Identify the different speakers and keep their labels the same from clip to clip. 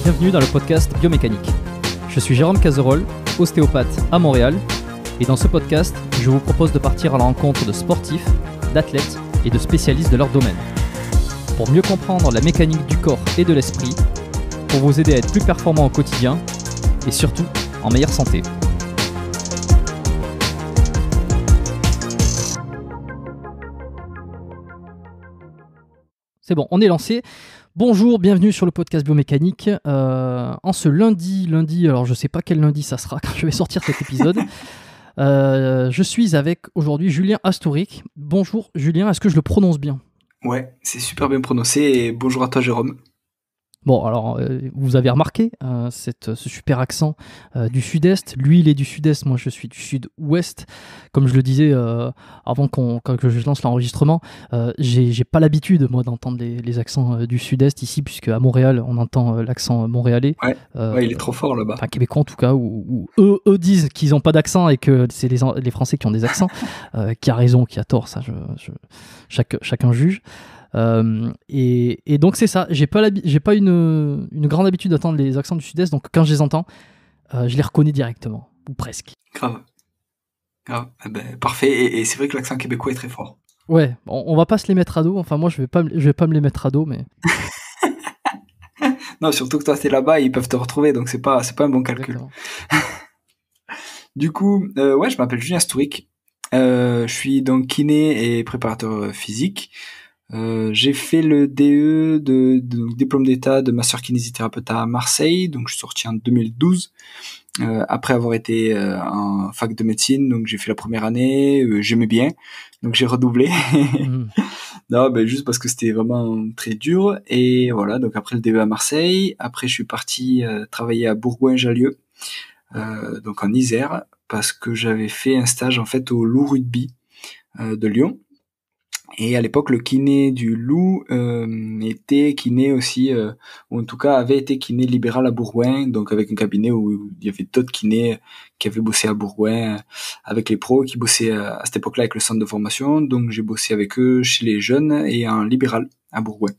Speaker 1: bienvenue dans le podcast Biomécanique. Je suis Jérôme Cazerolle, ostéopathe à Montréal, et dans ce podcast, je vous propose de partir à la rencontre de sportifs, d'athlètes et de spécialistes de leur domaine. Pour mieux comprendre la mécanique du corps et de l'esprit, pour vous aider à être plus performant au quotidien, et surtout en meilleure santé. C'est bon, on est lancé. Bonjour, bienvenue sur le podcast Biomécanique. En ce lundi, alors je ne sais pas quel lundi ça sera quand je vais sortir cet épisode. Je suis avec aujourd'hui Julien Astouric. Bonjour Julien, est-ce que je le prononce bien ?
Speaker 2: Ouais, c'est super bien prononcé et bonjour à toi Jérôme.
Speaker 1: Bon, alors, vous avez remarqué ce super accent du sud-est. Lui, il est du sud-est, moi je suis du sud-ouest. Comme je le disais avant que je lance l'enregistrement, j'ai pas l'habitude, moi, d'entendre les accents du sud-est ici, puisque à Montréal, on entend l'accent montréalais.
Speaker 2: Ouais, il est trop fort là-bas.
Speaker 1: Enfin, québécois en tout cas, où eux disent qu'ils n'ont pas d'accent et que c'est les Français qui ont des accents. Qui a raison, qui a tort, ça, chacun juge. Et donc c'est ça, j'ai pas une grande habitude d'entendre les accents du sud-est, donc quand je les entends, je les reconnais directement, ou presque.
Speaker 2: Grave. Eh ben, parfait, et c'est vrai que l'accent québécois est très fort.
Speaker 1: Ouais, on va pas se les mettre à dos, enfin moi je vais pas me les mettre à dos, mais...
Speaker 2: Non, surtout que toi t'es là-bas et ils peuvent te retrouver, donc c'est pas un bon calcul. Du coup, ouais, je m'appelle Julien Astouric, je suis donc kiné et préparateur physique. J'ai fait le DE donc diplôme d'état de masseur kinésithérapeute à Marseille, donc je suis sorti en 2012 après avoir été en fac de médecine, donc j'ai fait la première année, j'aimais bien, donc j'ai redoublé. Non, juste parce que c'était vraiment très dur, et voilà, donc après le DE à Marseille, après je suis parti travailler à Bourgoin-Jallieu, donc en Isère, parce que j'avais fait un stage en fait au Loup Rugby de Lyon. Et à l'époque, le kiné du Loup était kiné aussi, ou en tout cas avait été kiné libéral à Bourgoin, donc avec un cabinet où il y avait d'autres kinés qui avaient bossé à Bourgoin, avec les pros qui bossaient à cette époque-là avec le centre de formation. Donc j'ai bossé avec eux chez les jeunes et en libéral à Bourgoin.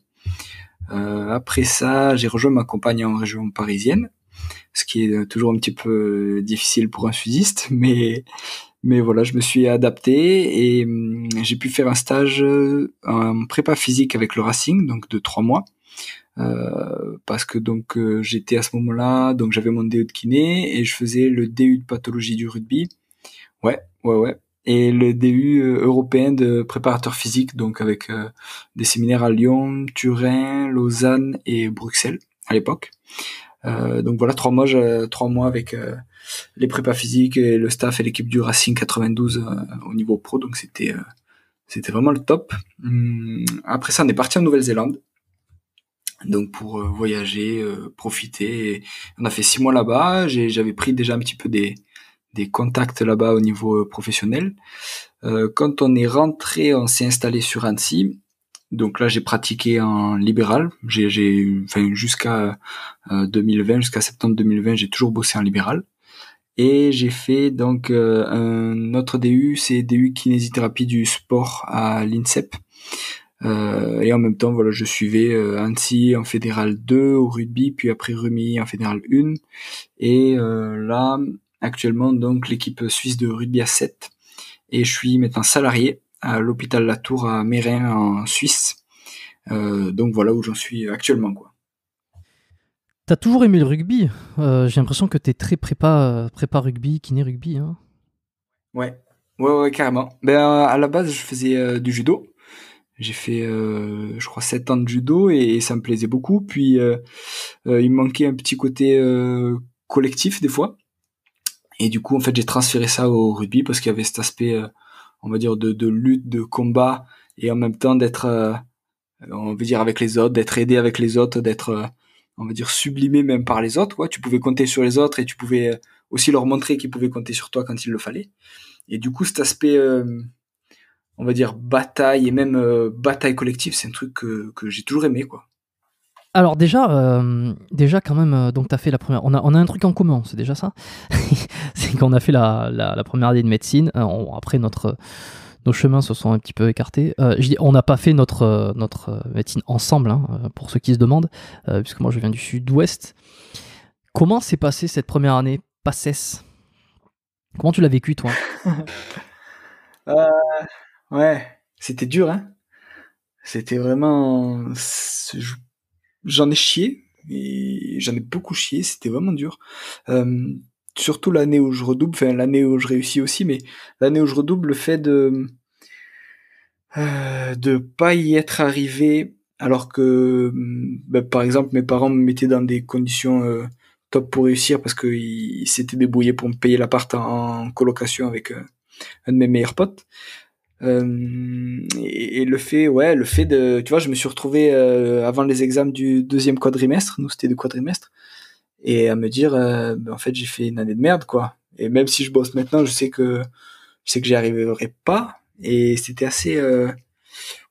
Speaker 2: Après ça, j'ai rejoint ma compagne en région parisienne, ce qui est toujours un petit peu difficile pour un sudiste, mais voilà, je me suis adapté et j'ai pu faire un stage en prépa physique avec le Racing, donc de 3 mois, parce que donc j'étais à ce moment-là, donc j'avais mon DE de kiné et je faisais le DU de pathologie du rugby, ouais, et le DU européen de préparateur physique, donc avec des séminaires à Lyon, Turin, Lausanne et Bruxelles à l'époque. Donc voilà, 3 mois avec les prépas physiques et le staff et l'équipe du Racing 92 au niveau pro, donc c'était vraiment le top. Après ça, on est parti en Nouvelle-Zélande, donc pour voyager, profiter. Et on a fait 6 mois là-bas. J'avais pris déjà un petit peu des contacts là-bas au niveau professionnel. Quand on est rentré, on s'est installé sur Annecy. Donc là, j'ai pratiqué en libéral. Jusqu'à 2020, jusqu'à septembre 2020, j'ai toujours bossé en libéral. Et j'ai fait donc un autre DU, c'est DU kinésithérapie du sport à l'INSEP. Et en même temps, voilà, je suivais Annecy en fédéral 2 au rugby, puis après Rumilly en fédéral 1. Et là, actuellement, donc l'équipe suisse de rugby à 7. Et je suis maintenant salarié à l'hôpital Latour à Meyrin en Suisse. Donc voilà où j'en suis actuellement, quoi.
Speaker 1: T'as toujours aimé le rugby. J'ai l'impression que t'es très prépa rugby, kiné rugby. Hein.
Speaker 2: Ouais, carrément. À la base, je faisais du judo. J'ai fait, je crois, 7 ans de judo et ça me plaisait beaucoup. Puis, il me manquait un petit côté collectif des fois. Et du coup, en fait, j'ai transféré ça au rugby parce qu'il y avait cet aspect, on va dire, de lutte, de combat, et en même temps d'être, on veut dire, avec les autres, d'être aidé avec les autres, d'être... on va dire sublimé même par les autres, quoi. Tu pouvais compter sur les autres et tu pouvais aussi leur montrer qu'ils pouvaient compter sur toi quand il le fallait. Et du coup, cet aspect, on va dire bataille et même bataille collective, c'est un truc que j'ai toujours aimé, quoi.
Speaker 1: Alors déjà quand même, donc t'as fait la première. On a un truc en commun, c'est déjà ça. C'est qu'on a fait la première année de médecine. Après nos chemins se sont un petit peu écartés. Je dis, on n'a pas fait notre médecine ensemble, hein, pour ceux qui se demandent, puisque moi je viens du sud-ouest. Comment s'est passée cette première année PACES? Comment tu l'as vécu, toi?
Speaker 2: Euh, ouais, c'était dur, hein. C'était vraiment, j'en ai chié, et j'en ai beaucoup chié. C'était vraiment dur. Euh, Surtout l'année où je redouble, enfin l'année où je réussis aussi, mais l'année où je redouble, le fait de pas y être arrivé, alors que, ben, par exemple, mes parents me mettaient dans des conditions top pour réussir parce qu'ils s'étaient débrouillés pour me payer l'appart en colocation avec un de mes meilleurs potes. Et le fait de, tu vois, je me suis retrouvé avant les examens du deuxième quadrimestre, nous c'était du quadrimestre, et à me dire, ben, en fait, j'ai fait une année de merde, quoi. Et même si je bosse maintenant, je sais que j'y arriverai pas. Et c'était assez,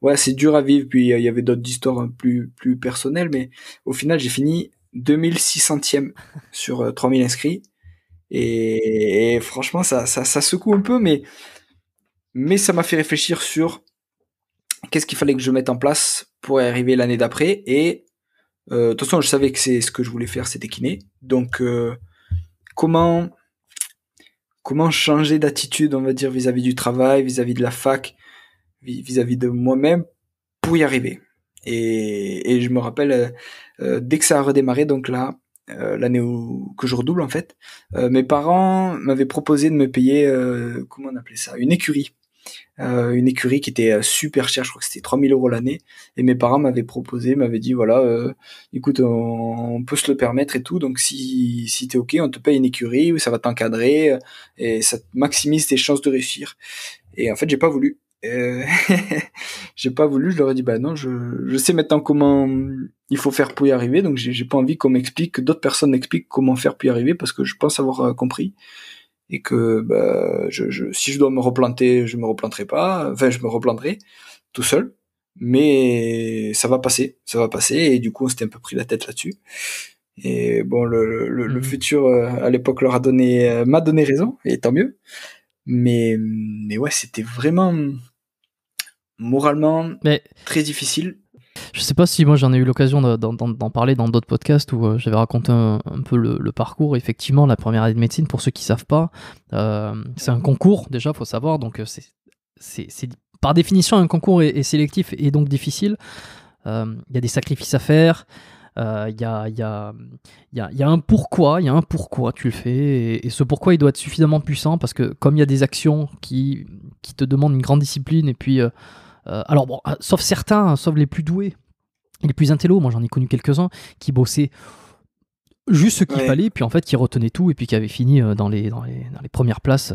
Speaker 2: ouais, c'est dur à vivre. Puis il y avait d'autres histoires plus personnelles, mais au final, j'ai fini 2600e sur 3000 inscrits. Et franchement, ça secoue un peu, mais ça m'a fait réfléchir sur qu'est-ce qu'il fallait que je mette en place pour y arriver l'année d'après. Et de toute façon, je savais que c'est ce que je voulais faire, c'était kiné. Donc, comment comment changer d'attitude, on va dire, vis-à-vis du travail, vis-à-vis de la fac, vis-à-vis de moi-même pour y arriver. Et je me rappelle, dès que ça a redémarré, donc là, l'année que je redouble en fait, mes parents m'avaient proposé de me payer, comment on appelait ça, une écurie qui était super chère, je crois que c'était 3000 € l'année, et mes parents m'avaient dit voilà, écoute, on peut se le permettre et tout, donc si t'es ok, on te paye une écurie, ça va t'encadrer, et ça maximise tes chances de réussir. Et en fait, j'ai pas voulu. J'ai pas voulu, je leur ai dit bah non, je sais maintenant comment il faut faire pour y arriver, donc j'ai pas envie qu'on m'explique, que d'autres personnes m'expliquent comment faire pour y arriver, parce que je pense avoir compris, et que bah, si je dois me replanter, je me replanterai pas, enfin je me replanterai tout seul, mais ça va passer, et du coup on s'était un peu pris la tête là-dessus. Et bon, le futur à l'époque leur a donné, m'a donné raison, et tant mieux. Mais ouais, c'était vraiment moralement
Speaker 1: Mais
Speaker 2: très difficile.
Speaker 1: je sais pas si moi j'en ai eu l'occasion d'en parler dans d'autres podcasts où j'avais raconté un peu le parcours. Effectivement, la première année de médecine, pour ceux qui savent pas, c'est un concours déjà, faut savoir. Donc c'est par définition un concours est sélectif et donc difficile. Il y a des sacrifices à faire. Il y a un pourquoi, tu le fais, et ce pourquoi il doit être suffisamment puissant parce que comme il y a des actions qui te demandent une grande discipline, et puis alors bon, sauf certains, sauf les plus doués et les plus intellos, moi j'en ai connu quelques-uns qui bossaient juste ce qu'il fallait, puis en fait qui retenaient tout et puis qui avaient fini dans les premières places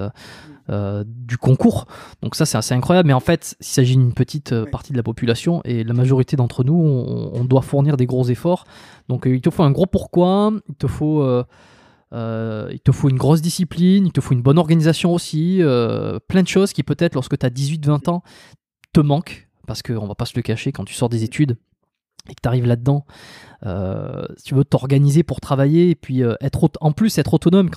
Speaker 1: du concours. Donc ça c'est assez incroyable, mais en fait il s'agit d'une petite partie de la population, et la majorité d'entre nous on doit fournir des gros efforts. Donc il te faut un gros pourquoi, il te faut une grosse discipline, il te faut une bonne organisation aussi, plein de choses qui peut-être lorsque tu as 18-20 ans te manquent, parce qu'on va pas se le cacher, quand tu sors des études et que tu arrives là-dedans, si tu veux t'organiser pour travailler, et puis être autonome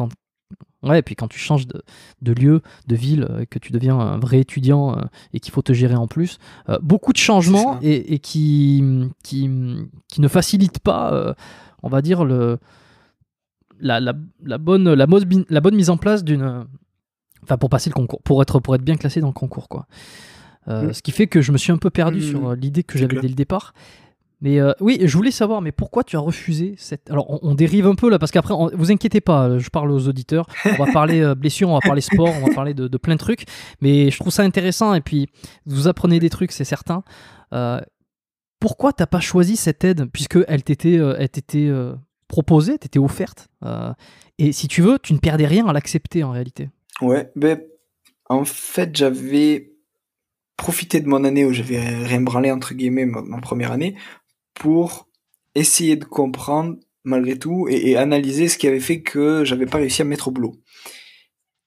Speaker 1: et puis quand tu changes de lieu, de ville, que tu deviens un vrai étudiant et qu'il faut te gérer en plus, beaucoup de changements et qui ne facilitent pas, on va dire, la bonne mise en place d'une... Enfin, pour passer le concours, pour être bien classé dans le concours, quoi. Ce qui fait que je me suis un peu perdu sur l'idée que j'avais dès le départ. Mais oui, je voulais savoir, mais pourquoi tu as refusé cette... Alors, on dérive un peu là, parce qu'après, vous inquiétez pas, je parle aux auditeurs, on va parler blessures, on va parler sport, on va parler de plein de trucs, mais je trouve ça intéressant, et puis vous apprenez des trucs, c'est certain. Pourquoi t'as pas choisi cette aide, puisque elle t'était proposée, t'était offerte, et si tu veux, tu ne perdais rien à l'accepter en réalité.
Speaker 2: Ouais, ben en fait, j'avais profité de mon année où j'avais rien branlé, entre guillemets, ma première année, pour essayer de comprendre malgré tout, et analyser ce qui avait fait que j'avais pas réussi à me mettre au boulot.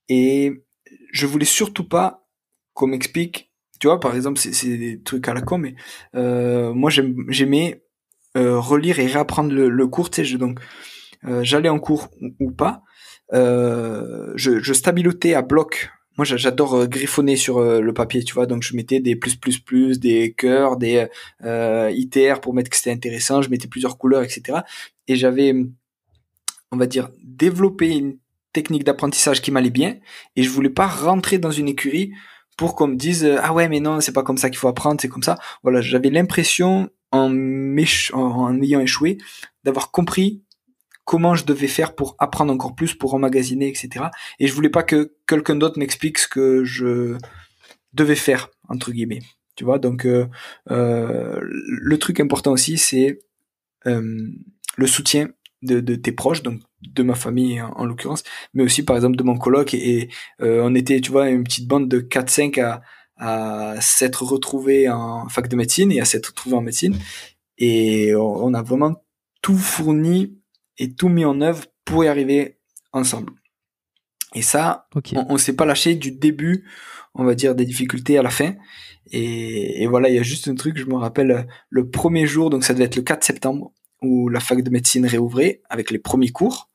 Speaker 2: Et je voulais surtout pas qu'on m'explique, tu vois, par exemple, c'est des trucs à la con, mais moi j'aimais relire et réapprendre le cours, tu sais, donc j'allais en cours ou pas, je stabilotais à bloc moi j'adore griffonner sur le papier, tu vois, donc je mettais des plus, des cœurs, des ITR pour mettre que c'était intéressant, je mettais plusieurs couleurs, etc. Et j'avais, on va dire, développé une technique d'apprentissage qui m'allait bien, et je voulais pas rentrer dans une écurie pour qu'on me dise ah ouais mais non c'est pas comme ça qu'il faut apprendre, c'est comme ça. Voilà, j'avais l'impression en ayant échoué d'avoir compris comment je devais faire pour apprendre encore plus, pour emmagasiner, etc. Et je voulais pas que quelqu'un d'autre m'explique ce que je devais faire, entre guillemets. Tu vois, donc le truc important aussi, c'est le soutien de tes proches, donc de ma famille en l'occurrence, mais aussi par exemple de mon coloc. Et on était, tu vois, une petite bande de 4-5 à s'être retrouvés en fac de médecine et à s'être retrouvés en médecine. Et on a vraiment tout fourni et tout mis en œuvre pour y arriver ensemble. Et ça,
Speaker 1: Ok.
Speaker 2: on s'est pas lâché du début, on va dire, des difficultés à la fin. Et voilà, il y a juste un truc, je me rappelle, le premier jour, donc ça devait être le 4 septembre, où la fac de médecine réouvrait avec les premiers cours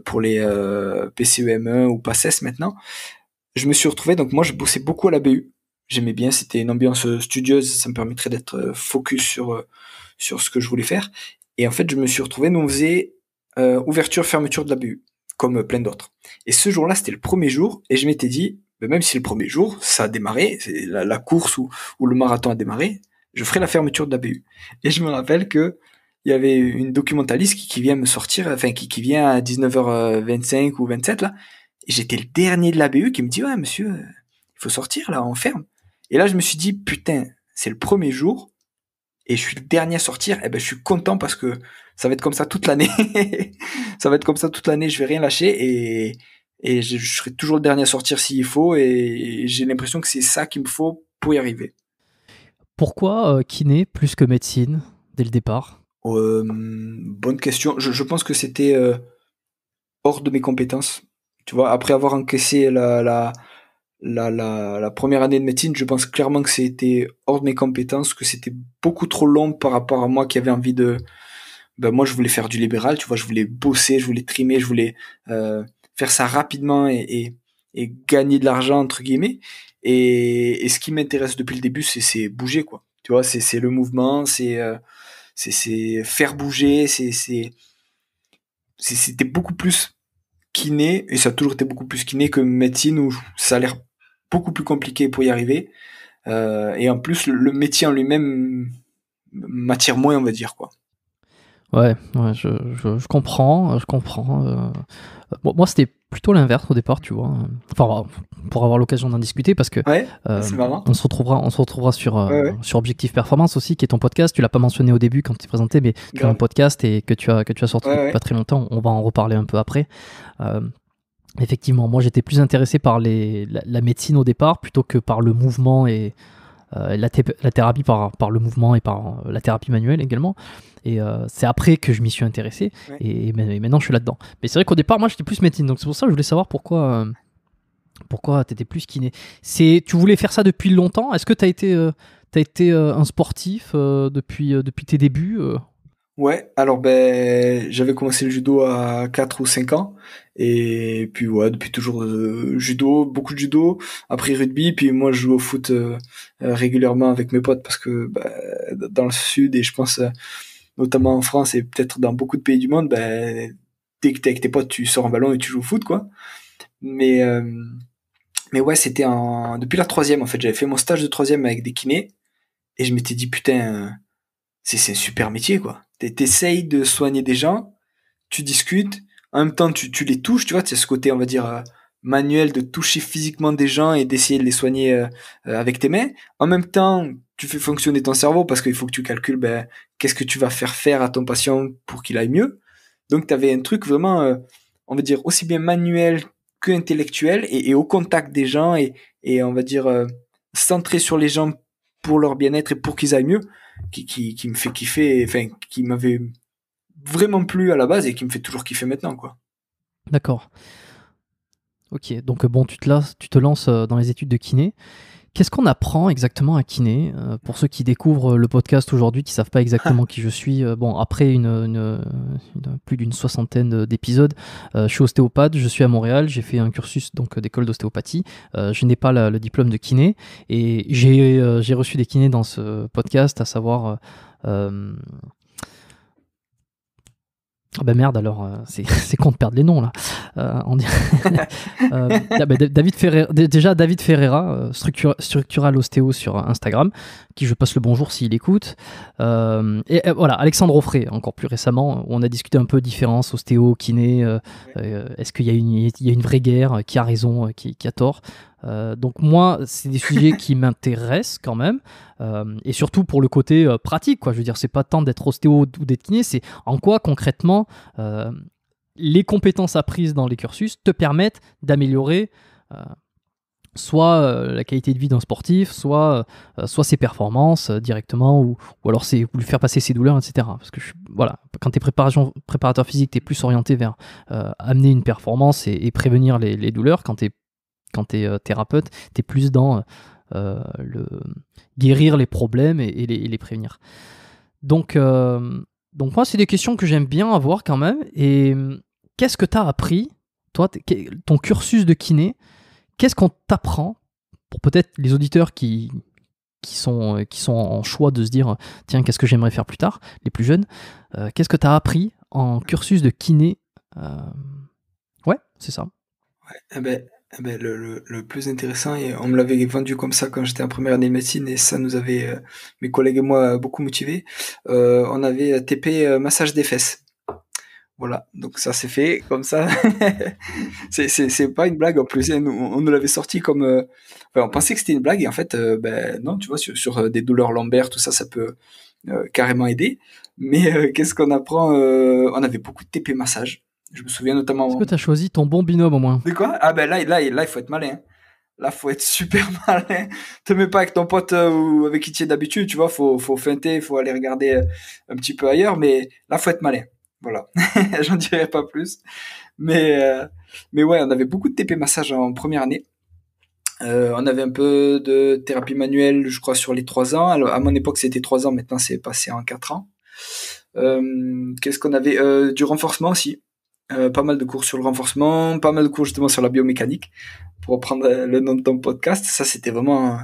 Speaker 2: pour les PCEM1 ou PACES maintenant. Je me suis retrouvé, donc moi je bossais beaucoup à la BU. J'aimais bien, c'était une ambiance studieuse, ça me permettrait d'être focus sur ce que je voulais faire. Et en fait, je me suis retrouvé, nous on faisait ouverture, fermeture de la BU, comme plein d'autres. Et ce jour-là, c'était le premier jour, et je m'étais dit, même si le premier jour, ça a démarré, c'est la course ou le marathon a démarré, je ferai la fermeture de la BU. Et je me rappelle que il y avait une documentaliste qui vient me sortir, enfin qui vient à 19h25 ou 27 là, et j'étais le dernier de la BU qui me dit ouais monsieur, il faut sortir là, on ferme. Et là je me suis dit putain, c'est le premier jour et je suis le dernier à sortir, et ben je suis content parce que ça va être comme ça toute l'année. Ça va être comme ça toute l'année, je vais rien lâcher et je serai toujours le dernier à sortir s'il faut, et j'ai l'impression que c'est ça qu'il me faut pour y arriver.
Speaker 1: Pourquoi kiné plus que médecine dès le départ?
Speaker 2: Bonne question. Je pense que c'était hors de mes compétences. Tu vois, après avoir encaissé la première année de médecine, je pense clairement que c'était hors de mes compétences, que c'était beaucoup trop long par rapport à moi qui avait envie de... Ben moi, je voulais faire du libéral, tu vois, je voulais bosser, je voulais trimer, je voulais faire ça rapidement et gagner de l'argent, entre guillemets. Et ce qui m'intéresse depuis le début, c'est bouger, quoi. Tu vois, c'est le mouvement, c'est faire bouger, c'était beaucoup plus kiné, et ça a toujours été beaucoup plus kiné que médecine, où ça a l'air beaucoup plus compliqué pour y arriver. Et en plus, le métier en lui-même m'attire moins, on va dire, quoi.
Speaker 1: Ouais, je comprends, je comprends. Bon, moi, c'était plutôt l'inverse au départ, tu vois. Enfin, pour avoir l'occasion d'en discuter, parce que
Speaker 2: Ouais, c'est marrant.
Speaker 1: on se retrouvera
Speaker 2: Ouais.
Speaker 1: sur Objectif Performance aussi, qui est ton podcast. Tu l'as pas mentionné au début quand tu t'es présenté, mais tu as un
Speaker 2: Grave.
Speaker 1: podcast et que tu as sorti depuis
Speaker 2: Ouais.
Speaker 1: pas très longtemps. On va en reparler un peu après. Effectivement, moi, j'étais plus intéressé par la médecine au départ, plutôt que par le mouvement et la thérapie par le mouvement et par la thérapie manuelle également. Et c'est après que je m'y suis intéressé.
Speaker 2: Ouais.
Speaker 1: Et maintenant, je suis là-dedans. Mais c'est vrai qu'au départ, moi, j'étais plus médecine. Donc c'est pour ça que je voulais savoir pourquoi tu étais plus kiné. Tu voulais faire ça depuis longtemps? Est-ce que tu as été un sportif depuis tes débuts
Speaker 2: Ouais, alors ben j'avais commencé le judo à 4 ou 5 ans, et puis ouais, depuis toujours judo, beaucoup de judo, après rugby, puis moi je joue au foot régulièrement avec mes potes parce que bah, dans le sud, et je pense notamment en France et peut-être dans beaucoup de pays du monde, ben dès que t'es avec tes potes, tu sors un ballon et tu joues au foot, quoi. Mais ouais, c'était depuis la troisième, en fait, j'avais fait mon stage de troisième avec des kinés, et je m'étais dit putain, c'est un super métier, quoi. T'essayes de soigner des gens, tu discutes, en même temps tu les touches, tu vois, c'est ce côté, on va dire, manuel, de toucher physiquement des gens et d'essayer de les soigner avec tes mains. En même temps, tu fais fonctionner ton cerveau parce qu'il faut que tu calcules ben, qu'est-ce que tu vas faire à ton patient pour qu'il aille mieux. Donc t'avais un truc vraiment, on va dire, aussi bien manuel que intellectuel, et au contact des gens, et on va dire centré sur les gens pour leur bien-être et pour qu'ils aillent mieux, qui me fait kiffer, enfin qui m'avait vraiment plu à la base et qui me fait toujours kiffer maintenant, quoi.
Speaker 1: D'accord. Ok, donc bon, tu te lances dans les études de kiné. Qu'est-ce qu'on apprend exactement à kiné? Pour ceux qui découvrent le podcast aujourd'hui, qui ne savent pas exactement qui je suis, après plus d'une soixantaine d'épisodes, je suis ostéopathe, je suis à Montréal, j'ai fait un cursus donc, d'école d'ostéopathie. Je n'ai pas le diplôme de kiné et j'ai reçu des kinés dans ce podcast, à savoir... Ah bah merde, alors c'est con de perdre les noms là. David Ferreira, déjà David Ferreira, Structural Ostéo sur Instagram, qui je passe le bonjour s'il écoute. Voilà, Alexandre Offray, encore plus récemment, où on a discuté un peu différence ostéo, kiné. Est-ce qu'il y a une vraie guerre? Qui a raison, qui a tort? Donc moi, c'est des sujets qui m'intéressent quand même, et surtout pour le côté pratique, quoi. Je veux dire, c'est pas tant d'être ostéo ou d'être kiné, c'est en quoi concrètement les compétences apprises dans les cursus te permettent d'améliorer soit la qualité de vie d'un sportif, soit ses performances directement, ou alors c'est lui faire passer ses douleurs, etc. Parce que voilà, quand tu es préparateur physique, tu es plus orienté vers amener une performance et prévenir les douleurs. Quand tu es thérapeute, tu es plus dans guérir les problèmes et les prévenir. Donc moi, c'est des questions que j'aime bien avoir quand même. Et qu'est-ce que tu as appris, toi, ton cursus de kiné? Qu'est-ce qu'on t'apprend pour peut-être les auditeurs qui sont en choix de se dire tiens, qu'est-ce que j'aimerais faire plus tard, les plus jeunes? Qu'est-ce que tu as appris en cursus de kiné? Ouais, c'est ça.
Speaker 2: Ouais, le plus intéressant, et on me l'avait vendu comme ça quand j'étais en première année de médecine, et ça nous avait, mes collègues et moi, beaucoup motivés. On avait TP massage des fesses. Voilà, donc ça s'est fait comme ça. C'est pas une blague en plus. On nous l'avait sorti comme, on pensait que c'était une blague, et en fait, non, tu vois, sur des douleurs lombaires, tout ça, ça peut carrément aider. Mais qu'est-ce qu'on apprend? On avait beaucoup de TP massage. Je me souviens notamment.
Speaker 1: Est-ce que tu as choisi ton bon binôme au moins?
Speaker 2: De quoi? Ah là, il faut être malin. Là, faut être super malin. Te mets pas avec ton pote ou avec qui tu es d'habitude, tu vois. Faut feinter, faut aller regarder un petit peu ailleurs, mais là, faut être malin. Voilà. J'en dirai pas plus. Mais ouais, on avait beaucoup de TP massage en première année. On avait un peu de thérapie manuelle, je crois, sur les 3 ans. Alors, à mon époque, c'était 3 ans. Maintenant, c'est passé en 4 ans. Qu'est-ce qu'on avait? Du renforcement aussi. Pas mal de cours sur le renforcement, pas mal de cours justement sur la biomécanique, pour reprendre le nom de ton podcast. Ça, c'était vraiment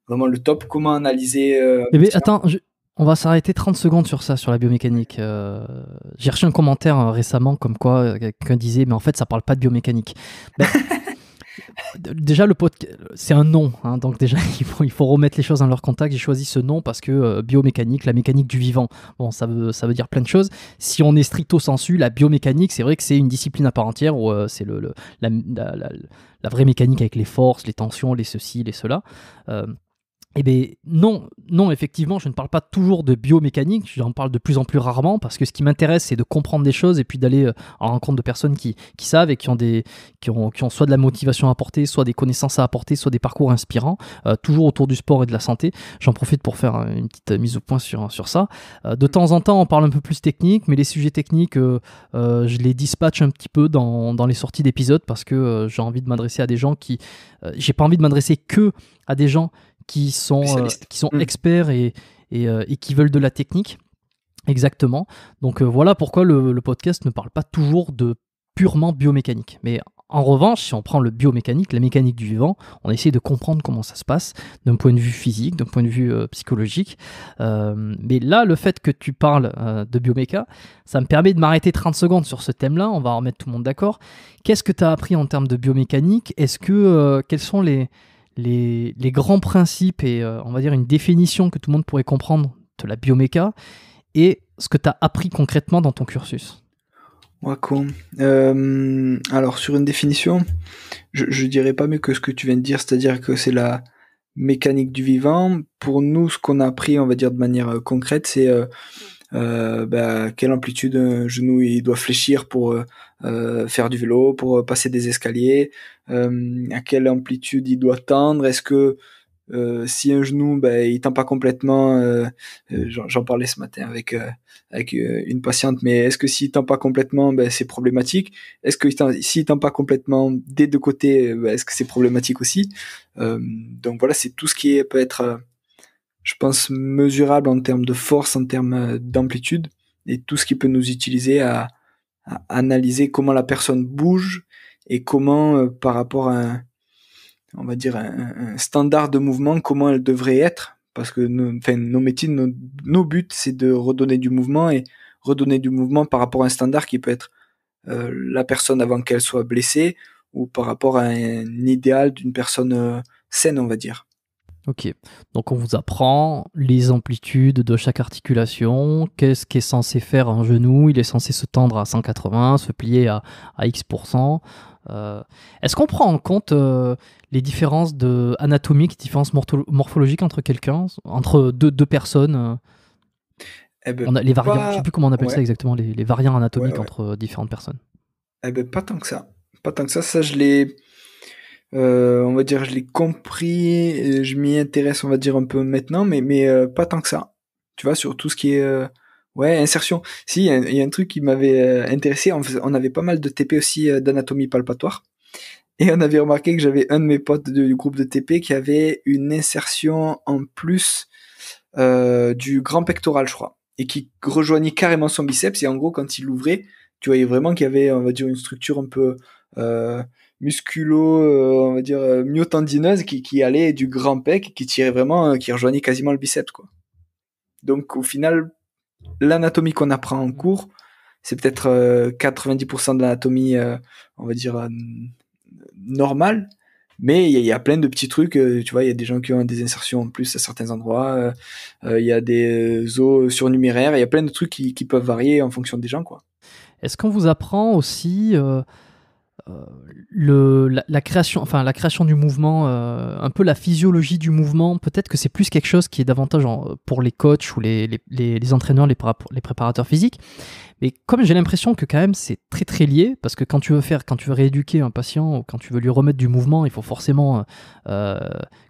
Speaker 2: le top. Comment analyser...
Speaker 1: attends, on va s'arrêter 30 secondes sur ça, sur la biomécanique. J'ai reçu un commentaire récemment comme quoi quelqu'un disait mais en fait ça parle pas de biomécanique. Déjà, le podcast, c'est un nom, hein, donc déjà il faut remettre les choses dans leur contexte. J'ai choisi ce nom parce que biomécanique, la mécanique du vivant, bon, ça veut dire plein de choses. Si on est stricto sensu, la biomécanique, c'est vrai que c'est une discipline à part entière où c'est la vraie mécanique avec les forces, les tensions, les ceci, les cela. Eh bien, non, effectivement, je ne parle pas toujours de biomécanique, j'en parle de plus en plus rarement, parce que ce qui m'intéresse, c'est de comprendre des choses et puis d'aller en rencontre de personnes qui savent et qui ont soit de la motivation à apporter, soit des connaissances à apporter, soit des parcours inspirants, toujours autour du sport et de la santé. J'en profite pour faire une petite mise au point sur ça. De temps en temps, on parle un peu plus technique, mais les sujets techniques, je les dispatche un petit peu dans les sorties d'épisodes, parce que j'ai envie de m'adresser à des gens qui... j'ai pas envie de m'adresser que à des gens qui sont experts et qui veulent de la technique. Exactement. Donc voilà pourquoi le podcast ne parle pas toujours de purement biomécanique. Mais en revanche, si on prend le biomécanique, la mécanique du vivant, on essaie de comprendre comment ça se passe d'un point de vue physique, d'un point de vue psychologique. Mais là, le fait que tu parles de bioméca, ça me permet de m'arrêter 30 secondes sur ce thème-là. On va remettre tout le monde d'accord. Qu'est-ce que tu as appris en termes de biomécanique? Est-ce que quels sont les grands principes et on va dire une définition que tout le monde pourrait comprendre de la bioméca et ce que tu as appris concrètement dans ton cursus?
Speaker 2: Alors sur une définition, je dirais pas mieux que ce que tu viens de dire, c'est-à-dire que c'est la mécanique du vivant. Pour nous, ce qu'on a appris, on va dire de manière concrète, c'est quelle amplitude un genou il doit fléchir pour faire du vélo, pour passer des escaliers, à quelle amplitude il doit tendre, est-ce que si un genou, il tend pas complètement, j'en parlais ce matin avec une patiente, mais est-ce que s'il tend pas complètement, c'est problématique? Est-ce que s'il tend pas complètement des deux côtés, est-ce que c'est problématique aussi? Donc voilà, c'est tout ce qui peut être, je pense, mesurable en termes de force, en termes d'amplitude, et tout ce qui peut nous utiliser à analyser comment la personne bouge et comment, par rapport à on va dire un standard de mouvement, comment elle devrait être, parce que nos métiers, nos buts, c'est de redonner du mouvement, et redonner du mouvement par rapport à un standard qui peut être la personne avant qu'elle soit blessée, ou par rapport à un idéal d'une personne saine, on va dire.
Speaker 1: Ok, donc on vous apprend les amplitudes de chaque articulation, qu'est-ce qu'est censé faire un genou, il est censé se tendre à 180, se plier à X%. Est-ce qu'on prend en compte les différences anatomiques, différences morphologiques entre entre deux personnes on a les variants, je ne sais plus comment on appelle ça exactement, les variants anatomiques entre différentes personnes.
Speaker 2: Pas tant que ça. Pas tant que ça, ça je l'ai... on va dire, je l'ai compris, et je m'y intéresse, on va dire, un peu maintenant, mais pas tant que ça. Tu vois, sur tout ce qui est insertion. Si, il y a un truc qui m'avait intéressé. On avait pas mal de TP aussi d'anatomie palpatoire, et on avait remarqué que j'avais un de mes potes du groupe de TP qui avait une insertion en plus du grand pectoral, je crois, et qui rejoignait carrément son biceps. Et en gros, quand il l'ouvrait, tu voyais vraiment qu'il y avait, on va dire, une structure un peu on va dire myotendineuse qui allait du grand pec, qui tirait vraiment, qui rejoignait quasiment le biceps, quoi. Donc au final, l'anatomie qu'on apprend en cours, c'est peut-être 90% de l'anatomie, on va dire normale, mais il y a plein de petits trucs, tu vois, il y a des gens qui ont des insertions en plus à certains endroits, il y a des os surnuméraires, il y a plein de trucs qui peuvent varier en fonction des gens, quoi.
Speaker 1: Est-ce qu'on vous apprend aussi la création du mouvement, un peu la physiologie du mouvement? Peut-être que c'est plus quelque chose qui est davantage pour les coachs ou les entraîneurs, les préparateurs physiques. Mais comme j'ai l'impression que quand même c'est très très lié, parce que quand tu veux rééduquer un patient ou quand tu veux lui remettre du mouvement, il faut forcément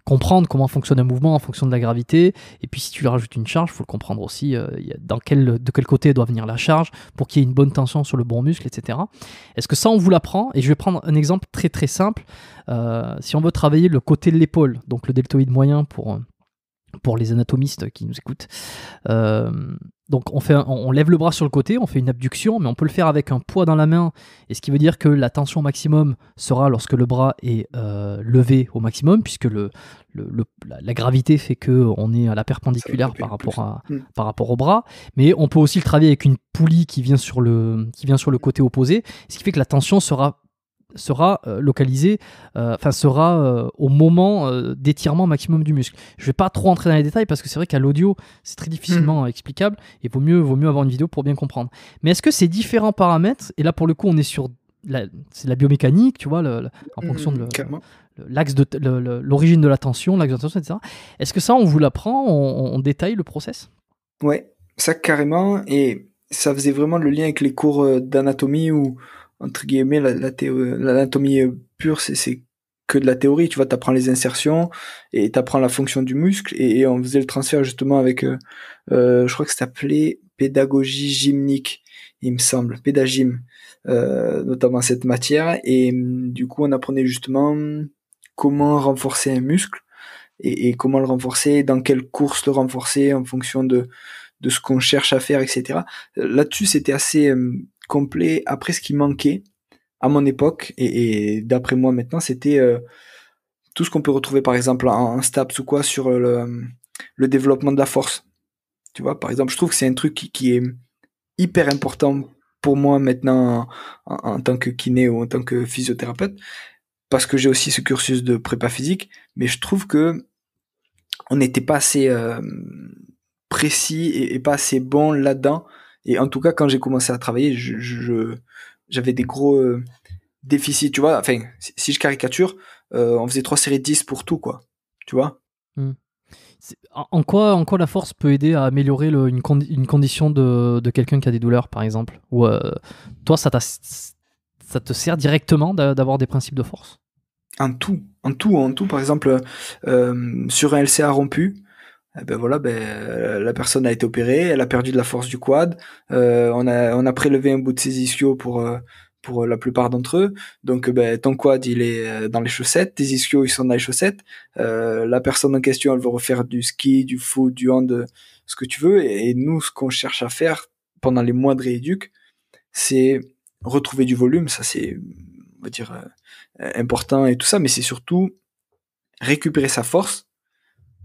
Speaker 1: comprendre comment fonctionne un mouvement en fonction de la gravité. Et puis si tu lui rajoutes une charge, il faut le comprendre aussi de quel côté doit venir la charge pour qu'il y ait une bonne tension sur le bon muscle, etc. Est-ce que ça on vous l'apprend? Et je vais prendre un exemple très très simple. Si on veut travailler le côté de l'épaule, donc le deltoïde moyen pour les anatomistes qui nous écoutent. Donc on lève le bras sur le côté, on fait une abduction, mais on peut le faire avec un poids dans la main, et ce qui veut dire que la tension maximum sera lorsque le bras est levé au maximum, puisque la gravité fait qu'on est à la perpendiculaire par rapport au bras. Mais on peut aussi le travailler avec une poulie qui vient sur le côté opposé, ce qui fait que la tension sera localisé, au moment d'étirement maximum du muscle. Je vais pas trop entrer dans les détails parce que c'est vrai qu'à l'audio c'est très difficilement explicable, et vaut mieux avoir une vidéo pour bien comprendre. Mais est-ce que ces différents paramètres, et là pour le coup on est sur c'est la biomécanique, tu vois, en fonction de l'axe de l'origine de la tension, l'axe de tension, etc. Est-ce que ça on vous l'apprend, on détaille le process?
Speaker 2: Ouais, ça carrément, et ça faisait vraiment le lien avec les cours d'anatomie où, entre guillemets, l'anatomie pure, c'est que de la théorie. Tu vois, t'apprends les insertions et t'apprends la fonction du muscle, et on faisait le transfert justement avec, je crois que ça s'appelait pédagogie gymnique, il me semble, pédagym, notamment cette matière, et du coup on apprenait justement comment renforcer un muscle, et comment le renforcer, dans quelle course le renforcer en fonction de ce qu'on cherche à faire, etc. Là-dessus, c'était assez complet. Après, ce qui manquait à mon époque, et d'après moi maintenant, c'était tout ce qu'on peut retrouver par exemple en STAPS ou quoi sur le développement de la force. Tu vois, par exemple, je trouve que c'est un truc qui est hyper important pour moi maintenant en tant que kiné ou en tant que physiothérapeute, parce que j'ai aussi ce cursus de prépa physique, mais je trouve que on n'était pas assez précis et pas assez bon là-dedans. Et en tout cas, quand j'ai commencé à travailler, j'avais des gros déficits, tu vois. Enfin, si je caricature, on faisait 3 séries de 10 pour tout, quoi. Tu vois.
Speaker 1: En quoi la force peut aider à améliorer une condition de quelqu'un qui a des douleurs, par exemple? Ou toi, ça te sert directement d'avoir des principes de force?
Speaker 2: En tout. Par exemple, sur un LCA rompu, eh ben voilà, la personne a été opérée, elle a perdu de la force du quad, on a prélevé un bout de ses ischios pour la plupart d'entre eux. Donc ton quad il est dans les chaussettes, tes ischios ils sont dans les chaussettes. La personne en question elle veut refaire du ski, du foot, du hand, ce que tu veux. Et nous ce qu'on cherche à faire pendant les mois de rééduc, c'est retrouver du volume. Ça c'est, on va dire, important et tout ça, mais c'est surtout récupérer sa force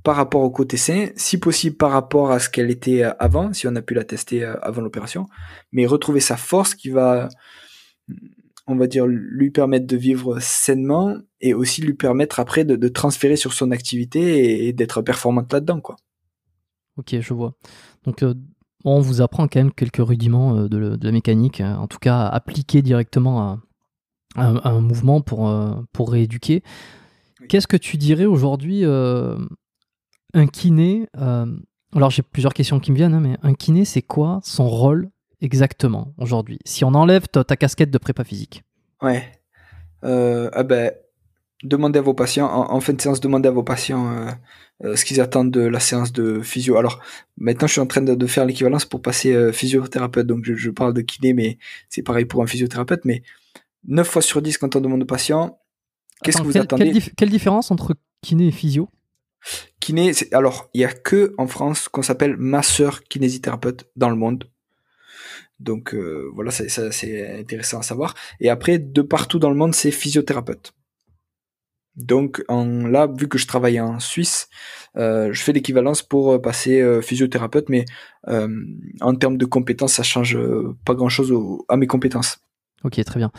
Speaker 2: par rapport au côté sain, si possible par rapport à ce qu'elle était avant, si on a pu la tester avant l'opération, mais retrouver sa force qui va, on va dire, lui permettre de vivre sainement et aussi lui permettre après de transférer sur son activité et d'être performante là-dedans, quoi.
Speaker 1: Ok, je vois. Donc, on vous apprend quand même quelques rudiments de la mécanique, en tout cas appliquer directement à un mouvement pour rééduquer.
Speaker 2: Oui.
Speaker 1: Qu'est-ce que tu dirais aujourd'hui un kiné, alors j'ai plusieurs questions qui me viennent, hein, mais un kiné, c'est quoi son rôle exactement aujourd'hui? Si on enlève ta casquette de prépa physique.
Speaker 2: Ouais. Demandez à vos patients, en fin de séance, demandez à vos patients ce qu'ils attendent de la séance de physio. Alors, maintenant, je suis en train de faire l'équivalence pour passer physiothérapeute, donc je parle de kiné, mais c'est pareil pour un physiothérapeute, mais 9 fois sur 10, quand on demande aux patients, qu'est-ce
Speaker 1: Attends,
Speaker 2: que vous attendez?
Speaker 1: quelle différence entre kiné et physio?
Speaker 2: Kiné, alors, il y a que en France qu'on s'appelle masseur kinésithérapeute dans le monde. Donc voilà, c'est intéressant à savoir. Et après, de partout dans le monde, c'est physiothérapeute. Donc là, vu que je travaille en Suisse, je fais l'équivalence pour passer physiothérapeute, mais en termes de compétences, ça change pas grand-chose à mes compétences.
Speaker 1: Ok, très bien.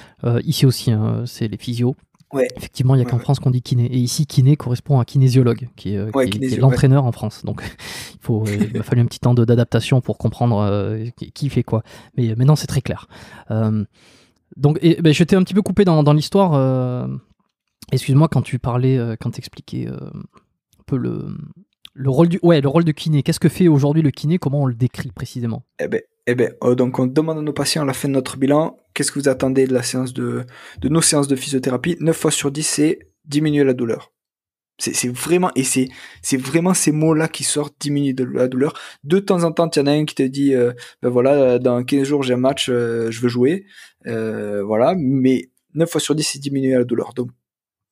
Speaker 1: Ici aussi, hein, c'est les physios.
Speaker 2: Ouais.
Speaker 1: Effectivement, il n'y a qu'en France qu'on dit kiné. Et ici, kiné correspond à kinésiologue, qui est
Speaker 2: Kinésio,
Speaker 1: l'entraîneur en France. Donc, il m'a fallu un petit temps d'adaptation pour comprendre qui fait quoi. Mais maintenant, c'est très clair. Donc, je t'ai un petit peu coupé dans l'histoire. Excuse-moi, quand tu parlais, quand tu expliquais un peu le rôle le rôle de kiné. Qu'est-ce que fait aujourd'hui le kiné? Comment on le décrit précisément?
Speaker 2: Donc on demande à nos patients à la fin de notre bilan, qu'est-ce que vous attendez de la séance de nos séances de physiothérapie? 9 fois sur 10, c'est diminuer la douleur. C'est vraiment, et c'est vraiment ces mots-là qui sortent, diminuer de la douleur. De temps en temps, il y en a un qui te dit, voilà, dans 15 jours, j'ai un match, je veux jouer. Voilà, mais 9 fois sur 10, c'est diminuer la douleur. Donc,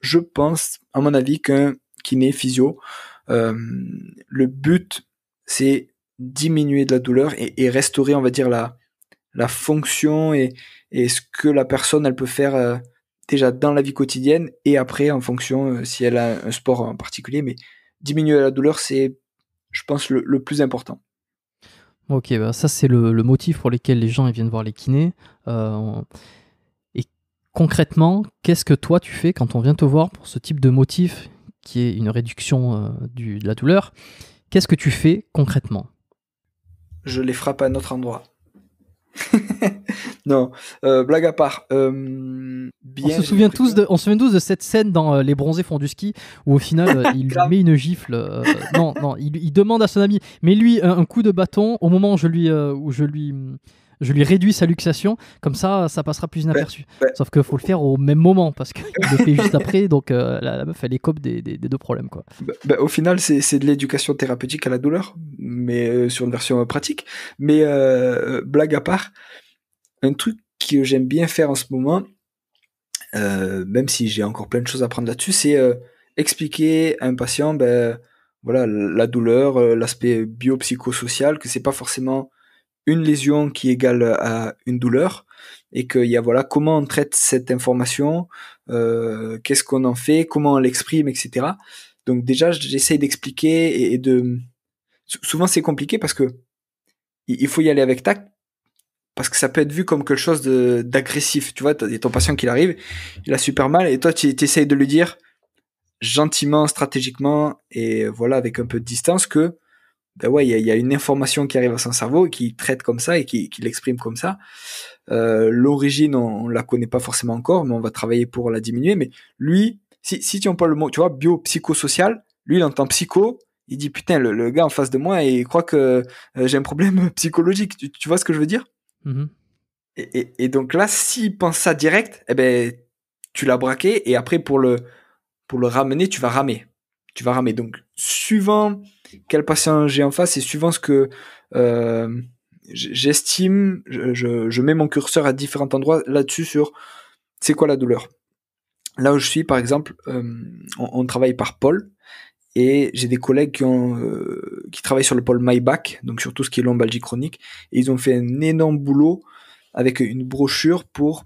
Speaker 2: je pense, à mon avis, qu'un kiné, physio, le but, c'est diminuer de la douleur et restaurer, on va dire, la fonction et ce que la personne, elle peut faire déjà dans la vie quotidienne et après, en fonction si elle a un sport en particulier. Mais diminuer la douleur, c'est, je pense, le plus important.
Speaker 1: Ok, bah ça c'est le motif pour lequel les gens ils viennent voir les kinés. Et concrètement, qu'est-ce que toi tu fais quand on vient te voir pour ce type de motif qui est une réduction de la douleur? Qu'est-ce que tu fais concrètement?
Speaker 2: Je les frappe à un autre endroit. Non, blague à part.
Speaker 1: On se souvient tous de cette scène dans Les Bronzés font du ski où au final il lui met une gifle. Non, il demande à son ami, mais lui un coup de bâton au moment où je lui réduis sa luxation, comme ça passera plus inaperçu. Sauf qu'il faut le faire au même moment parce qu'il le fait juste après, donc la meuf elle écope des deux problèmes, quoi.
Speaker 2: Au final, c'est de l'éducation thérapeutique à la douleur, mais sur une version pratique. Mais blague à part, un truc que j'aime bien faire en ce moment, même si j'ai encore plein de choses à prendre là-dessus, c'est expliquer à un patient, voilà, la douleur, l'aspect biopsychosocial, que c'est pas forcément une lésion qui égale à une douleur, et qu'il y a, voilà, comment on traite cette information, qu'est-ce qu'on en fait, comment on l'exprime, etc. Donc déjà, j'essaye d'expliquer souvent c'est compliqué parce que il faut y aller avec tact, parce que ça peut être vu comme quelque chose d'agressif. Tu vois, t'as ton patient qui arrive, il a super mal, et toi, tu essayes de lui dire gentiment, stratégiquement, et voilà, avec un peu de distance, que ouais, il y a une information qui arrive à son cerveau et qui traite comme ça et qui l'exprime comme ça. L'origine, on la connaît pas forcément encore, mais on va travailler pour la diminuer. Mais lui, si tu emploies le mot, tu vois, biopsychosocial, lui, il entend psycho, il dit putain, le gars en face de moi, et il croit que j'ai un problème psychologique. Tu vois ce que je veux dire?
Speaker 1: Mm-hmm.
Speaker 2: Et donc là, s'il pense ça direct, tu l'as braqué, et après, pour le pour le ramener, tu vas ramer. Tu vas ramer. Donc, suivant quel patient j'ai en face et suivant ce que j'estime, je mets mon curseur à différents endroits là-dessus sur c'est quoi la douleur. Là où je suis, par exemple, on travaille par pôle et j'ai des collègues qui travaillent sur le pôle MyBack, donc sur tout ce qui est lombalgie chronique, et ils ont fait un énorme boulot avec une brochure pour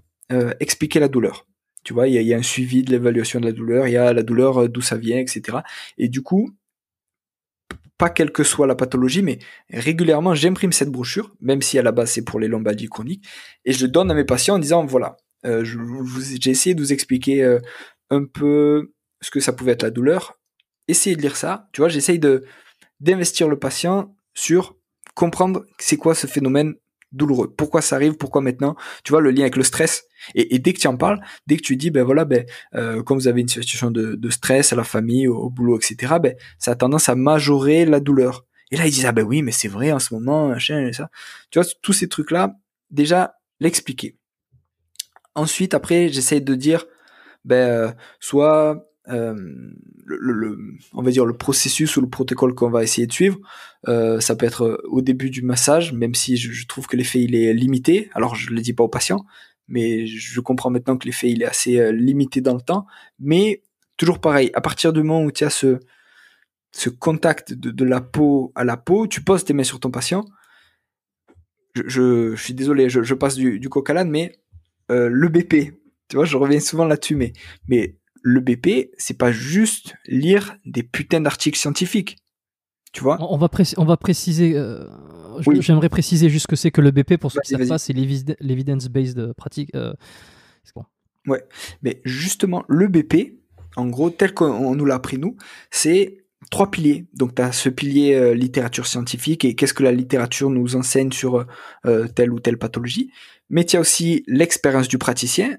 Speaker 2: expliquer la douleur. Tu vois, il y a un suivi de l'évaluation de la douleur, il y a la douleur, d'où ça vient, etc. Et du coup, pas quelle que soit la pathologie, mais régulièrement, j'imprime cette brochure, même si à la base c'est pour les lombalgies chroniques, et je le donne à mes patients en disant, voilà, j'ai essayé de vous expliquer un peu ce que ça pouvait être la douleur. Essayez de lire ça. Tu vois, j'essaye d'investir le patient sur comprendre c'est quoi ce phénomène douloureux. Pourquoi ça arrive, pourquoi maintenant. Tu vois, le lien avec le stress. Et dès que tu en parles, dès que tu dis, ben voilà, quand vous avez une situation de stress à la famille, au boulot, etc., ça a tendance à majorer la douleur. Et là, ils disent, ah ben oui, mais c'est vrai en ce moment, machin, et ça. Tu vois, tous ces trucs-là, déjà, l'expliquer. Ensuite, après, j'essaye de dire, soit on va dire le processus ou le protocole qu'on va essayer de suivre. Ça peut être au début du massage, même si je trouve que l'effet il est limité. Alors je le dis pas aux patients, mais je comprends maintenant que l'effet il est assez limité dans le temps. Mais toujours pareil, à partir du moment où tu as ce contact de la peau à la peau, tu poses tes mains sur ton patient. Je suis désolé, je passe du coq à l'âne, mais le BP, tu vois, je reviens souvent là-dessus, mais le BP, c'est pas juste lire des putains d'articles scientifiques, tu vois.
Speaker 1: On va préciser.
Speaker 2: Oui.
Speaker 1: J'aimerais préciser juste ce que c'est que le BP pour ceux qui
Speaker 2: Vas-y,
Speaker 1: savent
Speaker 2: vas-y.
Speaker 1: pas, c'est l'evidence-based pratique. C'est bon.
Speaker 2: Ouais, mais justement, le BP, en gros, tel qu'on nous l'a appris nous, c'est 3 piliers. Donc, tu as ce pilier littérature scientifique et qu'est-ce que la littérature nous enseigne sur telle ou telle pathologie. Mais tu as aussi l'expérience du praticien.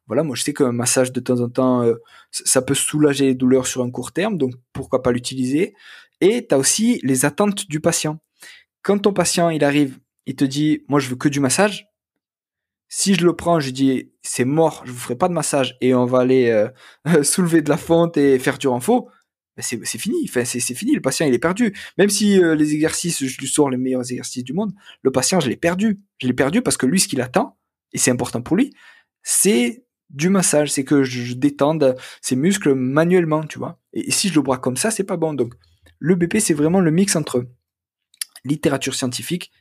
Speaker 2: Voilà, moi je sais qu'un massage de temps en temps, ça peut soulager les douleurs sur un court terme, donc pourquoi pas l'utiliser. Et tu as aussi les attentes du patient. Quand ton patient il arrive, il te dit, moi je veux que du massage. Si je le prends, je dis c'est mort, je vous ferai pas de massage et on va aller soulever de la fonte et faire du renfort, c'est fini. Enfin, c'est fini. Le patient il est perdu. Même si les exercices, je lui sors les meilleurs exercices du monde, le patient je l'ai perdu. Je l'ai perdu parce que lui ce qu'il attend et c'est important pour lui, c'est du massage, c'est que je détende ses muscles manuellement, tu vois. Et si je le braque comme ça, c'est pas bon. Donc le BP c'est vraiment le mix entre littérature scientifique,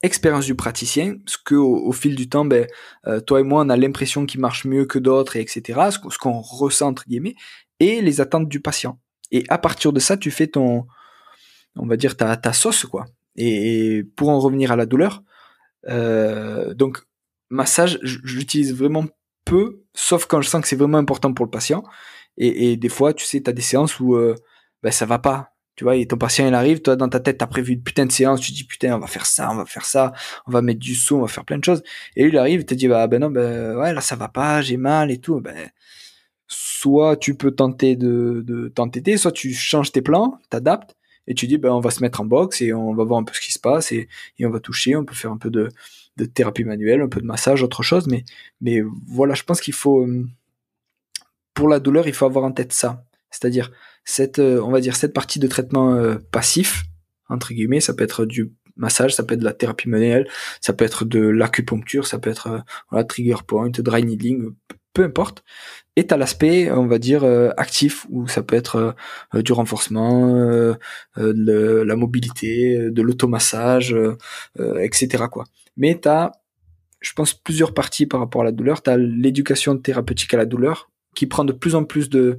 Speaker 2: expérience du praticien, ce que au fil du temps, toi et moi, on a l'impression qu'il marche mieux que d'autres, et etc. Ce qu'on ressent entre guillemets, et les attentes du patient. Et à partir de ça, tu fais on va dire ta sauce quoi. Et pour en revenir à la douleur, donc massage, j'utilise vraiment peu, sauf quand je sens que c'est vraiment important pour le patient. Et des fois, tu sais, t'as des séances où ça va pas. Tu vois, et ton patient il arrive, toi dans ta tête t'as prévu une putain de séance, tu te dis putain on va faire ça, on va mettre du saut, on va faire plein de choses. Et lui il arrive, il te dit non, ouais là ça va pas, j'ai mal et tout. Soit tu peux tenter de t'entêter, soit tu changes tes plans, t'adaptes et tu dis on va se mettre en boxe et on va voir un peu ce qui se passe et on va toucher, on peut faire un peu de thérapie manuelle, un peu de massage, autre chose. Mais voilà, je pense qu'il faut pour la douleur, il faut avoir en tête ça. C'est-à-dire, on va dire, cette partie de traitement passif, entre guillemets, ça peut être du massage, ça peut être de la thérapie manuelle, ça peut être de l'acupuncture, ça peut être trigger point, dry needling, peu importe. Et t'as l'aspect, on va dire, actif, où ça peut être du renforcement, de la mobilité, de l'automassage, etc. quoi. Mais t'as, je pense, plusieurs parties par rapport à la douleur. T'as l'éducation thérapeutique à la douleur, qui prend de plus en plus de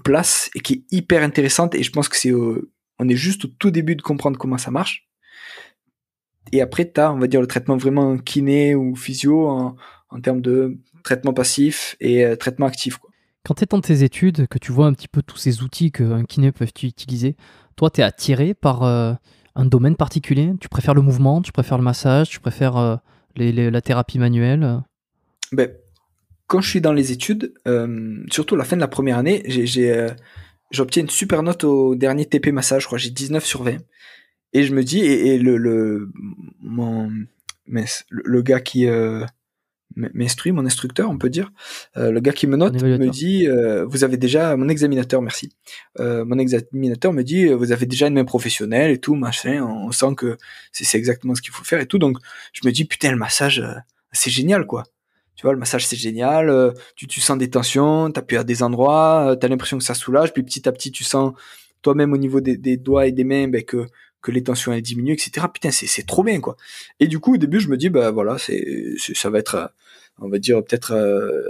Speaker 2: place et qui est hyper intéressante. Et je pense que on est juste au tout début de comprendre comment ça marche. Et après, t'as, on va dire, le traitement vraiment kiné ou physio en termes de traitement passif et traitement actif, quoi.
Speaker 1: Quand tu es dans tes études, que tu vois un petit peu tous ces outils qu'un kiné peut utiliser, toi, tu es attiré par un domaine particulier? Tu préfères le mouvement, tu préfères le massage, tu préfères la thérapie manuelle?
Speaker 2: Quand je suis dans les études, surtout à la fin de la première année, j'obtiens une super note au dernier TP massage, je crois, j'ai 19/20. Et je me dis, et le gars qui m'instruit, mon instructeur, on peut dire, le gars qui me note, me dit, vous avez déjà, mon examinateur, merci, mon examinateur me dit, vous avez déjà une main professionnelle et tout, machin, on sent que c'est exactement ce qu'il faut faire et tout, donc je me dis, putain, le massage, c'est génial, quoi. Tu vois, le massage, c'est génial, tu sens des tensions, t'appuies à des endroits, t'as l'impression que ça soulage, puis petit à petit, tu sens toi-même au niveau des doigts et des mains, que les tensions elles diminuent, etc. Putain, c'est trop bien, quoi. Et du coup, au début, je me dis, bah voilà, ça va être, on va dire peut-être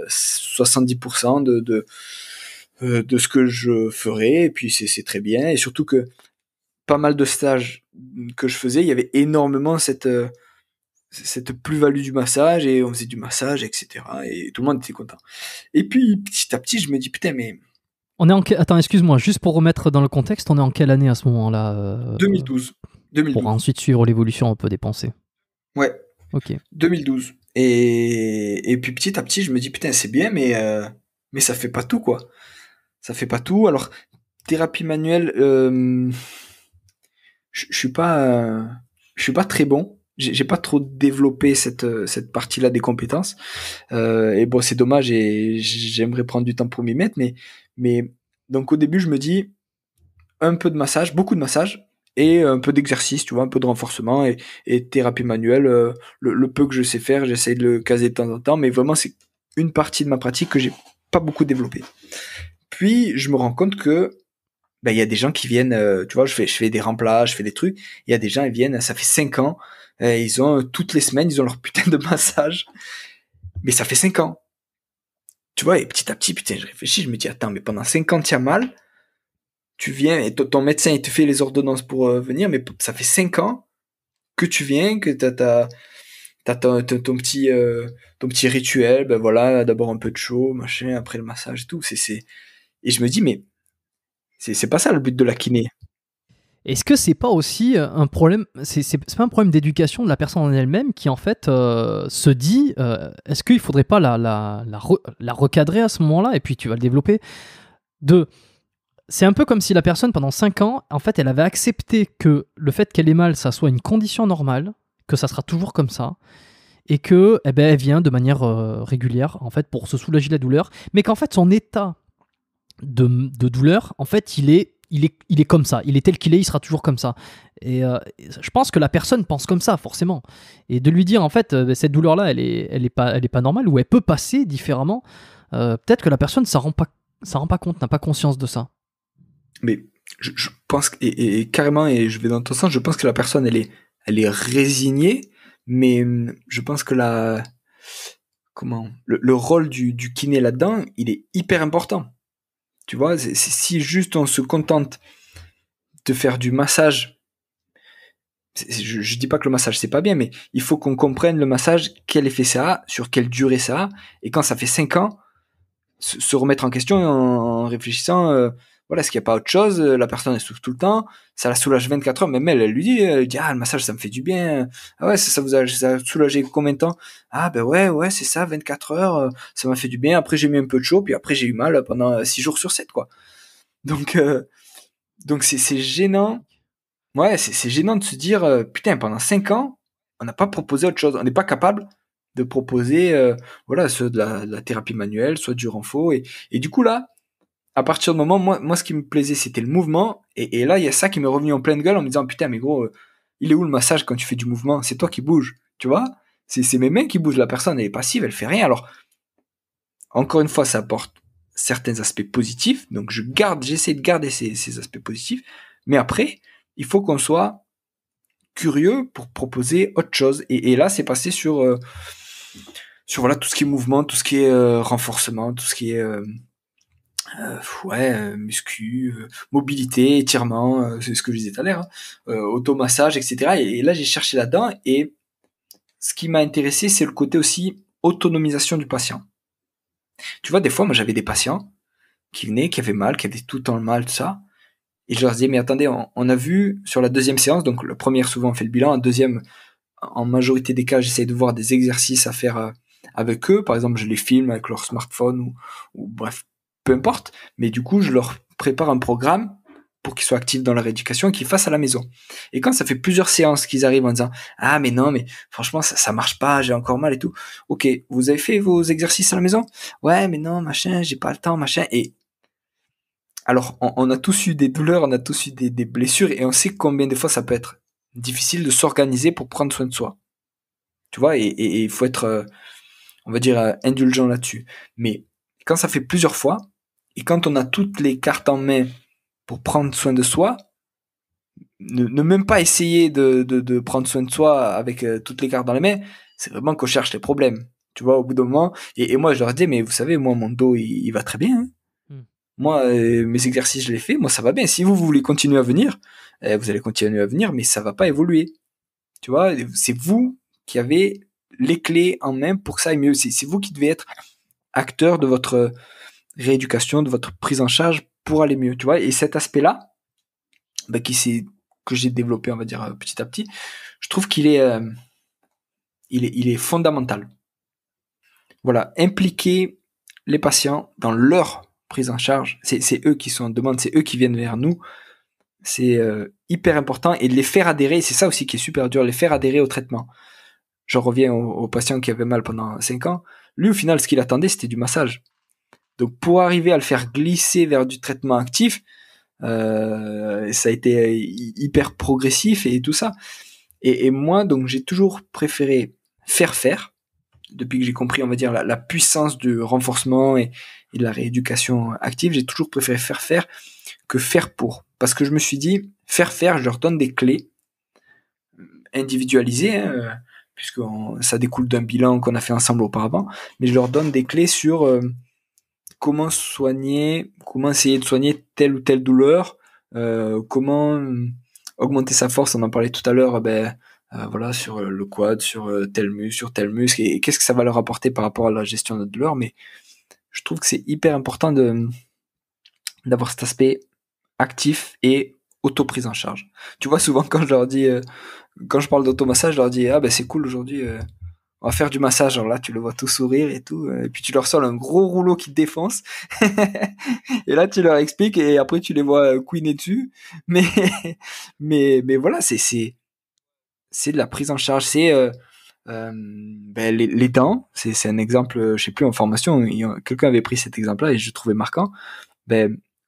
Speaker 2: 70% de ce que je ferai, et puis c'est très bien. Et surtout que pas mal de stages que je faisais, il y avait énormément cette plus-value du massage, et on faisait du massage, etc. Et tout le monde était content. Et puis, petit à petit, je me dis, putain, mais...
Speaker 1: Attends, excuse-moi, juste pour remettre dans le contexte, on est en quelle année à ce moment-là
Speaker 2: 2012.
Speaker 1: Pour ensuite suivre l'évolution un peu des pensées.
Speaker 2: Ouais.
Speaker 1: Ok.
Speaker 2: 2012. Et puis petit à petit, je me dis, putain, c'est bien, mais ça fait pas tout, quoi. Ça fait pas tout. Alors, thérapie manuelle, je suis pas très bon. J'ai pas trop développé cette partie-là des compétences. Et bon, c'est dommage, et j'aimerais prendre du temps pour m'y mettre, mais donc au début, je me dis un peu de massage, beaucoup de massage, et un peu d'exercice, tu vois, un peu de renforcement, et thérapie manuelle, le peu que je sais faire, j'essaie de le caser de temps en temps, mais vraiment, c'est une partie de ma pratique que j'ai pas beaucoup développée. Puis, je me rends compte que, ben, il y a des gens qui viennent, tu vois, je fais des remplaces, je fais des trucs, il y a des gens, ils viennent, ça fait 5 ans, ils ont, toutes les semaines, ils ont leur putain de massage, mais ça fait 5 ans. Tu vois, et petit à petit, putain, je réfléchis, je me dis, attends, mais pendant 5 ans, t'as mal, tu viens, et ton médecin, il te fait les ordonnances pour venir, mais ça fait 5 ans que tu viens, que t'as ton petit rituel, ben voilà, d'abord un peu de chaud, machin, après le massage et tout, et je me dis, mais c'est pas ça le but de la kiné.
Speaker 1: Est-ce que c'est pas aussi un problème, c'est pas un problème d'éducation de la personne en elle-même qui en fait se dit, est-ce qu'il faudrait pas la recadrer à ce moment-là, et puis tu vas le développer, c'est un peu comme si la personne, pendant 5 ans, en fait, elle avait accepté que le fait qu'elle ait mal, ça soit une condition normale, que ça sera toujours comme ça, et que, eh ben, elle vient de manière régulière, en fait, pour se soulager de la douleur, mais qu'en fait, son état de douleur, en fait, il est comme ça, il est tel qu'il est, il sera toujours comme ça. Et je pense que la personne pense comme ça, forcément. Et de lui dire, en fait, cette douleur-là, elle est pas normale, ou elle peut passer différemment, peut-être que la personne, ça rend pas compte, n'a pas conscience de ça.
Speaker 2: Mais je pense, et carrément, et je vais dans ton sens, je pense que la personne, elle est résignée, mais je pense que le rôle du kiné là-dedans, il est hyper important. Tu vois, si juste on se contente de faire du massage, je dis pas que le massage c'est pas bien, mais il faut qu'on comprenne le massage, quel effet ça a, sur quelle durée ça a, et quand ça fait 5 ans, se remettre en question en réfléchissant, voilà, est-ce qu'il n'y a pas autre chose, la personne elle souffre tout le temps, ça la soulage 24 heures, même elle lui dit, ah, le massage ça me fait du bien, ah ouais, ça vous a soulagé combien de temps, ah ben ouais, c'est ça, 24 heures, ça m'a fait du bien, après j'ai mis un peu de chaud, puis après j'ai eu mal pendant 6 jours sur 7, quoi. Donc c'est gênant, ouais, c'est gênant de se dire, putain, pendant 5 ans, on n'a pas proposé autre chose, on n'est pas capable de proposer, voilà, soit de la thérapie manuelle, soit du renfort, et du coup là, à partir du moment, moi ce qui me plaisait, c'était le mouvement, et là, il y a ça qui m'est revenu en pleine gueule en me disant, putain, mais gros, il est où le massage quand tu fais du mouvement? C'est toi qui bouges, tu vois? C'est mes mains qui bougent, la personne, elle est passive, elle fait rien. Alors, encore une fois, ça apporte certains aspects positifs, donc j'essaie de garder ces aspects positifs, mais après, il faut qu'on soit curieux pour proposer autre chose, et là, c'est passé sur voilà, tout ce qui est mouvement, tout ce qui est renforcement, tout ce qui est muscu, mobilité, étirement, c'est ce que je disais tout à l'heure, automassage, etc. Et là, j'ai cherché là-dedans, et ce qui m'a intéressé, c'est le côté aussi autonomisation du patient. Tu vois, des fois, moi, j'avais des patients qui venaient, qui avaient mal, qui avaient tout le temps le mal, tout ça, et je leur disais, mais attendez, on a vu sur la deuxième séance, donc la première, souvent, on fait le bilan, la deuxième, en majorité des cas, j'essaie de voir des exercices à faire avec eux, par exemple, je les filme avec leur smartphone, ou bref, peu importe, mais du coup, je leur prépare un programme pour qu'ils soient actifs dans leur éducation, qu'ils fassent à la maison. Et quand ça fait plusieurs séances qu'ils arrivent en disant ah mais non mais franchement ça marche pas, j'ai encore mal et tout. Ok, vous avez fait vos exercices à la maison? Ouais mais non machin, j'ai pas le temps machin. Et alors on a tous eu des douleurs, on a tous eu des blessures et on sait combien de fois ça peut être difficile de s'organiser pour prendre soin de soi. Tu vois, et il faut être on va dire indulgent là-dessus. Mais quand ça fait plusieurs fois et quand on a toutes les cartes en main pour prendre soin de soi, ne même pas essayer de prendre soin de soi avec toutes les cartes dans les mains, c'est vraiment qu'on cherche les problèmes. Tu vois, au bout d'un moment, et moi je leur dis, mais vous savez, moi mon dos il va très bien. Hein. Moi, mes exercices je les fais, moi ça va bien. Si vous voulez continuer à venir, vous allez continuer à venir, mais ça va pas évoluer. Tu vois, c'est vous qui avez les clés en main pour que ça aille mieux. C'est vous qui devez être acteur de votre rééducation, de votre prise en charge pour aller mieux. Tu vois, et cet aspect-là, bah, que j'ai développé, on va dire, petit à petit, je trouve qu'il est, il est fondamental. Voilà, impliquer les patients dans leur prise en charge, c'est eux qui sont en demande, c'est eux qui viennent vers nous, c'est hyper important, et de les faire adhérer, c'est ça aussi qui est super dur, les faire adhérer au traitement. Je reviens au patient qui avait mal pendant 5 ans, lui au final ce qu'il attendait c'était du massage. Donc pour arriver à le faire glisser vers du traitement actif, ça a été hyper progressif et tout ça. Et moi, donc, j'ai toujours préféré faire, depuis que j'ai compris, on va dire, la puissance du renforcement et de la rééducation active, j'ai toujours préféré faire que faire pour. Parce que je me suis dit, faire, je leur donne des clés individualisées, hein, puisque ça découle d'un bilan qu'on a fait ensemble auparavant, mais je leur donne des clés sur comment essayer de soigner telle ou telle douleur, comment augmenter sa force, on en parlait tout à l'heure, voilà, sur le quad, sur tel muscle, et qu'est-ce que ça va leur apporter par rapport à la gestion de la douleur. Mais je trouve que c'est hyper important d'avoir cet aspect actif et auto-prise en charge. Tu vois, souvent quand je leur dis, quand je parle d'automassage, je leur dis, ah ben c'est cool aujourd'hui, on va faire du massage. Alors là, tu le vois tout sourire et tout, et puis tu leur sors un gros rouleau qui te défonce, et là tu leur expliques, et après tu les vois couiner dessus. Mais, mais voilà, c'est de la prise en charge, c'est les dents, c'est un exemple, je sais plus, en formation, quelqu'un avait pris cet exemple-là et je trouvais marquant.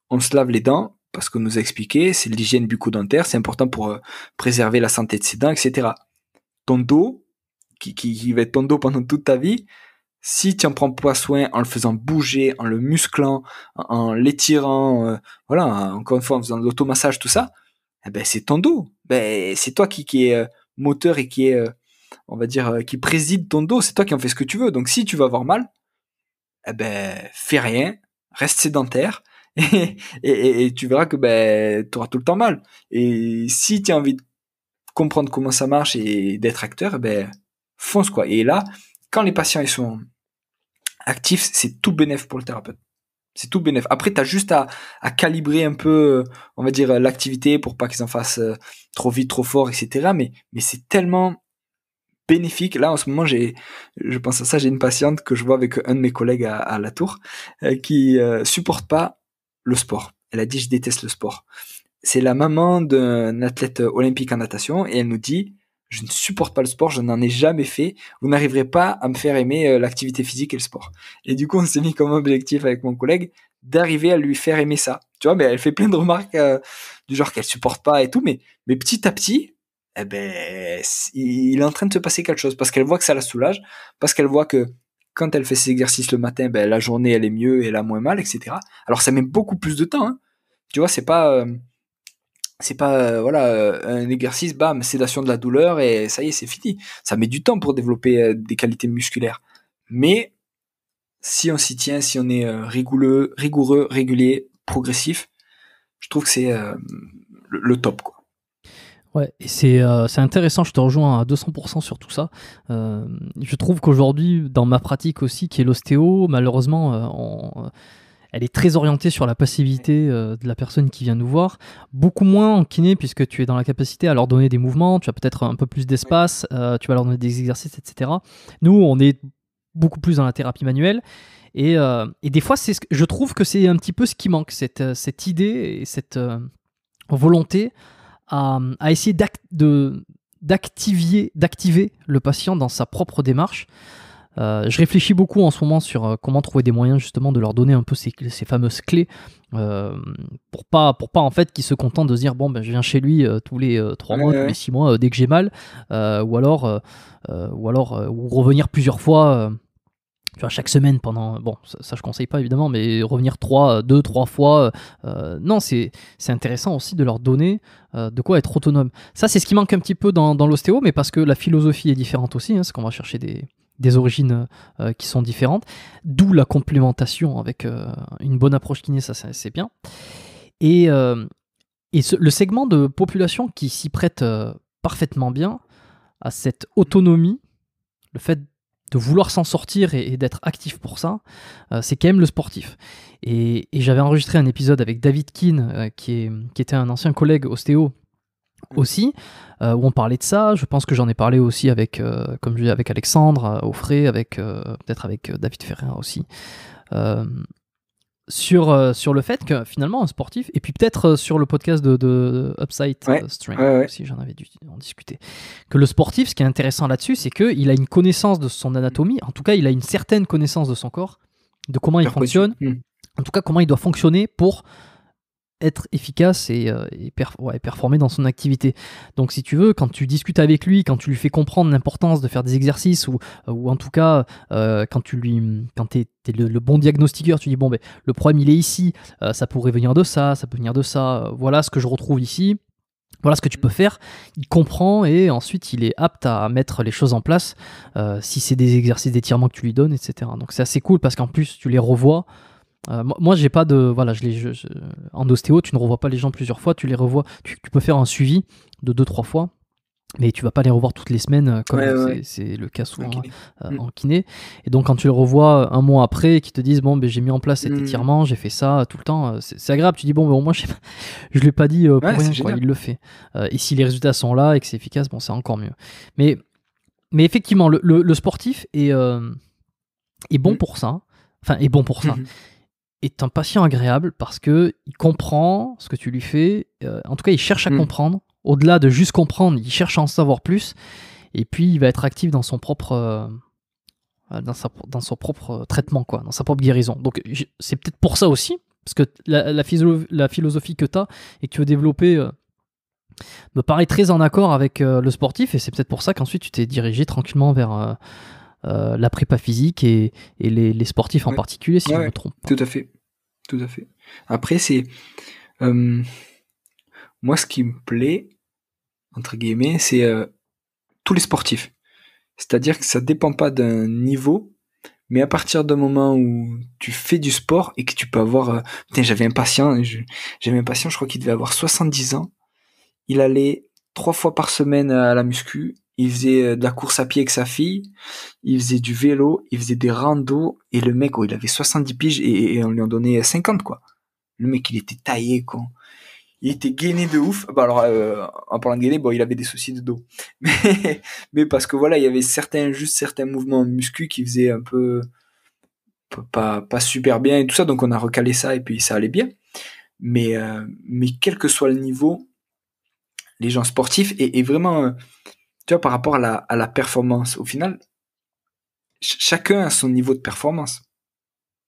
Speaker 2: On se lave les dents parce qu'on nous a expliqué, c'est l'hygiène bucco-dentaire, c'est important pour préserver la santé de ses dents, etc. Ton dos, qui va être ton dos pendant toute ta vie, si tu en prends pas soin en le faisant bouger, en le musclant, en l'étirant, voilà, encore une fois, en faisant de l'automassage, tout ça, c'est ton dos. C'est toi qui est moteur et qui est, on va dire, qui préside ton dos. C'est toi qui en fais ce que tu veux. Donc si tu vas avoir mal, fais rien, reste sédentaire, et tu verras que tu auras tout le temps mal. Et si tu as envie de comprendre comment ça marche et d'être acteur, fonce quoi. Et là, quand les patients ils sont actifs, c'est tout bénéf pour le thérapeute. C'est tout bénéf. Après, t'as juste à calibrer un peu, on va dire, l'activité pour pas qu'ils en fassent trop vite, trop fort, etc. Mais c'est tellement bénéfique. Là, en ce moment, je pense à ça, j'ai une patiente que je vois avec un de mes collègues à la tour, qui supporte pas le sport. Elle a dit, je déteste le sport. C'est la maman d'un athlète olympique en natation, et elle nous dit, je ne supporte pas le sport, je n'en ai jamais fait, vous n'arriverez pas à me faire aimer l'activité physique et le sport. Et du coup, on s'est mis comme objectif avec mon collègue d'arriver à lui faire aimer ça. Tu vois, mais elle fait plein de remarques du genre qu'elle supporte pas et tout, mais petit à petit, il est en train de se passer quelque chose, parce qu'elle voit que ça la soulage, parce qu'elle voit que quand elle fait ses exercices le matin, la journée elle est mieux, elle a moins mal, etc. Alors ça met beaucoup plus de temps, hein. Tu vois, c'est pas voilà, un exercice, bam, sédation de la douleur et ça y est, c'est fini. Ça met du temps pour développer des qualités musculaires. Mais si on s'y tient, si on est rigoureux, régulier, progressif, je trouve que c'est le top, quoi.
Speaker 1: Ouais, et c'est intéressant, je te rejoins à 200% sur tout ça. Je trouve qu'aujourd'hui, dans ma pratique aussi, qui est l'ostéo, malheureusement, elle est très orientée sur la passivité de la personne qui vient nous voir, beaucoup moins en kiné, puisque tu es dans la capacité à leur donner des mouvements, tu as peut-être un peu plus d'espace, tu vas leur donner des exercices, etc. Nous, on est beaucoup plus dans la thérapie manuelle, et des fois, je trouve que c'est un petit peu ce qui manque, cette idée et cette volonté à essayer d'activer le patient dans sa propre démarche. Je réfléchis beaucoup en ce moment sur comment trouver des moyens justement de leur donner un peu ces fameuses clés pour pas en fait qu'ils se contentent de se dire bon ben je viens chez lui tous les 3 mois, tous les 6 mois dès que j'ai mal, ou revenir plusieurs fois tu vois, chaque semaine pendant bon ça je conseille pas évidemment, mais revenir 3 fois non, c'est intéressant aussi de leur donner de quoi être autonome. Ça c'est ce qui manque un petit peu dans l'ostéo, mais parce que la philosophie est différente aussi, parce qu'on va chercher des origines qui sont différentes, d'où la complémentation avec une bonne approche kiné, ça c'est bien. Et le segment de population qui s'y prête parfaitement bien à cette autonomie, le fait de vouloir s'en sortir et d'être actif pour ça, c'est quand même le sportif. Et j'avais enregistré un épisode avec David Keane, qui était un ancien collègue ostéo aussi, où on parlait de ça. Je pense que j'en ai parlé aussi avec, comme je dis, avec Alexandre Offray, peut-être avec David Ferrer aussi, sur le fait que finalement un sportif, et puis peut-être sur le podcast de Upside Strength aussi, j'en avais dû en discuter, que le sportif, ce qui est intéressant là-dessus, c'est qu'il a une connaissance de son anatomie, en tout cas il a une certaine connaissance de son corps, de comment il fonctionne, en tout cas comment il doit fonctionner pour être efficace et performer dans son activité. Donc si tu veux, quand tu discutes avec lui, quand tu lui fais comprendre l'importance de faire des exercices, ou en tout cas quand t'es le bon diagnostiqueur, tu dis bon ben le problème il est ici, ça pourrait venir de ça, ça peut venir de ça, voilà ce que je retrouve ici, voilà ce que tu peux faire, il comprend et ensuite il est apte à mettre les choses en place si c'est des exercices d'étirement que tu lui donnes, etc. Donc c'est assez cool parce qu'en plus tu les revois. Moi j'ai pas de voilà, en ostéo tu ne revois pas les gens plusieurs fois, tu les revois, tu peux faire un suivi de 2-3 fois, mais tu vas pas les revoir toutes les semaines comme c'est le cas souvent en kiné. Et donc quand tu les revois un mois après, qu'ils te disent bon ben j'ai mis en place cet étirement, j'ai fait ça tout le temps, c'est agréable. Tu dis bon ben au moins je lui ai pas dit pour rien quoi, il le fait. Et si les résultats sont là et que c'est efficace, bon c'est encore mieux. Mais effectivement le sportif est bon pour ça, est un patient agréable parce que il comprend ce que tu lui fais, en tout cas il cherche à comprendre, au-delà de juste comprendre, il cherche à en savoir plus, et puis il va être actif dans son propre dans son propre traitement, quoi, dans sa propre guérison. Donc c'est peut-être pour ça aussi, parce que la philosophie que tu as et que tu veux développer me paraît très en accord avec le sportif, et c'est peut-être pour ça qu'ensuite tu t'es dirigé tranquillement vers la prépa physique et les sportifs en particulier, si je me trompe.
Speaker 2: Tout à fait. Après, c'est moi ce qui me plaît entre guillemets, c'est tous les sportifs. C'est-à-dire que ça dépend pas d'un niveau, mais à partir d'un moment où tu fais du sport et que tu peux avoir j'avais un patient, je crois qu'il devait avoir 70 ans. Il allait 3 fois par semaine à la muscu. Il faisait de la course à pied avec sa fille, il faisait du vélo, il faisait des randos, et le mec, il avait 70 piges et on lui en donnait 50, quoi. Le mec, il était taillé, quoi. Il était gainé de ouf. Bah alors, en parlant de gainé, bon, il avait des soucis de dos. Mais parce que voilà, il y avait certains mouvements muscu qui faisaient un peu pas super bien et tout ça, donc on a recalé ça et puis ça allait bien. Mais quel que soit le niveau, les gens sportifs et vraiment... tu vois, par rapport à la performance, au final, chacun a son niveau de performance.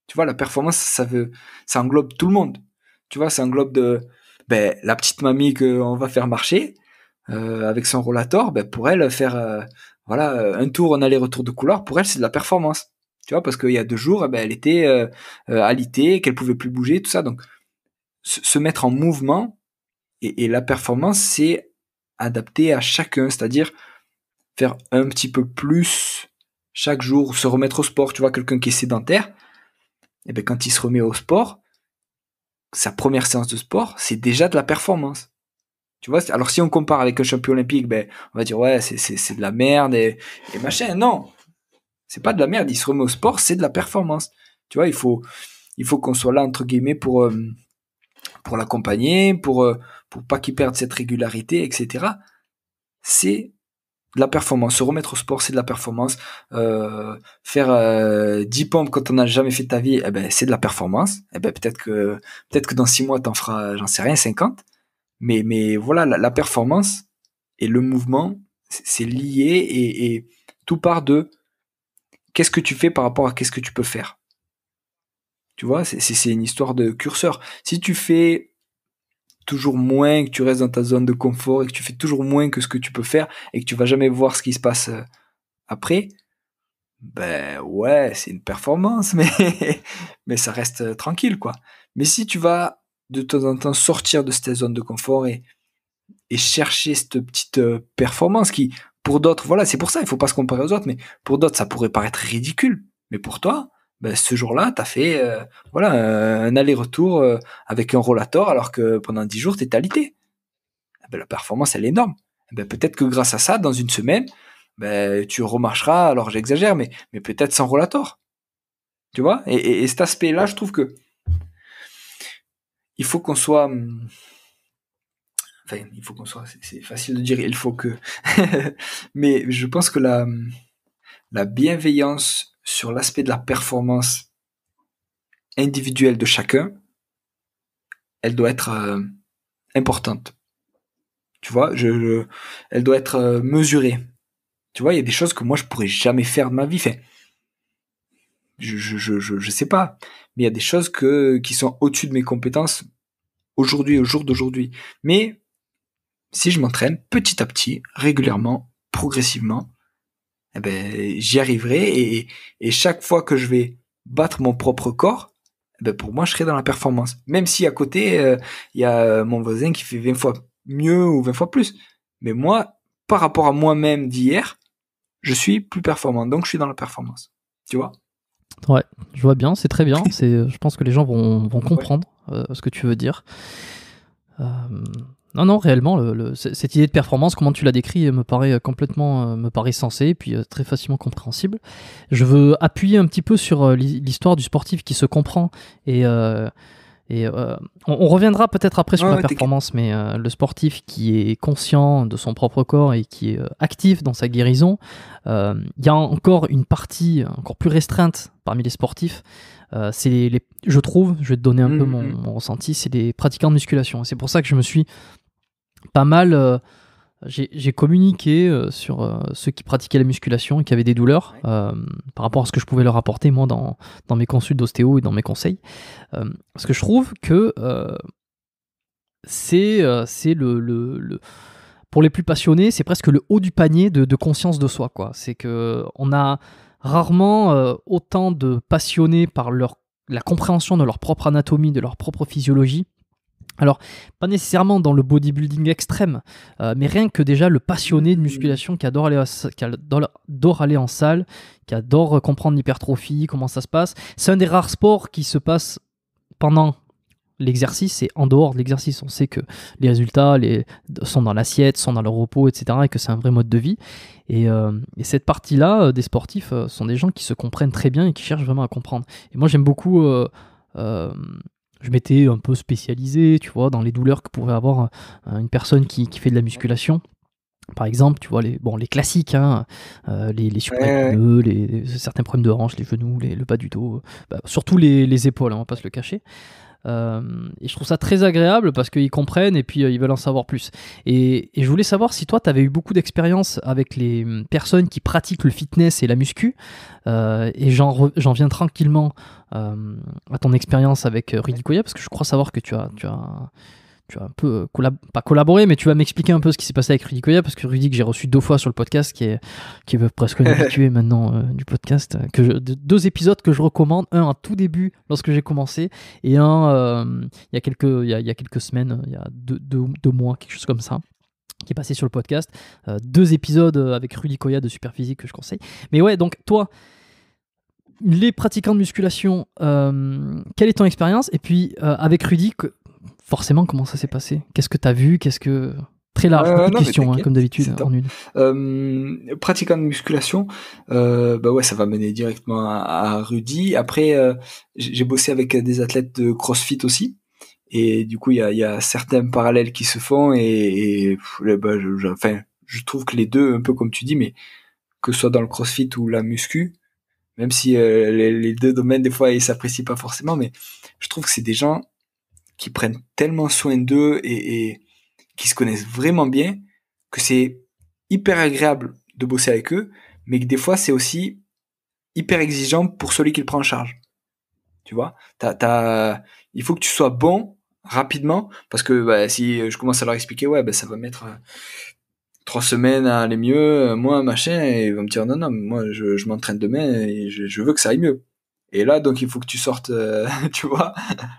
Speaker 2: Tu vois, la performance, ça englobe tout le monde. Tu vois, ça englobe la petite mamie qu'on va faire marcher avec son rollator. Pour elle, faire un tour en aller-retour de couloir, pour elle, c'est de la performance. Tu vois, parce qu'il y a 2 jours, elle était alitée, qu'elle pouvait plus bouger, tout ça. Donc, se mettre en mouvement et la performance, c'est adapté à chacun, c'est-à-dire faire un petit peu plus chaque jour, se remettre au sport. Tu vois, quelqu'un qui est sédentaire, quand il se remet au sport, sa première séance de sport, c'est déjà de la performance. Tu vois, alors si on compare avec un champion olympique, on va dire ouais, c'est de la merde et machin. Non, c'est pas de la merde. Il se remet au sport, c'est de la performance. Tu vois, il faut qu'on soit là entre guillemets pour l'accompagner, pour pas qu'il perde cette régularité, etc. C'est de la performance. Se remettre au sport, c'est de la performance. Faire 10 pompes quand on n'a jamais fait de ta vie, c'est de la performance. Peut-être que dans 6 mois, t'en feras, j'en sais rien, 50. Mais voilà, la performance et le mouvement, c'est lié et tout part de qu'est-ce que tu fais par rapport à qu'est-ce que tu peux faire. Tu vois, c'est une histoire de curseur. Si tu fais toujours moins, que tu restes dans ta zone de confort et que tu fais toujours moins que ce que tu peux faire et que tu vas jamais voir ce qui se passe après, ben ouais, c'est une performance, mais ça reste tranquille, quoi. Mais si tu vas de temps en temps sortir de cette zone de confort et chercher cette petite performance qui, pour d'autres, voilà, c'est pour ça, il faut pas se comparer aux autres, mais pour d'autres, ça pourrait paraître ridicule. Mais pour toi, ben, ce jour-là, t'as fait voilà, un aller-retour avec un rollator alors que pendant 10 jours, t'étais alité. Ben, la performance, elle est énorme. Ben, peut-être que grâce à ça, dans une semaine, ben, tu remarcheras, alors j'exagère, mais peut-être sans rollator. Tu vois, et cet aspect-là, je trouve que il faut qu'on soit... Enfin, il faut qu'on soit... C'est facile de dire, il faut que... mais je pense que la bienveillance sur l'aspect de la performance individuelle de chacun, elle doit être importante. Tu vois, elle doit être mesurée. Tu vois, il y a des choses que moi, je pourrais jamais faire de ma vie. Enfin, je sais pas. Mais il y a des choses qui sont au-dessus de mes compétences aujourd'hui, au jour d'aujourd'hui. Mais si je m'entraîne petit à petit, régulièrement, progressivement, eh ben, j'y arriverai et chaque fois que je vais battre mon propre corps, eh ben, pour moi, je serai dans la performance. Même si à côté, il y a mon voisin qui fait 20 fois mieux ou 20 fois plus. Mais moi, par rapport à moi-même d'hier, je suis plus performant. Donc, je suis dans la performance. Tu vois?
Speaker 1: Ouais, je vois bien, c'est très bien. Je pense que les gens vont comprendre ce que tu veux dire. Non, réellement, cette idée de performance, comment tu l'as décrit, me paraît complètement me paraît sensé et puis très facilement compréhensible. Je veux appuyer un petit peu sur l'histoire du sportif qui se comprend on reviendra peut-être après sur la performance, mais le sportif qui est conscient de son propre corps et qui est actif dans sa guérison, il y a encore une partie encore plus restreinte parmi les sportifs. Je trouve, je vais te donner un peu mon ressenti, c'est les pratiquants de musculation. Et c'est pour ça que je me suis pas mal... j'ai communiqué sur ceux qui pratiquaient la musculation et qui avaient des douleurs par rapport à ce que je pouvais leur apporter moi dans mes consultes d'ostéo et dans mes conseils. Parce que je trouve que c'est pour les plus passionnés, c'est presque le haut du panier de conscience de soi, quoi. C'est que on a rarement autant de passionnés par la compréhension de leur propre anatomie, de leur propre physiologie. Alors, pas nécessairement dans le bodybuilding extrême, mais rien que déjà le passionné de musculation qui adore aller en salle, qui adore comprendre l'hypertrophie, comment ça se passe. C'est un des rares sports qui se passe pendant l'exercice et en dehors de l'exercice. On sait que les résultats sont dans l'assiette, sont dans le repos, etc. et que c'est un vrai mode de vie. Et cette partie-là des sportifs sont des gens qui se comprennent très bien et qui cherchent vraiment à comprendre. Et moi, j'aime beaucoup... je m'étais un peu spécialisé, tu vois, dans les douleurs que pourrait avoir une personne qui fait de la musculation. Par exemple, tu vois, les classiques, hein, les super-épineux, certains problèmes de hanche, les genoux, le bas du dos, surtout les épaules, hein, on va pas se le cacher. Et je trouve ça très agréable parce qu'ils comprennent et puis ils veulent en savoir plus. Et je voulais savoir si toi, tu avais eu beaucoup d'expérience avec les personnes qui pratiquent le fitness et la muscu. Et j'en viens tranquillement à ton expérience avec Rudy Koya, parce que je crois savoir que tu as un peu pas collaboré, mais tu vas m'expliquer un peu ce qui s'est passé avec Rudy Koya, parce que Rudy, que j'ai reçu 2 fois sur le podcast, qui est presque un habitué maintenant du podcast, deux épisodes que je recommande, un en tout début lorsque j'ai commencé, et un il y a quelques semaines, il y a deux mois, quelque chose comme ça, qui est passé sur le podcast. 2 épisodes avec Rudy Koya de Superphysique que je conseille. Mais ouais, donc toi, les pratiquants de musculation, quelle est ton expérience? Et puis avec Rudy, forcément, comment ça s'est passé? Qu'est-ce que tu as vu? Très large, beaucoup de questions, comme d'habitude, en une.
Speaker 2: Pratiquant de musculation, ouais, ça va mener directement à Rudy. Après, j'ai bossé avec des athlètes de CrossFit aussi. Et du coup, il y a certains parallèles qui se font je trouve que les deux, un peu comme tu dis, mais que ce soit dans le CrossFit ou la muscu, même si les deux domaines, des fois, ils s'apprécient pas forcément, mais je trouve que c'est des gens qui prennent tellement soin d'eux et qui se connaissent vraiment bien, que c'est hyper agréable de bosser avec eux, mais que des fois c'est aussi hyper exigeant pour celui qui le prend en charge. Tu vois, il faut que tu sois bon rapidement, parce que bah, si je commence à leur expliquer, ouais, bah, ça va mettre 3 semaines à aller mieux, moi, machin, et ils vont me dire, non, non, moi, je m'entraîne demain et je veux que ça aille mieux. Et là, donc, il faut que tu sortes, tu vois,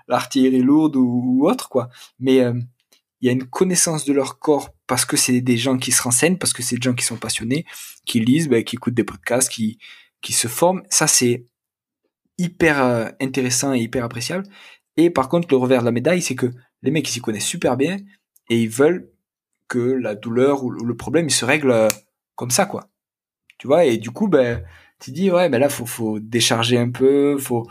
Speaker 2: l'artillerie lourde ou autre, quoi. Mais il y a une connaissance de leur corps parce que c'est des gens qui se renseignent, parce que c'est des gens qui sont passionnés, qui lisent, bah, qui écoutent des podcasts, qui se forment. Ça, c'est hyper intéressant et hyper appréciable. Et par contre, le revers de la médaille, c'est que les mecs, ils s'y connaissent super bien et ils veulent que la douleur ou le problème, il se règle comme ça, quoi. Tu vois, et du coup, ben, tu dis, ouais, ben là, faut décharger un peu, faut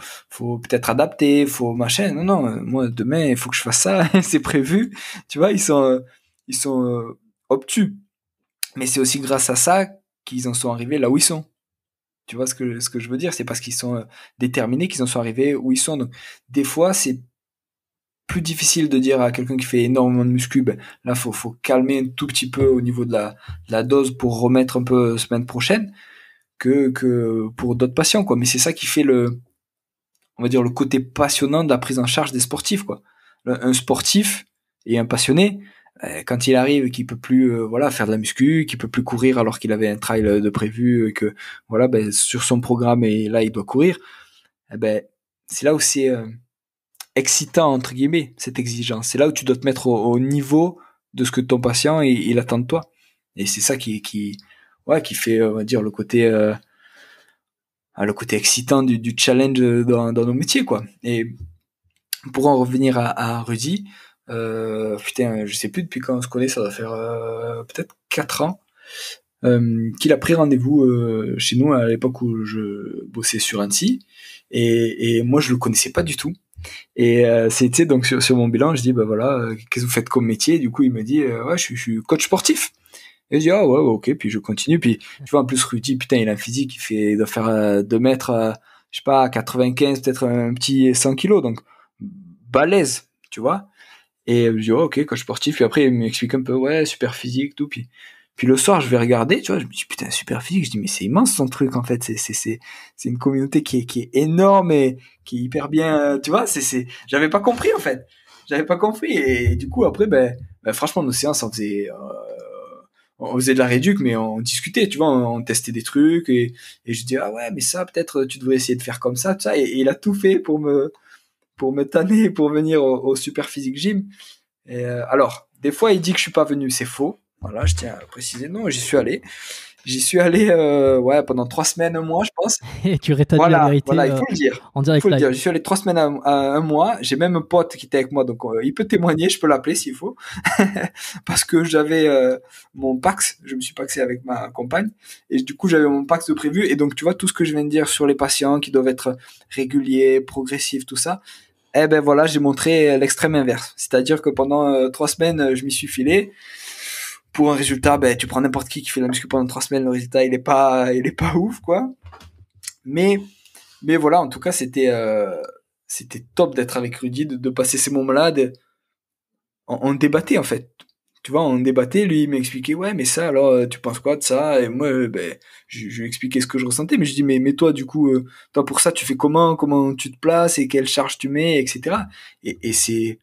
Speaker 2: peut-être adapter, faut machin. Non, non, moi, demain, il faut que je fasse ça, c'est prévu. Tu vois, ils sont obtus. Mais c'est aussi grâce à ça qu'ils en sont arrivés là où ils sont. Tu vois ce que je veux dire? C'est parce qu'ils sont déterminés qu'ils en sont arrivés où ils sont. Donc, des fois, c'est plus difficile de dire à quelqu'un qui fait énormément de muscu, ben, là, faut calmer un tout petit peu au niveau de la dose pour remettre un peu semaine prochaine que pour d'autres patients, quoi. Mais c'est ça qui fait on va dire, le côté passionnant de la prise en charge des sportifs, quoi. Un sportif et un passionné, quand il arrive qu'il peut plus voilà faire de la muscu, qu'il peut plus courir alors qu'il avait un trail de prévu, que voilà ben, sur son programme et là il doit courir, eh ben c'est là où c'est excitant entre guillemets cette exigence. C'est là où tu dois te mettre au niveau de ce que ton patient il attend de toi. Et c'est ça qui fait on va dire le côté excitant du challenge dans nos métiers, quoi. Et pour en revenir à Rudy, putain, je sais plus depuis quand on se connaît, ça doit faire peut-être 4 ans, qu'il a pris rendez-vous chez nous à l'époque où je bossais sur Annecy, et moi je le connaissais pas du tout. Et c'était donc sur mon bilan, je dis bah voilà, qu'est-ce que vous faites comme métier? Du coup il me dit ouais, je suis coach sportif. Et je dis ah ouais, ok, puis je continue, puis tu vois en plus Rudy, putain, il a un physique, il doit faire 2 mètres, je sais pas, 95, peut-être un petit 100 kilos, donc balèze, tu vois. Et je dis oh, ok, coach sportif, puis après il m'explique un peu ouais, super physique, tout, puis le soir je vais regarder, tu vois, je me dis putain, super physique, je dis mais c'est immense son truc en fait, c'est une communauté qui est énorme et qui est hyper bien, tu vois, j'avais pas compris en fait. J'avais pas compris, et du coup après ben franchement nos séances on faisait de la réduc, mais on discutait, tu vois, on testait des trucs, et je dis ah ouais, mais ça peut-être tu devrais essayer de faire comme ça, tout ça, et il a tout fait pour me tanner, pour venir au Super Physique Gym. Et alors, des fois il dit que je suis pas venu, c'est faux. Voilà, je tiens à préciser, non, j'y suis allé. J'y suis allé ouais, pendant 3 semaines, un mois, je pense.
Speaker 1: Et tu rétablis la vérité
Speaker 2: Voilà, il faut le dire.
Speaker 1: en
Speaker 2: Il
Speaker 1: direct
Speaker 2: faut le
Speaker 1: live.
Speaker 2: dire. J'y suis allé 3 semaines à un mois. J'ai même un pote qui était avec moi, donc il peut témoigner. Je peux l'appeler s'il faut, parce que j'avais mon Pax. Je me suis paxé avec ma compagne, et du coup j'avais mon Pax de prévu. Et donc tu vois tout ce que je viens de dire sur les patients qui doivent être réguliers, progressifs, tout ça. Eh ben voilà, j'ai montré l'extrême inverse. C'est-à-dire que pendant 3 semaines, je m'y suis filé. Pour un résultat, ben, tu prends n'importe qui fait la muscu pendant 3 semaines, le résultat, il est pas ouf, quoi. Mais voilà, en tout cas, c'était top d'être avec Rudy, de passer ces moments-là, on débattait, en fait. Tu vois, on débattait, lui, il m'expliquait, ouais, mais ça, alors, tu penses quoi de ça? Et moi, ben, je lui expliquais ce que je ressentais, mais je dis, mais toi, du coup, toi, pour ça, tu fais comment tu te places, et quelle charge tu mets, etc. Et c'est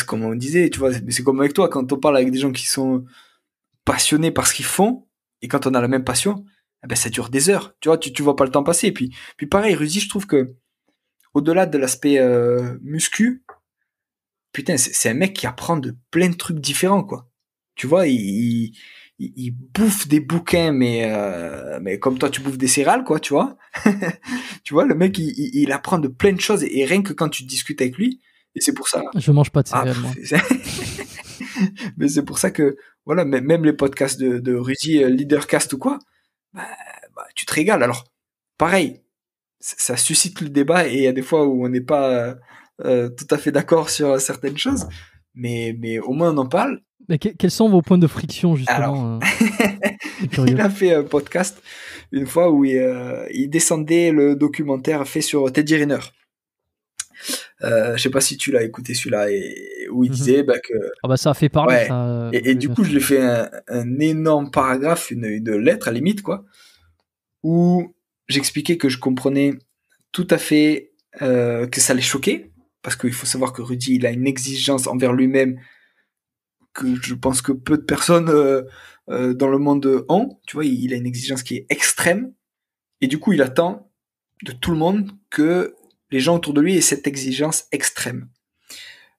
Speaker 2: comme on disait, tu vois, c'est comme avec toi, quand on parle avec des gens qui sont passionnés par ce qu'ils font, et quand on a la même passion, eh ben ça dure des heures. Tu vois, tu vois pas le temps passer. Et puis pareil, Rudy, je trouve que au-delà de l'aspect muscu, putain, c'est un mec qui apprend de plein de trucs différents, quoi. Tu vois, il bouffe des bouquins, mais comme toi, tu bouffes des céréales, quoi, tu vois. Tu vois, le mec, il apprend de plein de choses, et rien que quand tu discutes avec lui, et c'est pour ça.
Speaker 1: Je mange pas de céréales, moi.
Speaker 2: Mais c'est pour ça que, voilà, même les podcasts de Rudy, Leadercast ou quoi, bah, tu te régales. Alors, pareil, ça suscite le débat, et il y a des fois où on n'est pas tout à fait d'accord sur certaines choses, mais au moins on en parle.
Speaker 1: Mais quels sont vos points de friction,
Speaker 2: Alors,
Speaker 1: justement?
Speaker 2: il a fait un podcast une fois où il descendait le documentaire fait sur Teddy Riner. Je sais pas si tu l'as écouté celui-là, et où il
Speaker 1: Mhm.
Speaker 2: disait que
Speaker 1: Ah bah ça a fait parler
Speaker 2: ouais.
Speaker 1: ça.
Speaker 2: Et
Speaker 1: Oui,
Speaker 2: du
Speaker 1: bien
Speaker 2: coup,
Speaker 1: sûr.
Speaker 2: je lui ai fait un énorme paragraphe, une lettre à la limite, quoi, où j'expliquais que je comprenais tout à fait que ça les choquait, parce qu'il faut savoir que Rudy, il a une exigence envers lui-même que je pense que peu de personnes dans le monde ont. Tu vois, il a une exigence qui est extrême, et du coup, il attend de tout le monde que les gens autour de lui aient cette exigence extrême.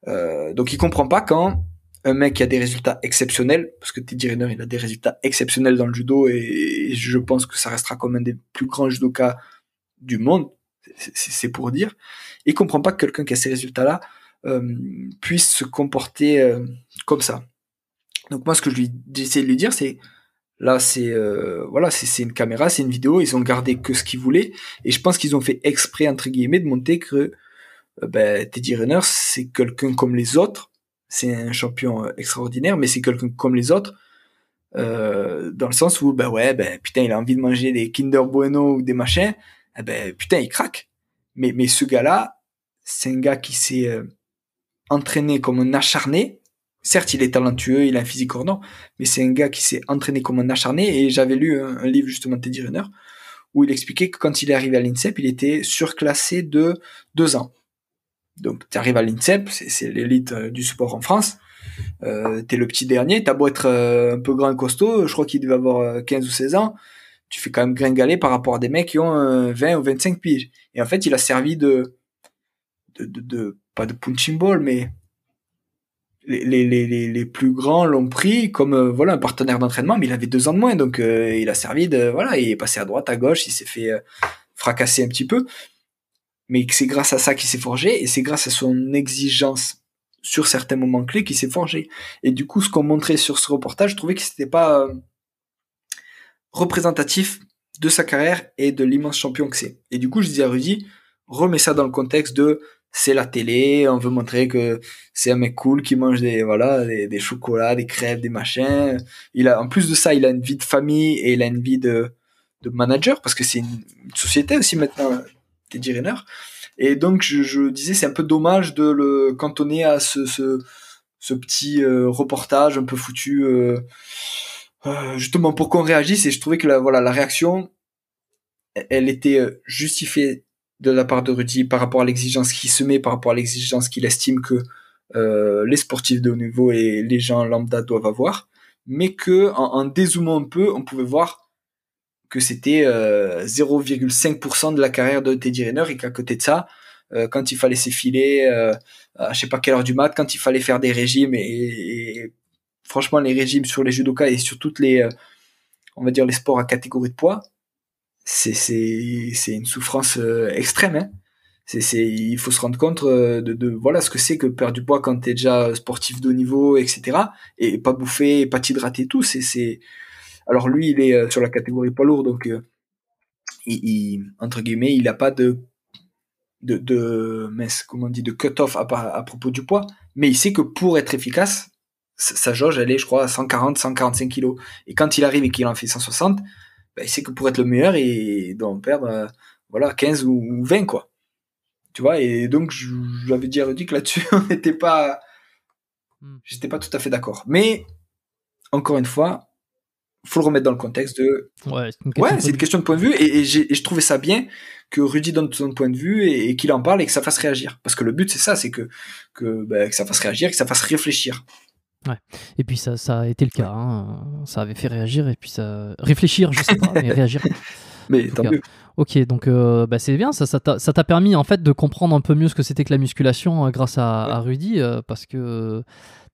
Speaker 2: Donc, il comprend pas quand un mec qui a des résultats exceptionnels, parce que Teddy Riner, il a des résultats exceptionnels dans le judo, et je pense que ça restera comme un des plus grands judokas du monde, c'est pour dire. Il comprend pas que quelqu'un qui a ces résultats-là puisse se comporter comme ça. Donc moi, ce que j'essaie de lui dire, c'est là, voilà, c'est une caméra, c'est une vidéo, ils ont gardé que ce qu'ils voulaient, et je pense qu'ils ont fait exprès entre guillemets de montrer que Teddy Riner, c'est quelqu'un comme les autres, c'est un champion extraordinaire, mais c'est quelqu'un comme les autres, dans le sens où putain, il a envie de manger des Kinder Bueno ou des machins, putain, il craque. Mais ce gars-là, c'est un gars qui s'est entraîné comme un acharné. Certes, il est talentueux, il a un physique hors norme, mais c'est un gars qui s'est entraîné comme un acharné. Et j'avais lu un livre justement de Teddy Riner où il expliquait que quand il est arrivé à l'INSEP, il était surclassé de 2 ans. Donc, tu arrives à l'INSEP, c'est l'élite du sport en France. T'es le petit dernier, t'as beau être un peu grand et costaud, je crois qu'il devait avoir 15 ou 16 ans, tu fais quand même gringaler par rapport à des mecs qui ont 20 ou 25 piges. Et en fait, il a servi pas de punching ball, mais les plus grands l'ont pris comme voilà un partenaire d'entraînement, mais il avait 2 ans de moins, donc il a servi de voilà, il est passé à droite, à gauche, il s'est fait fracasser un petit peu, mais c'est grâce à ça qu'il s'est forgé, et c'est grâce à son exigence sur certains moments clés qu'il s'est forgé. Et du coup, ce qu'on montrait sur ce reportage, je trouvais que c'était pas représentatif de sa carrière et de l'immense champion que c'est. Et du coup, je disais à Rudy, remets ça dans le contexte de c'est la télé, on veut montrer que c'est un mec cool qui mange des chocolats, des crêpes, des machins. En plus de ça, il a une vie de famille et il a une vie de manager, parce que c'est une société aussi maintenant, Teddy Riner. Et donc, je disais, c'est un peu dommage de le cantonner à ce petit reportage un peu foutu, justement pour qu'on réagisse. Et je trouvais que la réaction, elle était justifiée de la part de Rudy par rapport à l'exigence qu'il se met, par rapport à l'exigence qu'il estime que les sportifs de haut niveau et les gens lambda doivent avoir, mais que en dézoomant un peu, on pouvait voir que c'était 0,5% de la carrière de Teddy Riner, et qu'à côté de ça, quand il fallait s'effiler à je sais pas quelle heure du mat, quand il fallait faire des régimes, et franchement les régimes sur les judokas et sur toutes les on va dire les sports à catégorie de poids, c'est une souffrance extrême, hein. Il faut se rendre compte de voilà ce que c'est que perdre du poids quand t'es déjà sportif de haut niveau, etc. Et pas bouffer, pas t'hydrater, tout. Alors lui, il est sur la catégorie poids lourd, donc entre guillemets, il a pas comment on dit, de cut-off à propos du poids, mais il sait que pour être efficace, sa jauge, elle est, je crois, à 140, 145 kilos. Et quand il arrive et qu'il en fait 160, il sait que pour être le meilleur, il doit en perdre, voilà, 15 ou 20, quoi. Tu vois, et donc, j'avais dit à Rudy que là-dessus, j'étais pas tout à fait d'accord. Mais, encore une fois, faut le remettre dans le contexte de,
Speaker 1: Ouais,
Speaker 2: c'est une question de point de vue, et je trouvais ça bien que Rudy donne son point de vue et qu'il en parle et que ça fasse réagir. Parce que le but, c'est ça, c'est que ça fasse réagir, que ça fasse réfléchir.
Speaker 1: Ouais. Et puis ça a été le cas, hein. Ça avait fait réagir, et puis ça réfléchir, je sais pas, mais réagir.
Speaker 2: Mais tant mieux.
Speaker 1: Ok, donc c'est bien, ça t'a permis en fait de comprendre un peu mieux ce que c'était que la musculation grâce à Rudy, parce que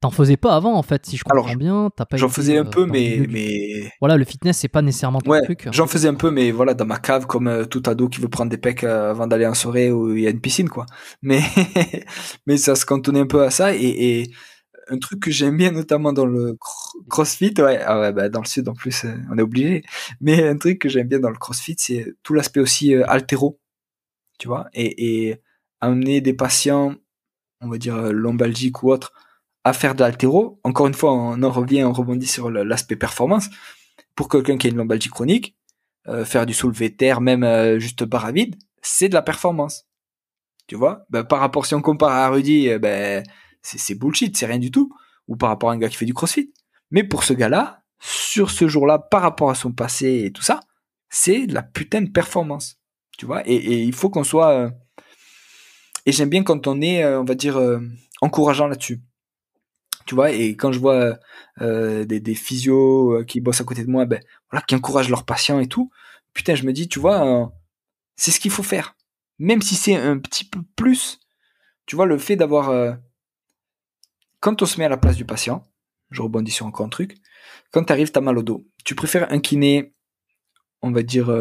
Speaker 1: t'en faisais pas avant en fait, si je comprends bien. T'as pas
Speaker 2: j'en
Speaker 1: été,
Speaker 2: faisais un peu, mais
Speaker 1: voilà, le fitness c'est pas nécessairement ton truc.
Speaker 2: J'en faisais un peu, mais voilà, dans ma cave, comme tout ado qui veut prendre des pecs avant d'aller en soirée où il y a une piscine, quoi. Mais mais ça se cantonnait un peu à ça, et un truc que j'aime bien, notamment dans le CrossFit, dans le sud en plus, on est obligé. Mais un truc que j'aime bien dans le CrossFit, c'est tout l'aspect aussi haltéro, tu vois, et amener des patients, on va dire lombalgiques ou autres, à faire de l'haltéro. Encore une fois, on rebondit sur l'aspect performance. Pour quelqu'un qui a une lombalgie chronique, faire du soulevé terre, même juste barre à vide, c'est de la performance. Tu vois, par rapport, si on compare à Rudy, c'est bullshit, c'est rien du tout. Ou par rapport à un gars qui fait du crossfit. Mais pour ce gars-là, sur ce jour-là, par rapport à son passé et tout ça, c'est de la putain de performance. Tu vois, et il faut qu'on soit... et j'aime bien quand on est, on va dire, encourageant là-dessus. Tu vois, et quand je vois des physios qui bossent à côté de moi, voilà, qui encouragent leurs patients et tout, putain, je me dis, tu vois, c'est ce qu'il faut faire. Même si c'est un petit peu plus, tu vois, le fait d'avoir... quand on se met à la place du patient, je rebondis sur encore un truc, quand t'arrives, t'as mal au dos. Tu préfères un kiné, on va dire,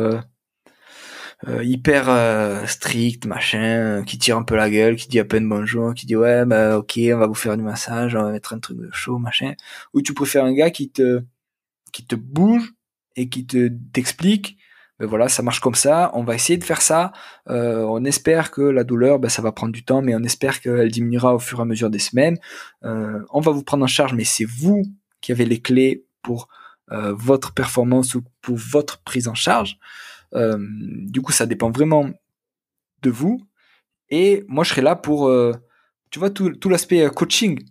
Speaker 2: hyper strict, machin, qui tire un peu la gueule, qui dit à peine bonjour, qui dit ouais, ok, on va vous faire du massage, on va mettre un truc de chaud, machin. Ou tu préfères un gars qui te bouge et qui t'explique, voilà, ça marche comme ça, on va essayer de faire ça, on espère que la douleur, ça va prendre du temps, mais on espère qu'elle diminuera au fur et à mesure des semaines, on va vous prendre en charge, mais c'est vous qui avez les clés pour votre performance ou pour votre prise en charge. Du coup, ça dépend vraiment de vous, et moi je serai là pour, tu vois, tout l'aspect coaching,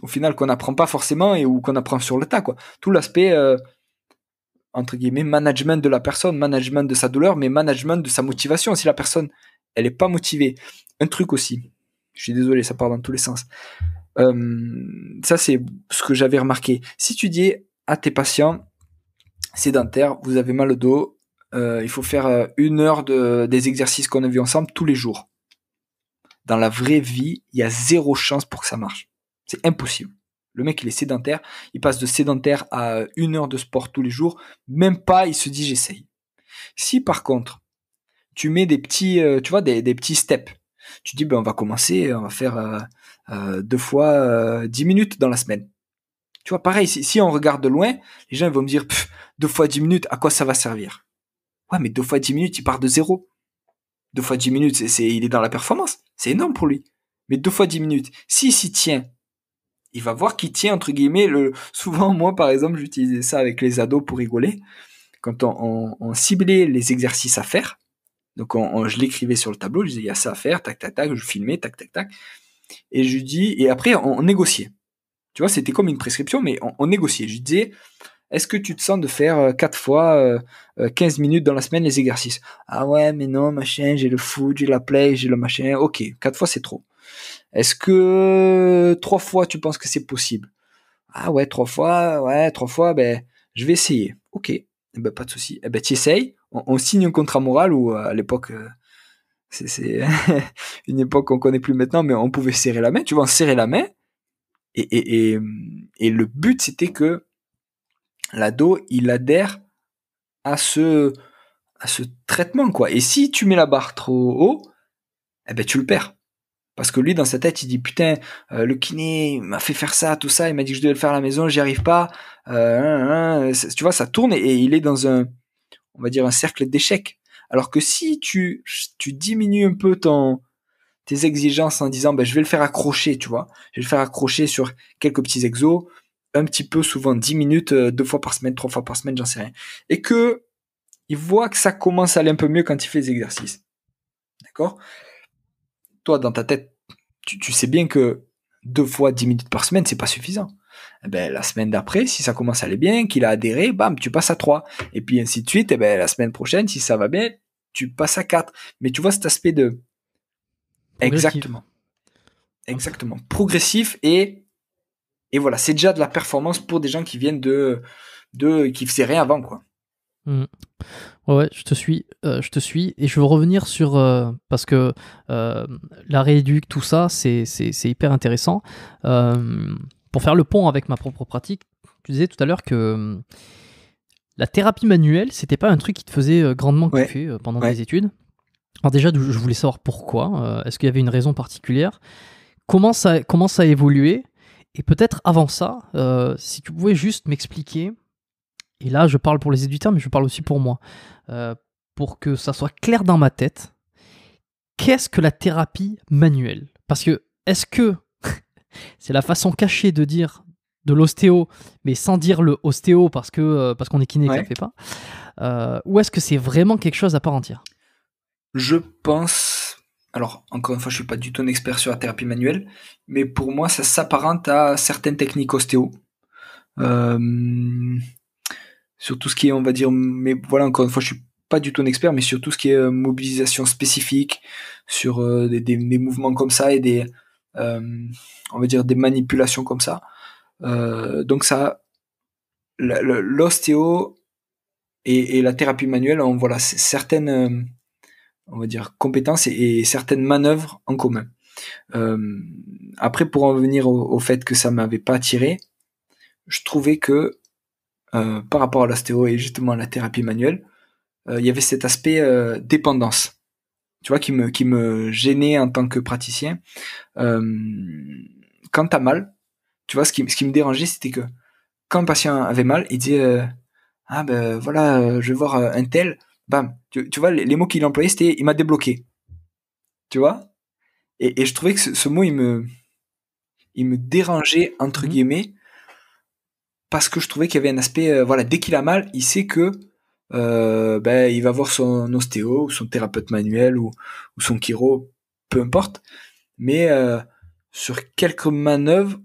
Speaker 2: au final, qu'on n'apprend pas forcément ou qu'on apprend sur le tas, quoi. Tout l'aspect entre guillemets, management de la personne, management de sa douleur, mais management de sa motivation. Si la personne, elle est pas motivée. Un truc aussi, je suis désolé, ça part dans tous les sens. Ça, c'est ce que j'avais remarqué. Si tu dis à tes patients sédentaires, vous avez mal au dos, il faut faire 1 heure des exercices qu'on a vus ensemble tous les jours. Dans la vraie vie, il y a 0 chance pour que ça marche. C'est impossible. Le mec, il est sédentaire, il passe de sédentaire à 1 heure de sport tous les jours, même pas, il se dit j'essaye. Si par contre, tu mets des petits, tu vois, des petits steps, tu dis on va commencer, on va faire 2 fois 10 minutes dans la semaine. Tu vois, pareil, si on regarde de loin, les gens ils vont me dire 2 fois 10 minutes, à quoi ça va servir? Ouais, mais 2 fois 10 minutes, il part de 0. 2 fois 10 minutes, il est dans la performance, c'est énorme pour lui. Mais 2 fois 10 minutes, s'il s'y tient, il va voir qu'il tient, entre guillemets, souvent, moi, par exemple, j'utilisais ça avec les ados pour rigoler. Quand on ciblait les exercices à faire, donc je l'écrivais sur le tableau, je disais, il y a ça à faire, tac, tac, tac, je filmais, tac, tac, tac. Et je dis, et après, on négociait. Tu vois, c'était comme une prescription, mais on négociait. Je disais, est-ce que tu te sens de faire 4 fois 15 minutes dans la semaine les exercices? Ah ouais, mais non, machin, j'ai le foot, j'ai la play, j'ai le machin. Ok, 4 fois, c'est trop. Est-ce que 3 fois, tu penses que c'est possible? Ah ouais, 3 fois, je vais essayer. Ok, pas de souci. Tu essayes, on signe un contrat moral, ou à l'époque, c'est une époque qu'on connaît plus maintenant, mais on pouvait serrer la main, tu vois, on serrait la main, et le but, c'était que l'ado, il adhère à ce traitement, quoi. Et si tu mets la barre trop haut, tu le perds. Parce que lui, dans sa tête, il dit putain, le kiné m'a fait faire ça, tout ça, il m'a dit que je devais le faire à la maison, j'y arrive pas. Tu vois, ça tourne, et il est dans on va dire, un cercle d'échecs. Alors que si tu diminues un peu tes exigences en disant, je vais le faire accrocher, tu vois, je vais le faire accrocher sur quelques petits exos, un petit peu, souvent 10 minutes, 2 fois par semaine, 3 fois par semaine, j'en sais rien. Et que il voit que ça commence à aller un peu mieux quand il fait les exercices. D'accord? Toi, dans ta tête, tu sais bien que 2 fois 10 minutes par semaine, c'est pas suffisant. La semaine d'après, si ça commence à aller bien, qu'il a adhéré, bam, tu passes à 3. Et puis ainsi de suite, la semaine prochaine, si ça va bien, tu passes à 4. Mais tu vois cet aspect de...
Speaker 1: Progressif.
Speaker 2: Exactement. Progressif, et voilà, c'est déjà de la performance pour des gens qui viennent qui faisaient rien avant, quoi.
Speaker 1: Ouais, je te suis, et je veux revenir sur, parce que la rééduque, tout ça, c'est hyper intéressant. Pour faire le pont avec ma propre pratique, tu disais tout à l'heure que la thérapie manuelle, c'était pas un truc qui te faisait grandement kiffer pendant tes études. Alors déjà, je voulais savoir pourquoi. Est-ce qu'il y avait une raison particulière? Comment ça a évolué? Et peut-être avant ça, si tu pouvais juste m'expliquer, et là je parle pour les éditeurs, mais je parle aussi pour moi, pour que ça soit clair dans ma tête, qu'est-ce que la thérapie manuelle? Parce que, est-ce que c'est la façon cachée de dire de l'ostéo, mais sans dire le ostéo parce qu'on est kiné et que ça ne fait pas, ou est-ce que c'est vraiment quelque chose à part entière?
Speaker 2: Je pense alors encore une fois, je suis pas du tout un expert sur la thérapie manuelle, mais pour moi, ça s'apparente à certaines techniques ostéo. Euh, sur tout ce qui est, on va dire, mais voilà, encore une fois, je suis pas du tout un expert, mais sur tout ce qui est mobilisation spécifique, sur des mouvements comme ça et euh, on va dire, des manipulations comme ça. Donc ça, l'ostéo et la thérapie manuelle ont voilà certaines, on va dire, compétences et certaines manœuvres en commun. Après, pour en venir au fait que ça m'avait pas attiré, je trouvais que par rapport à l'ostéo et justement à la thérapie manuelle, il y avait cet aspect dépendance, tu vois, qui me gênait en tant que praticien. Quand t'as mal, tu vois, ce qui me dérangeait, c'était que quand un patient avait mal, il disait ah ben voilà, je vais voir un tel, bam, tu vois, les mots qu'il employait, c'était il m'a débloqué, tu vois. Et je trouvais que ce mot, il me dérangeait entre
Speaker 1: Mhm.
Speaker 2: guillemets parce que je trouvais qu'il y avait un aspect, voilà, dès qu'il a mal, il sait que ben, il va voir son ostéo ou son thérapeute manuel ou son chiro, peu importe. Mais sur quelques manœuvres,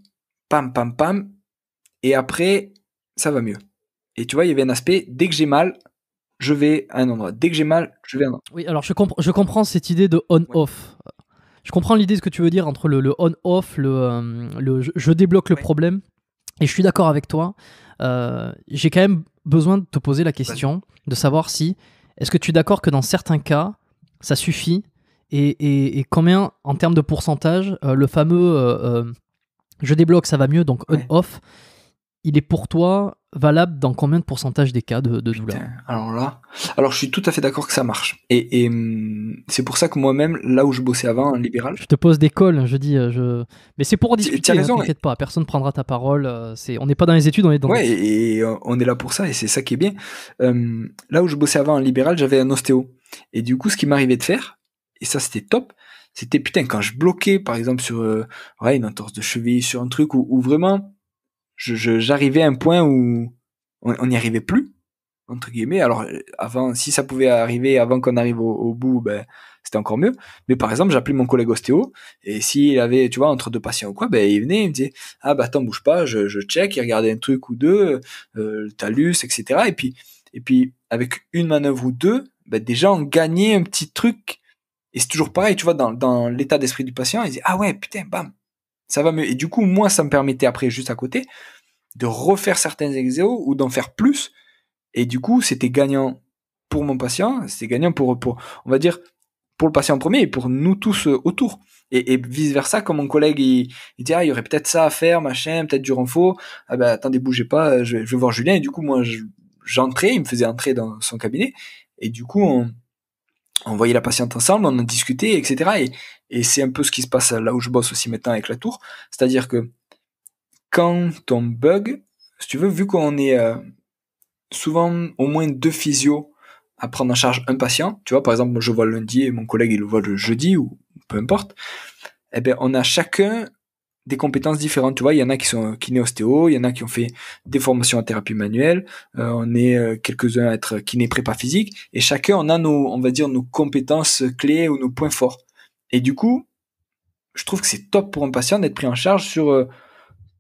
Speaker 2: pam, pam, pam, et après, ça va mieux. Et tu vois, il y avait un aspect, dès que j'ai mal, je vais à un endroit. Dès que j'ai mal, je vais à un endroit.
Speaker 1: Oui, alors je comprends cette idée de
Speaker 2: Ouais.
Speaker 1: on-off. Je comprends l'idée de ce que tu veux dire entre le on-off, je débloque le
Speaker 2: Ouais.
Speaker 1: problème. Et je suis d'accord avec toi. J'ai quand même besoin de te poser la
Speaker 2: Vas-y.
Speaker 1: question, de savoir si, est-ce que tu es d'accord que dans certains cas, ça suffit et combien, en termes de pourcentage, le fameux je débloque, ça va mieux, donc
Speaker 2: Ouais.
Speaker 1: on-off, il est pour toi valable dans combien de pourcentage des cas de douleur?
Speaker 2: Putain, alors là, alors je suis tout à fait d'accord que ça marche. Et c'est pour ça que moi-même, là où je bossais avant, en libéral,
Speaker 1: Je te pose des calls, je dis, mais c'est pour
Speaker 2: t'as
Speaker 1: discuter, hein,
Speaker 2: raison.
Speaker 1: t'inquiète pas, personne prendra ta parole. On n'est pas dans les études, on est dans des
Speaker 2: Ouais,
Speaker 1: faits.
Speaker 2: et on est là pour ça, et c'est ça qui est bien. Là où je bossais avant en libéral, j'avais un ostéo. Et du coup, ce qui m'arrivait de faire, et ça c'était top, c'était putain, quand je bloquais, par exemple, sur ouais, une entorse de cheville, sur un truc où vraiment, j'arrivais à un point où on n'y arrivait plus, entre guillemets. Alors, avant, si ça pouvait arriver avant qu'on arrive au bout, ben, c'était encore mieux. Mais par exemple, j'appelais mon collègue ostéo, et s'il avait, tu vois, entre deux patients ou quoi, ben, il venait, il me disait, ah, bah, attends, bouge pas, je check, il regardait un truc ou deux, le talus, etc. Et puis, avec une manœuvre ou deux, ben, déjà, on gagnait un petit truc, et c'est toujours pareil, tu vois, dans l'état d'esprit du patient, il disait, ah ouais, putain, bam, ça va mieux. Et du coup, moi, ça me permettait après, juste à côté, de refaire certains exos ou d'en faire plus, et du coup, c'était gagnant pour mon patient, c'était gagnant pour, on va dire, pour le patient en premier et pour nous tous autour. Et vice versa, comme mon collègue, il dit, ah, il y aurait peut-être ça à faire, machin, peut-être du renfort. Ah ben, attendez, bougez pas, je vais voir Julien. Et du coup, moi, j'entrais, il me faisait entrer dans son cabinet. Et du coup, on voyait la patiente ensemble, on en discutait, etc. Et c'est un peu ce qui se passe là où je bosse aussi maintenant avec la tour. C'est-à-dire que quand on bug, si tu veux, vu qu'on est souvent au moins deux physios à prendre en charge un patient. Tu vois, par exemple, moi, je vois le lundi et mon collègue il le voit le jeudi ou peu importe. Eh ben, on a chacun des compétences différentes. Tu vois, il y en a qui sont kiné-ostéo, il y en a qui ont fait des formations en thérapie manuelle, on est quelques-uns à être kiné prépa physique, et chacun on a on va dire, nos compétences clés ou nos points forts. Et du coup, je trouve que c'est top pour un patient d'être pris en charge sur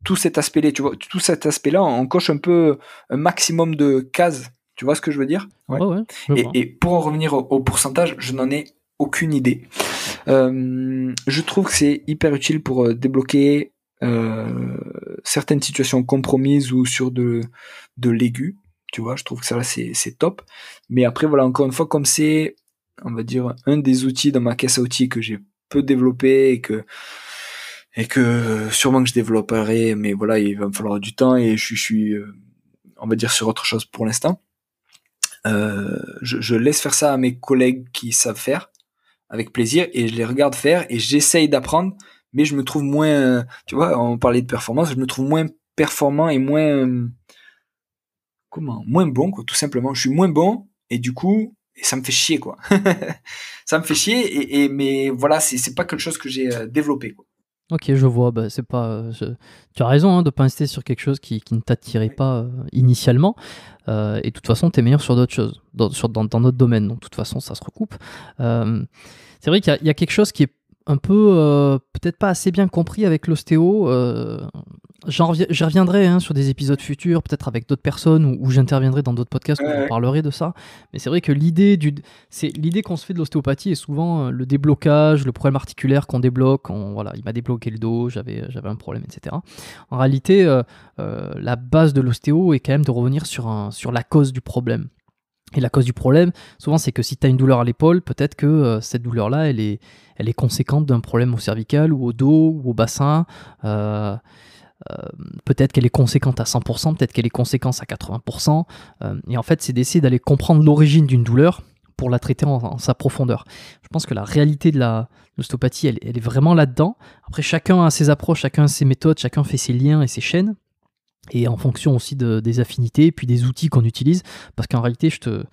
Speaker 2: tout cet aspect-là, tu vois, tout cet aspect-là, on coche un peu un maximum de cases. Tu vois ce que je veux dire? Ouais.
Speaker 1: Ouais, ouais, je vois.
Speaker 2: Et pour en revenir au pourcentage, je n'en ai aucune idée. Je trouve que c'est hyper utile pour débloquer certaines situations compromises ou sur de l'aigu. Tu vois, je trouve que ça là c'est top. Mais après voilà, encore une fois, comme c'est, on va dire, un des outils dans ma caisse à outils que j'ai peu développé et que sûrement que je développerai, mais voilà, il va me falloir du temps et je suis on va dire sur autre chose pour l'instant. Je laisse faire ça à mes collègues qui savent faire avec plaisir et je les regarde faire et j'essaye d'apprendre, mais je me trouve moins, tu vois, on parlait de performance, je me trouve moins performant et moins, moins bon, quoi, tout simplement. Je suis moins bon et du coup, et ça me fait chier, quoi. Ça me fait chier mais voilà, c'est pas quelque chose que j'ai développé, quoi.
Speaker 1: Ok, je vois. Bah, c'est pas. Tu as raison hein, de pas insister sur quelque chose qui ne t'attirait pas initialement. Et de toute façon, tu es meilleur sur d'autres choses, dans notre domaine. Donc, de toute façon, ça se recoupe. Euh, c'est vrai qu'il y a quelque chose qui est un peu peut-être pas assez bien compris avec l'ostéo. J'y reviendrai hein, sur des épisodes futurs, peut-être avec d'autres personnes où j'interviendrai dans d'autres podcasts où je parlerai de ça. Mais c'est vrai que l'idée qu'on se fait de l'ostéopathie est souvent le déblocage, le problème articulaire qu'on débloque. Voilà, il m'a débloqué le dos, j'avais un problème, etc. En réalité, la base de l'ostéo est quand même de revenir sur la cause du problème. Et la cause du problème, souvent, c'est que si tu as une douleur à l'épaule, peut-être que cette douleur-là, elle est conséquente d'un problème au cervical ou au dos ou au bassin. Peut-être qu'elle est conséquente à 100%, peut-être qu'elle est conséquente à 80%. Et en fait, c'est d'essayer d'aller comprendre l'origine d'une douleur pour la traiter en sa profondeur. Je pense que la réalité de l'ostéopathie, elle est vraiment là-dedans. Après, chacun a ses approches, chacun a ses méthodes, chacun fait ses liens et ses chaînes. Et en fonction aussi des affinités et puis des outils qu'on utilise. Parce qu'en réalité, je te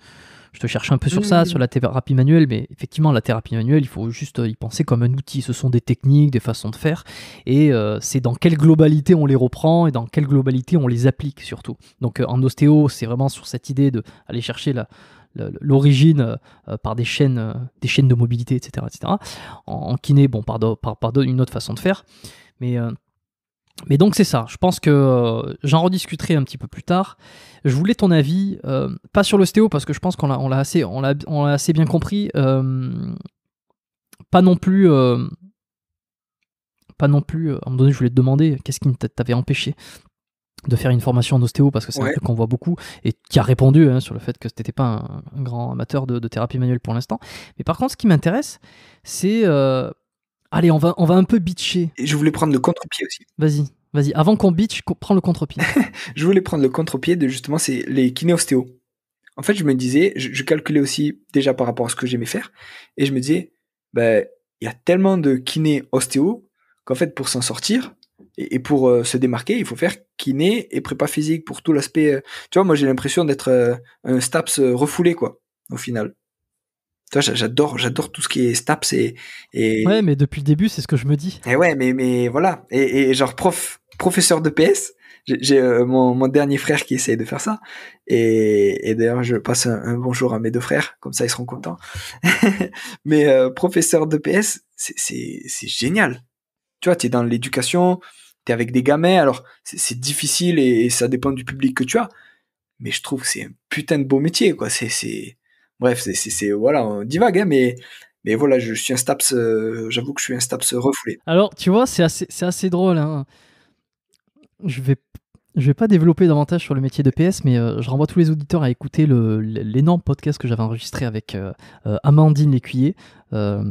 Speaker 1: cherche un peu sur ça, sur la thérapie manuelle, mais effectivement, la thérapie manuelle, il faut juste y penser comme un outil. Ce sont des techniques, des façons de faire, et c'est dans quelle globalité on les reprend et dans quelle globalité on les applique surtout. Donc en ostéo, c'est vraiment sur cette idée d'aller chercher l'origine par des chaînes de mobilité, etc. etc. En kiné, bon, par une autre façon de faire, mais donc c'est ça, je pense que j'en rediscuterai un petit peu plus tard. Je voulais ton avis, pas sur l'ostéo parce que je pense qu'on l'a assez bien compris, pas non plus, à un moment donné je voulais te demander qu'est-ce qui t'avait empêché de faire une formation en ostéo parce que c'est un truc qu'on voit beaucoup et qui a répondu hein, sur le fait que tu n'étais pas un grand amateur de thérapie manuelle pour l'instant. Mais par contre ce qui m'intéresse c'est... Allez, on va un peu bitcher.
Speaker 2: Et je voulais prendre le contre-pied aussi.
Speaker 1: Vas-y. Avant qu'on bitch, prends le contre-pied.
Speaker 2: Je voulais prendre le contre-pied de justement c'est les kiné-ostéo. En fait, je me disais, je calculais aussi déjà par rapport à ce que j'aimais faire, et je me disais, il y a tellement de kiné-ostéo qu'en fait, pour s'en sortir et pour se démarquer, il faut faire kiné et prépa physique pour tout l'aspect. Tu vois, moi j'ai l'impression d'être un STAPS refoulé quoi, au final. Toi, j'adore tout ce qui est STAPS et...
Speaker 1: Ouais, mais depuis le début, c'est ce que je me dis.
Speaker 2: Et ouais, mais voilà. Et genre professeur de PS, j'ai mon dernier frère qui essaye de faire ça. Et d'ailleurs, je passe un bonjour à mes deux frères, comme ça ils seront contents. Mais professeur de PS, c'est génial. Tu vois, t'es dans l'éducation, t'es avec des gamins, alors c'est difficile et ça dépend du public que tu as. Mais je trouve que c'est un putain de beau métier, quoi. Bref, voilà, on divague, hein, mais voilà, je suis un STAPS, j'avoue que je suis un STAPS refoulé.
Speaker 1: Alors, tu vois, c'est assez drôle, hein. Je vais pas développer davantage sur le métier de PS, mais je renvoie tous les auditeurs à écouter l'énorme podcast que j'avais enregistré avec Amandine Lécuyer, que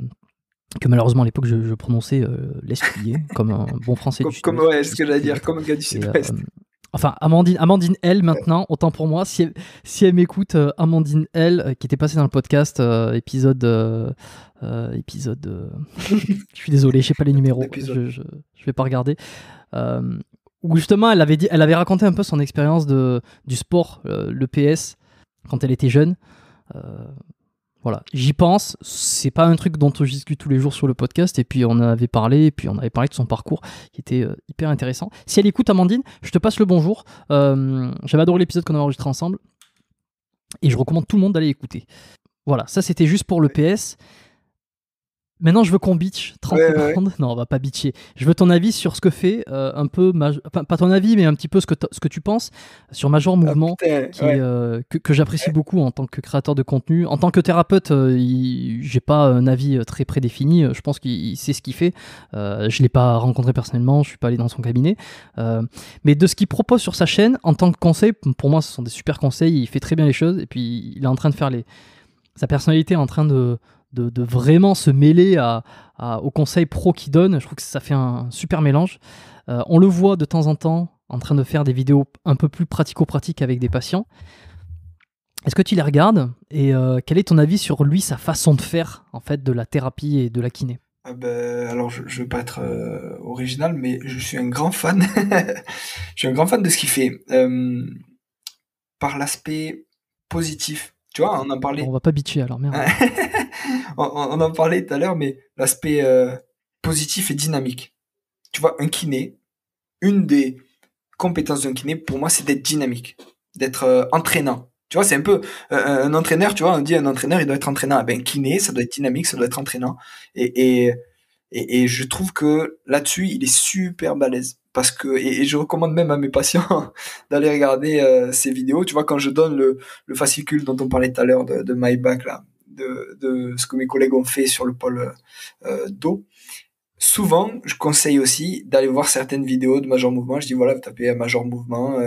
Speaker 1: malheureusement à l'époque je prononçais l'escuyer, comme un bon français du
Speaker 2: Sud-Ouest. Ouais, c'est ce que j'allais dire, comme un gars du Sud-Ouest.
Speaker 1: Enfin, Amandine L maintenant, autant pour moi, si elle m'écoute, Amandine L, qui était passée dans le podcast, épisode... je suis désolé, je sais pas les numéros, je vais pas regarder. Où justement, elle avait raconté un peu son expérience du sport, le PS, quand elle était jeune. Voilà, j'y pense, c'est pas un truc dont je discute tous les jours sur le podcast, et puis on en avait parlé, et puis on avait parlé de son parcours qui était hyper intéressant. Si elle écoute, Amandine, je te passe le bonjour. J'avais adoré l'épisode qu'on a enregistré ensemble, et je recommande tout le monde d'aller écouter. Voilà, ça c'était juste pour le PS. Maintenant, je veux qu'on bitch 30 secondes. Ouais. Non, on va pas bitcher. Je veux ton avis sur ce que fait un peu... Enfin, pas ton avis, mais un petit peu ce que tu penses sur Major Mouvement, que j'apprécie beaucoup en tant que créateur de contenu. En tant que thérapeute, j'ai pas un avis très prédéfini. Je pense qu'il sait ce qu'il fait. Je l'ai pas rencontré personnellement, je suis pas allé dans son cabinet. Mais de ce qu'il propose sur sa chaîne, en tant que conseil, pour moi, ce sont des super conseils. Il fait très bien les choses. Et puis, il est en train de faire sa personnalité est en train de vraiment se mêler aux conseils pro qu'il donne. Je trouve que ça fait un super mélange. On le voit de temps en temps en train de faire des vidéos un peu plus pratico-pratiques avec des patients. Est-ce que tu les regardes et quel est ton avis sur lui, sa façon de faire en fait de la thérapie et de la kiné?
Speaker 2: Alors je veux pas être original, mais je suis un grand fan. Je suis un grand fan de ce qu'il fait par l'aspect positif. Tu vois, on en parlait.
Speaker 1: On va pas bitcher alors, merde.
Speaker 2: on en parlait tout à l'heure, mais l'aspect positif et dynamique. tu vois, un kiné, une des compétences d'un kiné, pour moi, c'est d'être dynamique, d'être entraînant. Tu vois, c'est un peu un entraîneur, tu vois, on dit un entraîneur, il doit être entraînant. Ben, kiné, ça doit être dynamique, ça doit être entraînant. Et je trouve que là-dessus, il est super balèze. Parce que, et je recommande même à mes patients d'aller regarder ces vidéos. Tu vois, quand je donne le fascicule dont on parlait tout à l'heure de My Back, là, de ce que mes collègues ont fait sur le pôle dos, souvent, je conseille aussi d'aller voir certaines vidéos de Major Mouvement. Je dis voilà, vous tapez Major Mouvement,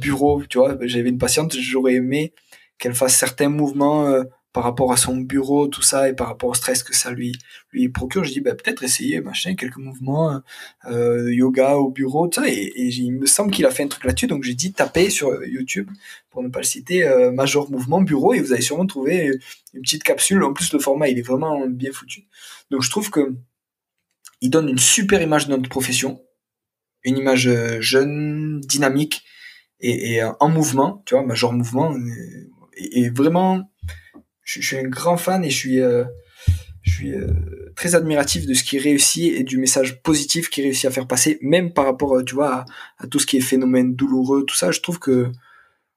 Speaker 2: bureau, tu vois. J'avais une patiente, j'aurais aimé qu'elle fasse certains mouvements par rapport à son bureau, tout ça, et par rapport au stress que ça lui procure. Je dis bah, peut-être essayer machin, quelques mouvements yoga au bureau, tout ça. Et il me semble qu'il a fait un truc là-dessus, donc j'ai dit tapez sur YouTube, pour ne pas le citer, Major Mouvement bureau, et vous allez sûrement trouver une petite capsule. En plus, le format, il est vraiment bien foutu. Donc je trouve que il donne une super image de notre profession, une image jeune, dynamique et en mouvement, tu vois, Major Mouvement. Et vraiment, je suis un grand fan et je suis très admiratif de ce qu'il réussit et du message positif qu'il réussit à faire passer, même par rapport, tu vois, à tout ce qui est phénomène douloureux, tout ça. Je trouve que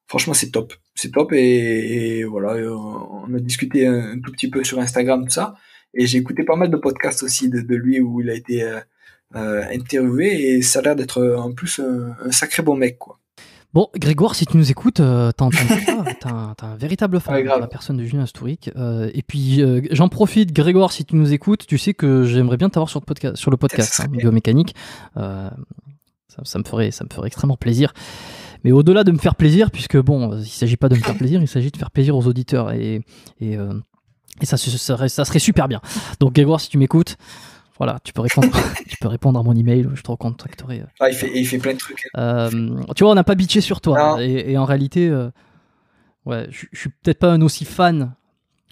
Speaker 2: franchement, c'est top. C'est top et voilà, on a discuté un tout petit peu sur Instagram, tout ça. Et j'ai écouté pas mal de podcasts aussi de lui où il a été interviewé et ça a l'air d'être en plus un sacré bon mec, quoi.
Speaker 1: Bon, Grégoire, si tu nous écoutes, t'as entendu ça, t'as un véritable fan
Speaker 2: Ouais,
Speaker 1: de
Speaker 2: grave.
Speaker 1: la personne de Julien Astourik. Et puis, j'en profite, Grégoire, si tu nous écoutes, tu sais que j'aimerais bien t'avoir sur le
Speaker 2: Putain, ça
Speaker 1: podcast,
Speaker 2: serait bien.
Speaker 1: biomécanique. Ça me ferait extrêmement plaisir. Mais au-delà de me faire plaisir, puisque bon, il s'agit pas de me faire plaisir, il s'agit de faire plaisir aux auditeurs. Et ça serait super bien. Donc, Grégoire, si tu m'écoutes, voilà, tu peux répondre, tu peux répondre à mon email, je te recontacterai.
Speaker 2: Ah, il fait plein de trucs.
Speaker 1: Tu vois, on n'a pas bitché sur toi.
Speaker 2: Non,
Speaker 1: Et en réalité, ouais, je suis peut-être pas un aussi fan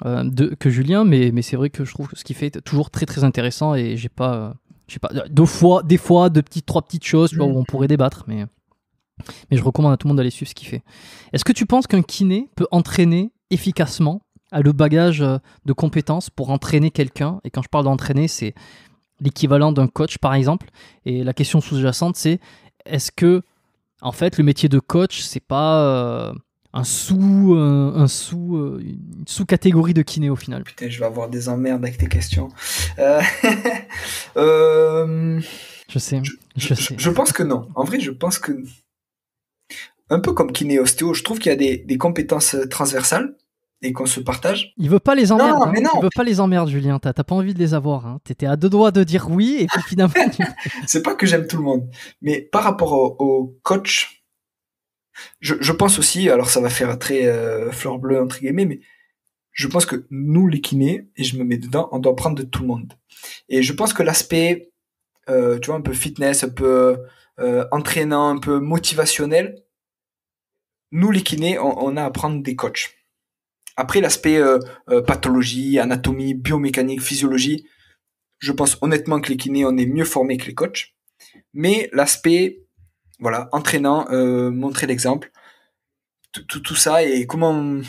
Speaker 1: que Julien, mais c'est vrai que je trouve que ce qu'il fait est toujours très très intéressant et j'ai pas, je sais pas, des fois, trois petites choses, tu vois, où on pourrait débattre, mais je recommande à tout le monde d'aller suivre ce qu'il fait. Est-ce que tu penses qu'un kiné peut entraîner efficacement, a le bagage de compétences pour entraîner quelqu'un? Et quand je parle d'entraîner, c'est l'équivalent d'un coach, par exemple. Et la question sous-jacente, c'est est-ce que, en fait, le métier de coach, c'est pas une sous-catégorie de kiné au final?
Speaker 2: putain, je vais avoir des emmerdes avec tes questions. Euh, euh,
Speaker 1: Je sais, je sais.
Speaker 2: je pense que non. En vrai, je pense que un peu comme kiné et ostéo, je trouve qu'il y a des compétences transversales et qu'on se partage.
Speaker 1: Il veut pas les emmerdes,
Speaker 2: Non,
Speaker 1: hein.
Speaker 2: mais non,
Speaker 1: Il veut pas les emmerdes, Julien. T'as pas envie de les avoir, hein. T'étais à deux doigts de dire oui, et puis finalement.
Speaker 2: c'est pas que j'aime tout le monde, mais par rapport au coach, je pense aussi, alors ça va faire très fleur bleue entre guillemets, mais je pense que nous les kinés, et je me mets dedans, on doit prendre de tout le monde. Et je pense que l'aspect, tu vois, un peu fitness, un peu entraînant, un peu motivationnel, nous les kinés, on a à prendre des coachs. Après l'aspect pathologie, anatomie, biomécanique, physiologie, je pense honnêtement que les kinés, on est mieux formés que les coachs. Mais l'aspect, voilà, entraînant, montrer l'exemple, tout ça et comment,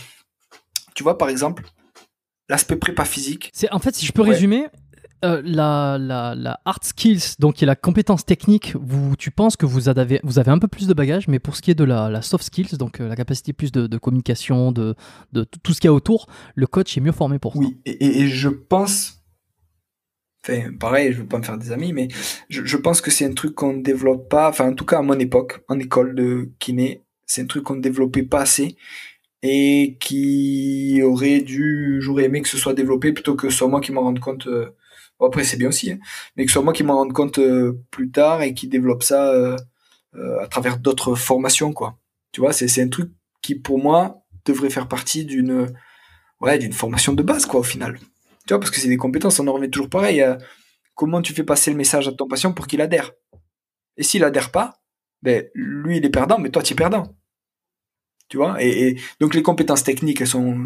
Speaker 2: tu vois, par exemple, l'aspect prépa physique.
Speaker 1: En fait, si je peux
Speaker 2: Ouais.
Speaker 1: résumer, la hard skills, donc qui est la compétence technique, tu penses que vous avez un peu plus de bagages, mais pour ce qui est de la soft skills, donc la capacité plus de communication, de tout ce qu'il y a autour, le coach est mieux formé pour ça.
Speaker 2: Oui, et je pense, enfin, pareil, je veux pas me faire des amis, mais je pense que c'est un truc qu'on ne développe pas, enfin, en tout cas, à mon époque, en école de kiné, c'est un truc qu'on ne développait pas assez et qui j'aurais aimé que ce soit développé plutôt que ce soit moi qui m'en rende compte, bon, après, c'est bien aussi, hein, mais que ce soit moi qui m'en rende compte plus tard et qui développe ça à travers d'autres formations, quoi. Tu vois, c'est un truc qui, pour moi, devrait faire partie d'une formation de base, quoi, au final. Tu vois, parce que c'est des compétences, on en revient toujours pareil. Comment tu fais passer le message à ton patient pour qu'il adhère? Et s'il adhère pas, ben, lui, il est perdant, mais toi, tu es perdant. Tu vois? Et donc, les compétences techniques, elles sont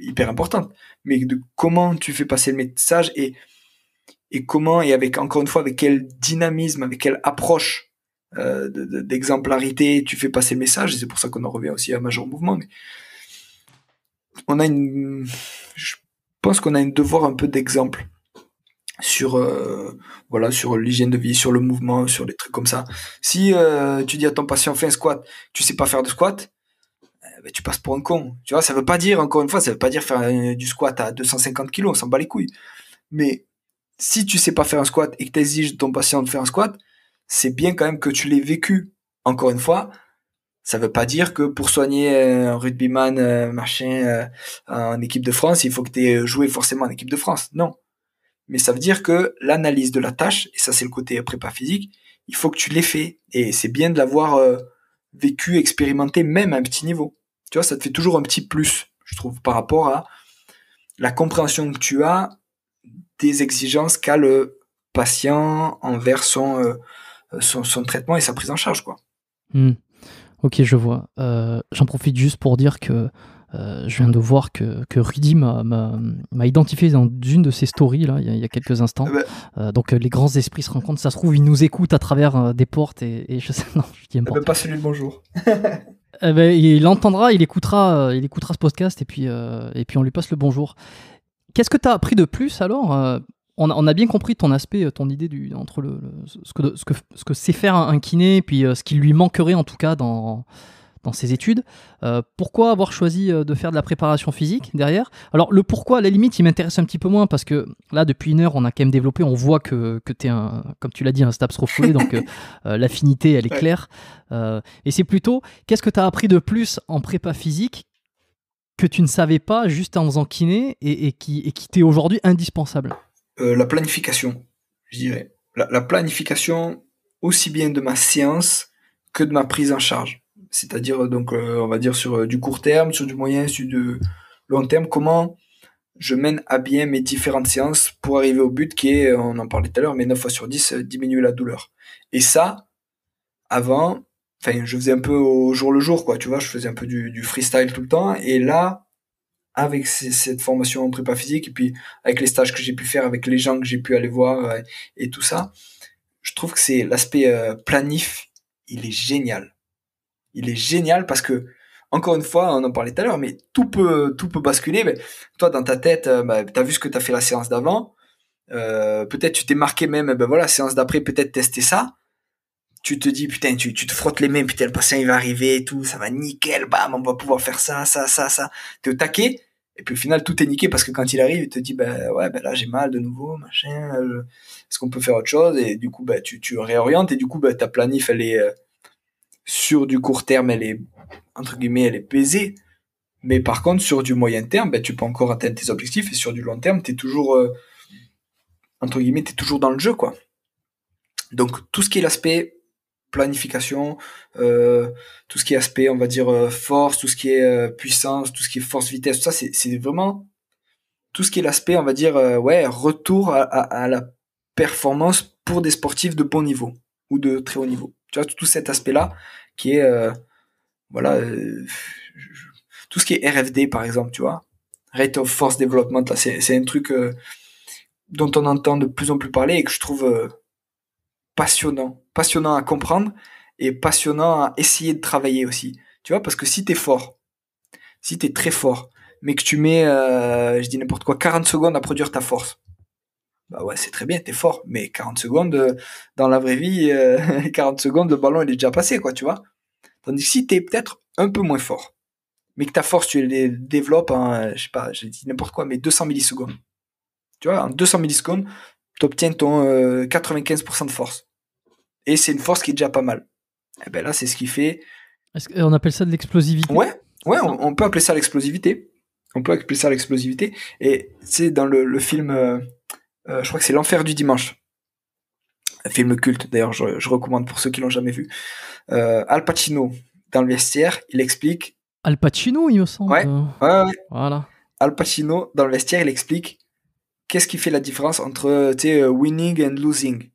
Speaker 2: hyper importantes. Mais de comment tu fais passer le message et comment, et avec, encore une fois, avec quel dynamisme, avec quelle approche d'exemplarité tu fais passer le message, et c'est pour ça qu'on en revient aussi à Major Mouvement. Mais je pense qu'on a un devoir un peu d'exemple sur voilà, sur l'hygiène de vie, sur le mouvement, sur des trucs comme ça. Si tu dis à ton patient fais un squat, tu sais pas faire de squat, ben, tu passes pour un con. Tu vois, ça veut pas dire, encore une fois, ça veut pas dire faire du squat à 250 kilos, on s'en bat les couilles. Mais si tu sais pas faire un squat et que tu exiges de ton patient de faire un squat, c'est bien quand même que tu l'aies vécu. Encore une fois, ça veut pas dire que pour soigner un rugbyman en équipe de France, il faut que tu aies joué forcément en équipe de France. Non. Mais ça veut dire que l'analyse de la tâche, et ça c'est le côté prépa physique, il faut que tu l'aies fait. Et c'est bien de l'avoir vécu, expérimenté, même à un petit niveau. Tu vois, ça te fait toujours un petit plus, je trouve, par rapport à la compréhension que tu as des exigences qu'a le patient envers son traitement et sa prise en charge, quoi.
Speaker 1: Ok, je vois. J'en profite juste pour dire que je viens de voir que Rudy m'a identifié dans une de ses stories là, il y a quelques instants. Donc les grands esprits se rencontrent. Ça se trouve, ils nous écoutent à travers des portes et je sais, non, je dis
Speaker 2: pas celui de bonjour.
Speaker 1: Il entendra, il écoutera ce podcast et puis on lui passe le bonjour. Qu'est-ce que tu as appris de plus alors on a bien compris ton aspect, ton idée entre ce que sait faire un kiné, puis ce qui lui manquerait en tout cas dans ses études. Pourquoi avoir choisi de faire de la préparation physique derrière ? Alors le pourquoi, à la limite, il m'intéresse un petit peu moins parce que là, depuis une heure, on a quand même développé, on voit que tu es, comme tu l'as dit, un STAPS refoulé, donc l'affinité, elle est claire. Et c'est plutôt, qu'est-ce que tu as appris de plus en prépa physique que tu ne savais pas juste en faisant kiné et qui t'est aujourd'hui indispensable ?
Speaker 2: La planification, je dirais. La planification aussi bien de ma séance que de ma prise en charge. C'est-à-dire, donc, on va dire sur du court terme, sur du moyen, sur du long terme, comment je mène à bien mes différentes séances pour arriver au but qui est, on en parlait tout à l'heure, mais 9 fois sur 10, diminuer la douleur. Et ça, avant, enfin, je faisais un peu au jour le jour, quoi, tu vois, je faisais un peu du freestyle tout le temps, et là, avec cette formation en prépa physique et puis avec les stages que j'ai pu faire avec les gens que j'ai pu aller voir et tout ça, je trouve que c'est l'aspect planif, il est génial. Il est génial parce que encore une fois, on en parlait tout à l'heure, mais tout peut basculer. Mais toi, dans ta tête, t'as vu ce que t'as fait la séance d'avant. Peut-être tu t'es marqué même, ben voilà, séance d'après, peut-être tester ça. Tu te dis, putain, tu te frottes les mains, putain, le patient il va arriver et tout, ça va nickel, bam, on va pouvoir faire ça. T'es au taquet. Et puis au final, tout est niqué parce que quand il arrive, il te dit, ben ouais, ben là j'ai mal de nouveau, machin, est-ce qu'on peut faire autre chose? Et du coup, ben tu réorientes et du coup, ben ta planif, elle est sur du court terme, elle est, entre guillemets, elle est baisée. Mais par contre, sur du moyen terme, ben tu peux encore atteindre tes objectifs et sur du long terme, t'es toujours, entre guillemets, t'es toujours dans le jeu, quoi. Donc tout ce qui est l'aspect planification, tout ce qui est aspect, on va dire, force, tout ce qui est puissance, tout ce qui est force-vitesse, tout ça, c'est vraiment tout ce qui est l'aspect, on va dire, ouais, retour à la performance pour des sportifs de bon niveau ou de très haut niveau. Tu vois, tout cet aspect-là qui est, voilà, tout ce qui est RFD, par exemple, tu vois, Rate of Force Development, là, c'est un truc dont on entend de plus en plus parler et que je trouve passionnant à comprendre et passionnant à essayer de travailler aussi. Tu vois, parce que si t'es fort, si t'es très fort, mais que tu mets, je dis n'importe quoi, 40 secondes à produire ta force, bah ouais, c'est très bien, t'es fort, mais 40 secondes, dans la vraie vie, 40 secondes, le ballon, il est déjà passé, quoi, tu vois. Tandis que si t'es peut-être un peu moins fort, mais que ta force, tu les développes en, je sais pas, j'ai dit n'importe quoi, mais 200 millisecondes. Tu vois, en 200 millisecondes, t'obtiens ton 95% de force. Et c'est une force qui est déjà pas mal. Et ben là, c'est ce qui fait.
Speaker 1: Est-ce qu'on appelle ça de l'explosivité ?
Speaker 2: Ouais, on peut appeler ça l'explosivité. On peut appeler ça l'explosivité. Et c'est dans le film, je crois que c'est L'Enfer du dimanche. Un film culte, d'ailleurs, je recommande pour ceux qui l'ont jamais vu. Al Pacino, dans le vestiaire, il explique.
Speaker 1: Al Pacino, il me semble.
Speaker 2: Ouais.
Speaker 1: Voilà.
Speaker 2: Al Pacino, dans le vestiaire, il explique qu'est-ce qui fait la différence entre, winning and losing.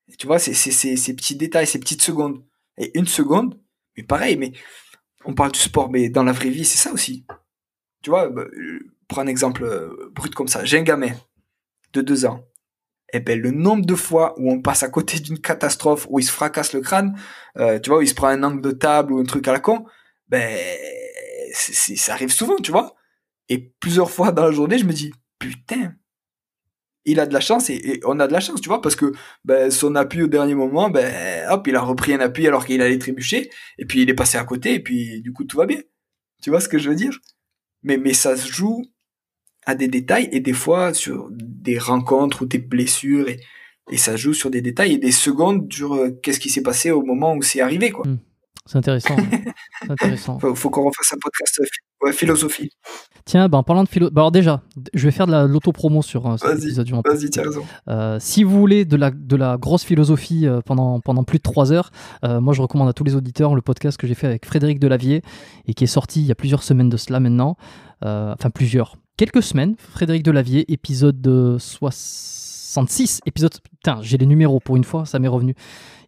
Speaker 2: Et tu vois, c'est ces petits détails, ces petites secondes. Et une seconde, mais pareil, mais on parle du sport, mais dans la vraie vie, c'est ça aussi. Tu vois, prends un exemple brut comme ça. J'ai un gamin de 2 ans. Et ben, le nombre de fois où on passe à côté d'une catastrophe, où il se fracasse le crâne, tu vois, où il se prend un angle de table ou un truc à la con, ben, ça arrive souvent, tu vois. Et plusieurs fois dans la journée, je me dis, putain, il a de la chance et on a de la chance, tu vois, parce que son appui au dernier moment, hop, il a repris un appui alors qu'il allait trébucher, et puis il est passé à côté, et puis du coup tout va bien. Tu vois ce que je veux dire? Mais ça se joue à des détails, et des fois sur des rencontres ou des blessures, et ça se joue sur des détails, et des secondes sur qu'est-ce qui s'est passé au moment où c'est arrivé, quoi.
Speaker 1: C'est intéressant. C'est intéressant.
Speaker 2: Faut qu'on refasse un podcast philosophie.
Speaker 1: Tiens, en parlant de philo... alors déjà, je vais faire de l'auto-promo sur cet épisode.
Speaker 2: Vas-y, tu as raison.
Speaker 1: Si vous voulez de la grosse philosophie pendant plus de 3 heures, moi je recommande à tous les auditeurs le podcast que j'ai fait avec Frédéric Delavier et qui est sorti il y a plusieurs semaines de cela maintenant. Quelques semaines. Frédéric Delavier, épisode 66. Putain, j'ai les numéros pour une fois, ça m'est revenu.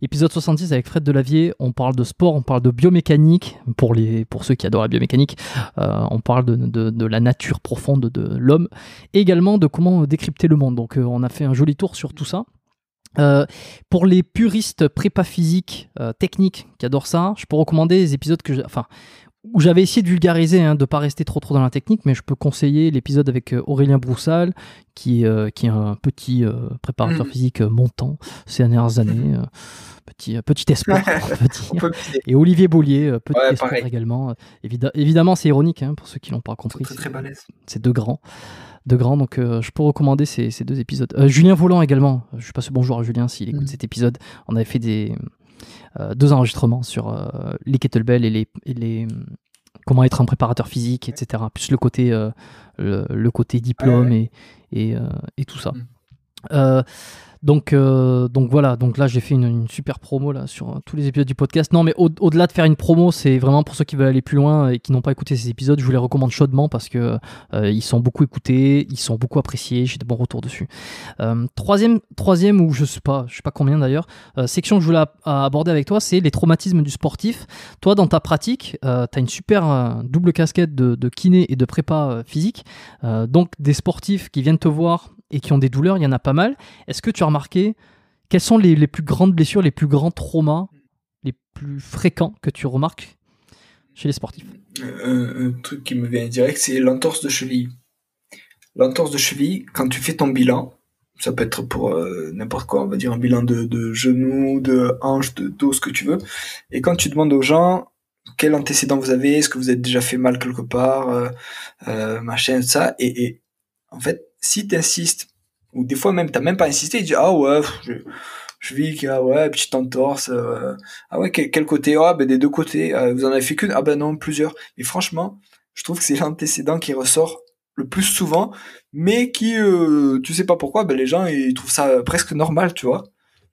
Speaker 1: Épisode 70 avec Fred Delavier, on parle de sport, on parle de biomécanique, pour ceux qui adorent la biomécanique, on parle de la nature profonde de l'homme, et également de comment décrypter le monde. Donc on a fait un joli tour sur tout ça. Pour les puristes prépa physique techniques qui adorent ça, je peux recommander les épisodes où j'avais essayé de vulgariser, de ne pas rester trop dans la technique, mais je peux conseiller l'épisode avec Aurélien Broussal, qui est un petit préparateur physique montant ces dernières années, petit espoir, on peut dire. Et Olivier Beaulier, petit espoir également. Évidemment, c'est ironique, pour ceux qui ne l'ont pas compris.
Speaker 2: Très, très balèze.
Speaker 1: C'est deux grands, donc je peux recommander ces 2 épisodes. Julien Volant également, je passe bonjour à Julien s'il écoute cet épisode. On avait fait 2 enregistrements sur les kettlebells et les comment être un préparateur physique, etc. Plus le côté diplôme et tout ça. Donc voilà, donc là j'ai fait une super promo là, sur tous les épisodes du podcast. Non mais au-delà de faire une promo, c'est vraiment pour ceux qui veulent aller plus loin et qui n'ont pas écouté ces épisodes, je vous les recommande chaudement parce que ils sont beaucoup écoutés, ils sont beaucoup appréciés, j'ai de bons retours dessus. Troisième ou je sais pas combien d'ailleurs, section que je voulais aborder avec toi, c'est les traumatismes du sportif. Toi dans ta pratique, tu as une super double casquette de kiné et de prépa physique, donc des sportifs qui viennent te voir et qui ont des douleurs, il y en a pas mal. Est-ce que tu as remarqué quelles sont les plus grandes blessures, les plus grands traumas, les plus fréquents que tu remarques chez les sportifs?
Speaker 2: Un truc qui me vient direct, c'est l'entorse de cheville. L'entorse de cheville, quand tu fais ton bilan, ça peut être pour n'importe quoi, on va dire un bilan de genoux, de hanches, de dos, ce que tu veux. Et quand tu demandes aux gens quel antécédent vous avez, est-ce que vous êtes déjà fait mal quelque part, machin, ça, et en fait, si t'insistes, ou des fois même t'as même pas insisté, tu dis ah ouais, je vis qu'il y a petite entorse, ah ouais quel côté, des 2 côtés, vous en avez fait qu'une, non plusieurs. Et franchement, je trouve que c'est l'antécédent qui ressort le plus souvent, mais qui tu sais pas pourquoi, les gens ils trouvent ça presque normal, tu vois.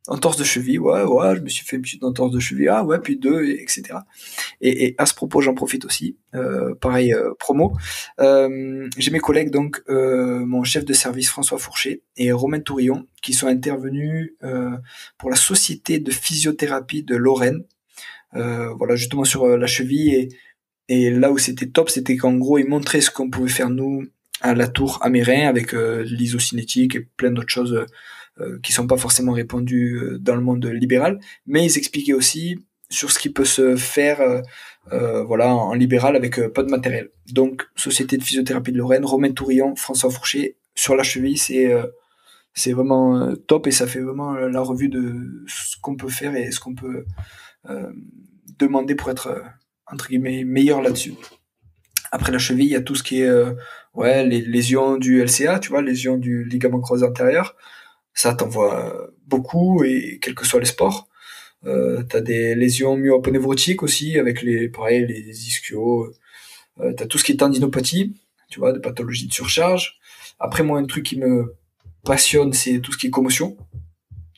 Speaker 2: Entorse de cheville, je me suis fait une petite entorse de cheville, puis 2, etc. Et à ce propos, j'en profite aussi, pareil, promo. J'ai mes collègues, donc mon chef de service François Fourchet et Romain Tourillon, qui sont intervenus pour la société de physiothérapie de Lorraine, justement sur la cheville. Et là où c'était top, c'était qu'en gros, ils montraient ce qu'on pouvait faire nous à la tour à Mérin avec l'isocinétique et plein d'autres choses qui sont pas forcément répandues dans le monde libéral, mais ils expliquaient aussi sur ce qui peut se faire en libéral avec pas de matériel. Donc société de physiothérapie de Lorraine, Romain Tourillon, François Fourchet sur la cheville, c'est vraiment top, et ça fait vraiment la revue de ce qu'on peut faire et ce qu'on peut demander pour être entre guillemets meilleur là-dessus. Après la cheville, il y a tout ce qui est les lésions du LCA, tu vois, lésions du ligament croisé antérieur. Ça, t'en vois beaucoup, et quel que soit le sport. T'as des lésions myoponevrotiques aussi, avec les ischios. T'as tout ce qui est tendinopathie, tu vois, des pathologies de surcharge. Après, moi, un truc qui me passionne, c'est tout ce qui est commotion.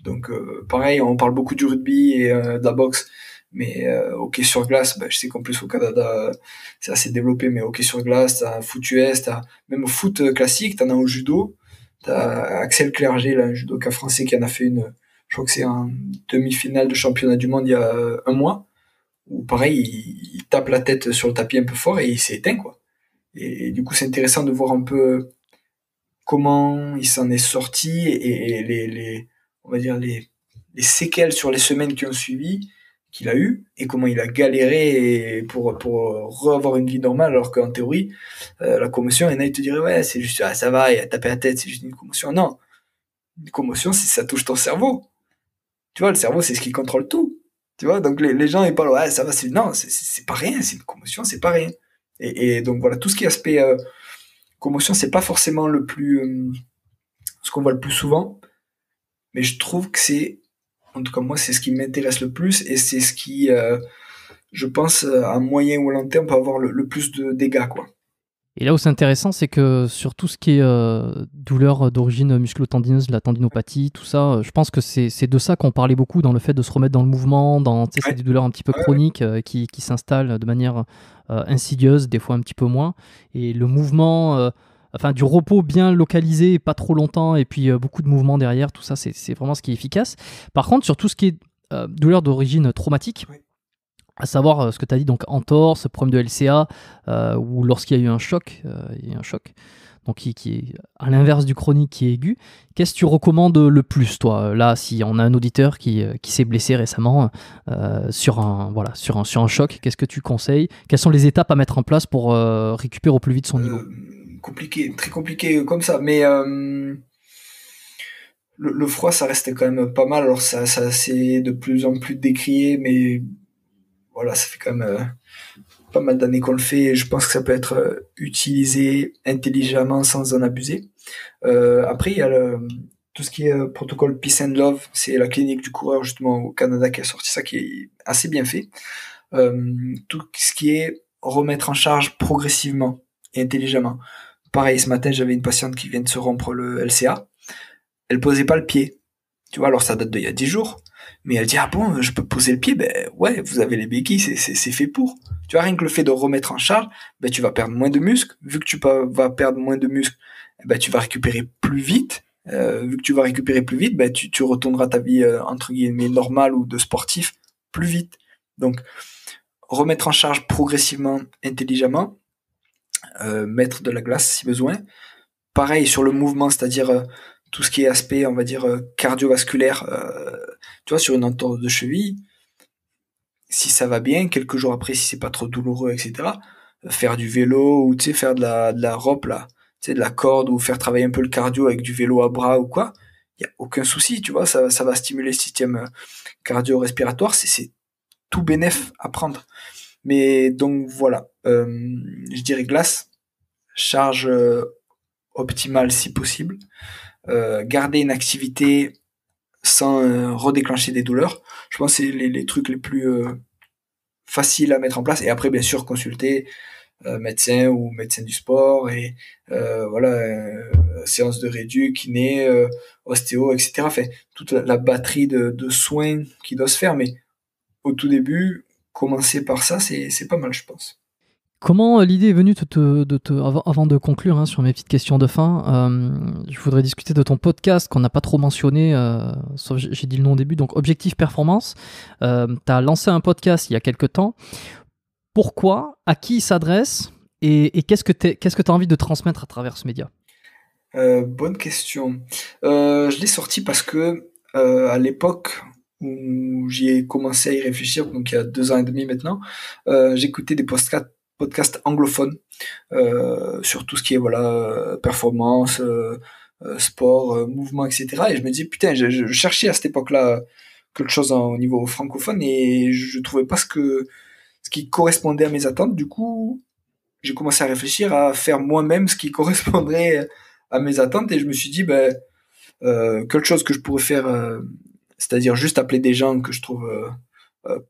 Speaker 2: Donc, pareil, on parle beaucoup du rugby et de la boxe, mais hockey sur glace, je sais qu'en plus au Canada, c'est assez développé, mais hockey sur glace, t'as foot US, t'as même au foot classique, t'en as au judo. T'as Axel Clerget, là, un judoka français qui en a fait je crois que c'est en demi-finale de championnat du monde il y a un mois, où pareil, il tape la tête sur le tapis un peu fort et il s'est éteint, quoi. Et du coup, c'est intéressant de voir un peu comment il s'en est sorti, et on va dire les séquelles sur les semaines qui ont suivi qu'il a eu, et comment il a galéré pour re-avoir une vie normale, alors qu'en théorie, la commotion, il y en a qui te diraient, ouais, c'est juste, ça va, il a tapé la tête, c'est juste une commotion. Non, Une commotion, ça touche ton cerveau. Tu vois, le cerveau, c'est ce qui contrôle tout. Tu vois, donc les gens, ils parlent, ouais, ça va, non, c'est pas rien, c'est une commotion, c'est pas rien. Et donc voilà, tout ce qui est aspect commotion, c'est pas forcément ce qu'on voit le plus souvent, mais je trouve que en tout cas moi, c'est ce qui m'intéresse le plus et c'est ce qui, je pense, à moyen ou à long terme, peut avoir le plus de dégâts, quoi.
Speaker 1: Et là où c'est intéressant, c'est que sur tout ce qui est douleur d'origine musculo-tendineuse, la tendinopathie, tout ça, je pense que c'est de ça qu'on parlait beaucoup dans le fait de se remettre dans le mouvement, c'est
Speaker 2: Ouais.
Speaker 1: des douleurs un petit peu
Speaker 2: Ouais,
Speaker 1: chroniques qui s'installent de manière insidieuse, des fois un petit peu moins. Et le mouvement, enfin du repos bien localisé, pas trop longtemps, et puis beaucoup de mouvements derrière, tout ça, c'est vraiment ce qui est efficace. Par contre, sur tout ce qui est douleur d'origine traumatique,
Speaker 2: ouais.
Speaker 1: à savoir ce que tu as dit, donc entorse, problème de LCA, ou lorsqu'il y a eu un choc, donc qui est à l'inverse du chronique qui est aigu. Qu'est-ce que tu recommandes le plus, toi, là, si on a un auditeur qui s'est blessé récemment sur un choc, qu'est-ce que tu conseilles? Quelles sont les étapes à mettre en place pour récupérer au plus vite son niveau?
Speaker 2: Compliqué, très compliqué comme ça, mais le froid, ça reste quand même pas mal. Alors ça c'est de plus en plus décrié, mais voilà, ça fait quand même pas mal d'années qu'on le fait et je pense que ça peut être utilisé intelligemment sans en abuser. Après, il y a tout ce qui est protocole Peace and Love, c'est la clinique du coureur justement au Canada qui a sorti ça, qui est assez bien fait. Tout ce qui est remettre en charge progressivement et intelligemment. Pareil, ce matin, j'avais une patiente qui vient de se rompre le LCA. Elle posait pas le pied. Tu vois, alors ça date d'il y a 10 jours. Mais elle dit, ah bon, je peux poser le pied? Ben ouais, vous avez les béquilles, c'est fait pour. Tu vois, rien que le fait de remettre en charge, ben tu vas perdre moins de muscles. Vu que tu vas perdre moins de muscles, ben tu vas récupérer plus vite. Vu que tu vas récupérer plus vite, ben tu retourneras ta vie, entre guillemets, normale ou de sportif plus vite. Donc, remettre en charge progressivement, intelligemment, mettre de la glace si besoin. Pareil sur le mouvement, c'est-à-dire tout ce qui est aspect, on va dire, cardiovasculaire, tu vois, sur une entorse de cheville, si ça va bien, quelques jours après, si c'est pas trop douloureux, etc., faire du vélo ou, tu sais, faire de la rope, là, tu sais, de la corde ou faire travailler un peu le cardio avec du vélo à bras ou quoi, il y a aucun souci, tu vois, ça va stimuler le système cardio-respiratoire, c'est tout bénef à prendre. Mais donc voilà, je dirais glace, charge optimale si possible, garder une activité sans redéclencher des douleurs. Je pense que c'est les trucs les plus faciles à mettre en place. Et après, bien sûr, consulter médecin ou médecin du sport et voilà, séance de rédu, kiné, ostéo, etc. Enfin, toute la batterie de soins qui doit se faire. Mais au tout début, commencer par ça, c'est pas mal, je pense.
Speaker 1: Comment l'idée est venue avant de conclure sur mes petites questions de fin, je voudrais discuter de ton podcast qu'on n'a pas trop mentionné, sauf j'ai dit le nom au début, donc Objectif Performance. Tu as lancé un podcast il y a quelques temps. Pourquoi? À qui il s'adresse? Et qu'est-ce que tu as envie de transmettre à travers ce média?
Speaker 2: Bonne question. Je l'ai sorti parce que à l'époque où j'y ai commencé à y réfléchir, donc il y a 2 ans et demi maintenant, j'écoutais des podcasts anglophones sur tout ce qui est voilà performance, sport, mouvement, etc. Et je me dis putain, je cherchais à cette époque-là quelque chose au niveau francophone et je trouvais pas ce qui correspondait à mes attentes. Du coup, j'ai commencé à réfléchir à faire moi-même ce qui correspondrait à mes attentes et je me suis dit ben quelque chose que je pourrais faire, c'est-à-dire juste appeler des gens que je trouve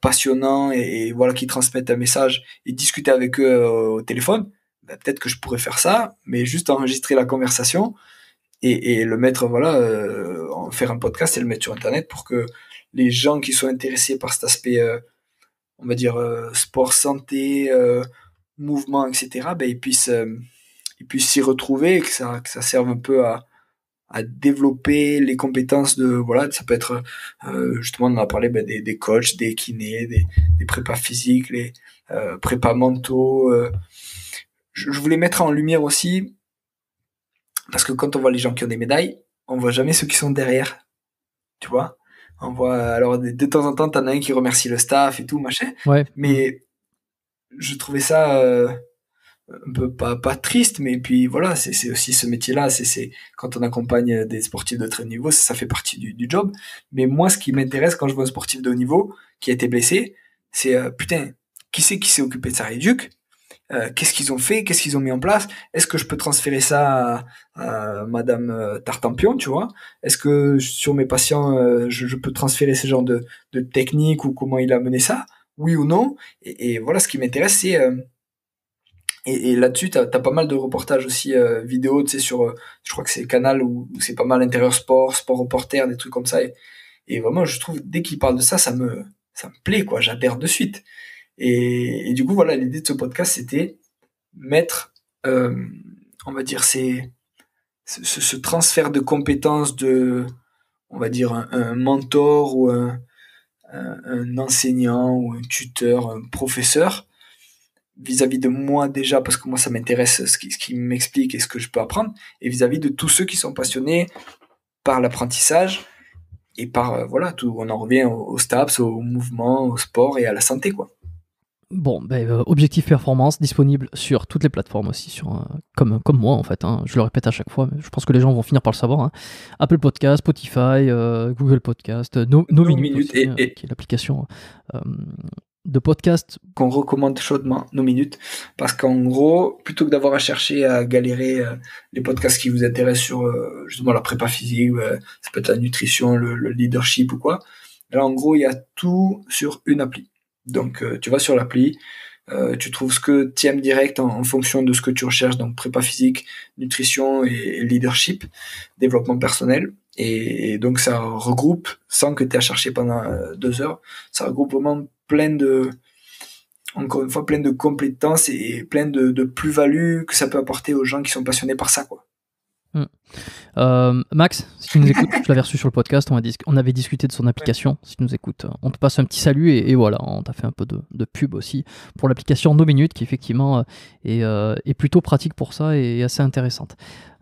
Speaker 2: passionnants et voilà qui transmettent un message et discuter avec eux au téléphone. Ben, peut-être que je pourrais faire ça, mais juste enregistrer la conversation et le mettre voilà, en faire un podcast et le mettre sur internet pour que les gens qui sont intéressés par cet aspect, on va dire sport, santé, mouvement, etc. Ben ils puissent s'y retrouver et que ça serve un peu à développer les compétences de voilà, ça peut être justement on a parlé ben, des coachs, des kinés, des prépas physiques, les prépas mentaux. Je voulais mettre en lumière aussi parce que quand on voit les gens qui ont des médailles, on voit jamais ceux qui sont derrière, tu vois. On voit alors de temps en temps t'en as un qui remercie le staff et tout machin,
Speaker 1: Ouais.
Speaker 2: mais je trouvais ça un peu pas triste, mais puis voilà, c'est aussi ce métier-là, c'est quand on accompagne des sportifs de très haut niveau, ça fait partie du job. Mais moi, ce qui m'intéresse quand je vois un sportif de haut niveau qui a été blessé, c'est putain, qui c'est qui s'est occupé de sa rééduque? Qu'est-ce qu'ils ont fait, qu'est-ce qu'ils ont mis en place, est-ce que je peux transférer ça à Madame Tartampion, tu vois, est-ce que sur mes patients je peux transférer ce genre de technique ou comment il a mené ça, oui ou non, et voilà, ce qui m'intéresse c'est et là-dessus t'as pas mal de reportages aussi vidéo, tu sais, sur je crois que c'est Canal où c'est pas mal intérieur sport reporter, des trucs comme ça, et vraiment je trouve dès qu'ils parlent de ça, ça me plaît quoi, j'adhère de suite. Et du coup, voilà, l'idée de ce podcast, c'était mettre, euh, on va dire, ce transfert de compétences de, on va dire, un mentor ou un enseignant ou un tuteur, un professeur, vis-à-vis de moi déjà, parce que moi, ça m'intéresse ce qui m'explique et ce que je peux apprendre, et vis-à-vis de tous ceux qui sont passionnés par l'apprentissage et par, voilà, tout, on en revient au STAPS, au mouvement, au sport et à la santé, quoi.
Speaker 1: Bon, Objectif Performance, disponible sur toutes les plateformes aussi, comme moi en fait, hein. Je le répète à chaque fois, mais je pense que les gens vont finir par le savoir, hein. Apple Podcast, Spotify, Google Podcast, No Minutes aussi, qui est l'application de podcast
Speaker 2: qu'on recommande chaudement, nos minutes, parce qu'en gros, plutôt que d'avoir à chercher à galérer les podcasts qui vous intéressent sur justement la prépa physique, ça peut être la nutrition, le leadership ou quoi, là en gros il y a tout sur une appli. Donc tu vas sur l'appli, tu trouves ce que tu aimes direct en fonction de ce que tu recherches, donc prépa physique, nutrition et leadership, développement personnel. Et donc ça regroupe, sans que tu aies à chercher pendant 2 heures, ça regroupe vraiment encore une fois, plein de compétences et plein de plus-values que ça peut apporter aux gens qui sont passionnés par ça, quoi.
Speaker 1: Max, si tu nous écoutes, je l'avais reçu sur le podcast, on avait discuté de son application. Si tu nous écoutes, on te passe un petit salut et voilà, on t'a fait un peu de pub aussi pour l'application No Minutes qui effectivement est plutôt pratique pour ça et assez intéressante.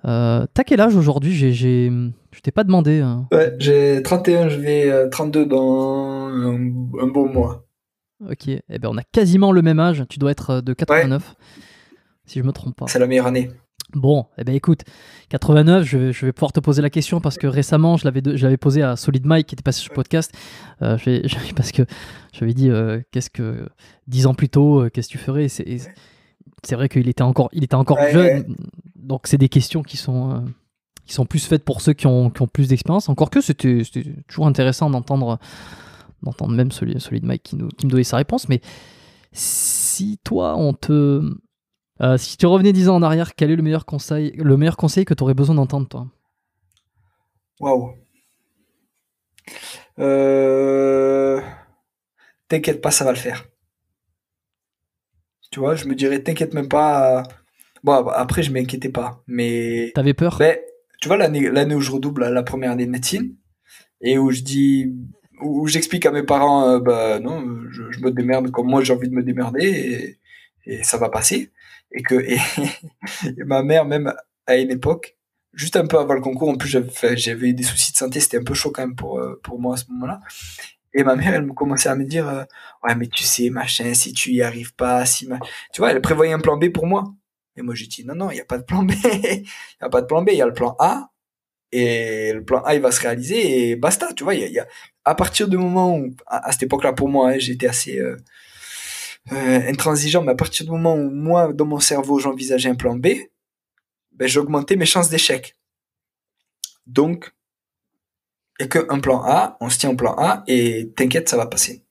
Speaker 1: T'as quel âge aujourd'hui? Je t'ai pas demandé.
Speaker 2: Ouais, j'ai 31, je vais 32 dans un beau mois.
Speaker 1: Ok, eh ben on a quasiment le même âge, tu dois être de 89, si je me trompe pas.
Speaker 2: C'est la meilleure année.
Speaker 1: Bon, eh ben écoute, 89, je vais pouvoir te poser la question parce que récemment, je l'avais posé à Solid Mike qui était passé sur le podcast. Parce que j'avais dit, 10 ans plus tôt, qu'est-ce que tu ferais? C'est vrai qu'il était encore jeune, donc c'est des questions qui sont plus faites pour ceux qui ont plus d'expérience. Encore que c'était toujours intéressant d'entendre même Solid Mike qui me donnait sa réponse. Mais si toi, si tu revenais 10 ans en arrière, quel est le meilleur conseil que tu aurais besoin d'entendre, toi?
Speaker 2: Waouh. T'inquiète pas, ça va le faire. Tu vois, je me dirais, t'inquiète même pas. Bon, après, je m'inquiétais pas. Mais.
Speaker 1: T'avais peur?
Speaker 2: Tu vois, l'année où je redouble la première année de médecine, et où j'explique à mes parents, non, je me démerde comme moi j'ai envie de me démerder, et ça va passer. Et ma mère, même à une époque, juste un peu avant le concours, en plus j'avais eu des soucis de santé, c'était un peu chaud quand même pour moi à ce moment-là. Et ma mère, elle me commençait à me dire, ouais, mais tu sais, machin, si tu y arrives pas, tu vois, elle prévoyait un plan B pour moi. Et moi, j'ai dit, non, il n'y a pas de plan B. Il n'y a pas de plan B, il y a le plan A. Et le plan A, il va se réaliser et basta, tu vois. À partir du moment où, à cette époque-là, pour moi, hein, j'étais assez intransigeant, mais à partir du moment où moi, dans mon cerveau, j'envisageais un plan B, ben, j'augmentais mes chances d'échec. Donc, il n'y a qu'un plan A, on se tient au plan A et t'inquiète, ça va passer.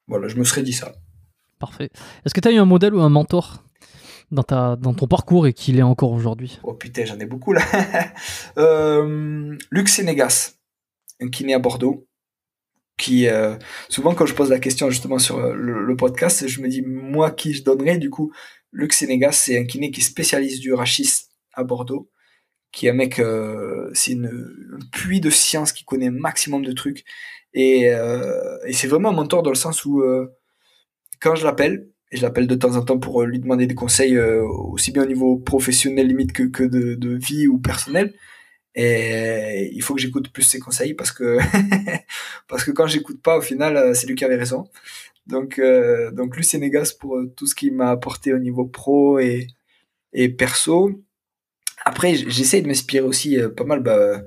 Speaker 2: Voilà, je me serais dit ça.
Speaker 1: Parfait. Est-ce que tu as eu un modèle ou un mentor dans ton parcours et qu'il est encore aujourd'hui?
Speaker 2: Oh putain, j'en ai beaucoup là. Luc Sénégas, un kiné à Bordeaux, qui souvent quand je pose la question justement sur le podcast, je me dis moi qui je donnerais. Du coup, Luc Sénégas, c'est un kiné qui est spécialiste du rachis à Bordeaux, qui est un mec, c'est un puits de science qui connaît un maximum de trucs, et c'est vraiment un mentor dans le sens où quand je l'appelle, et je l'appelle de temps en temps pour lui demander des conseils, aussi bien au niveau professionnel limite que de vie ou personnel. Et il faut que j'écoute plus ses conseils parce que parce que quand j'écoute pas, au final, c'est lui qui avait raison. Donc lui, Sénégas pour tout ce qu'il m'a apporté au niveau pro, et et perso. Après, j'essaie de m'inspirer aussi pas mal. Bah,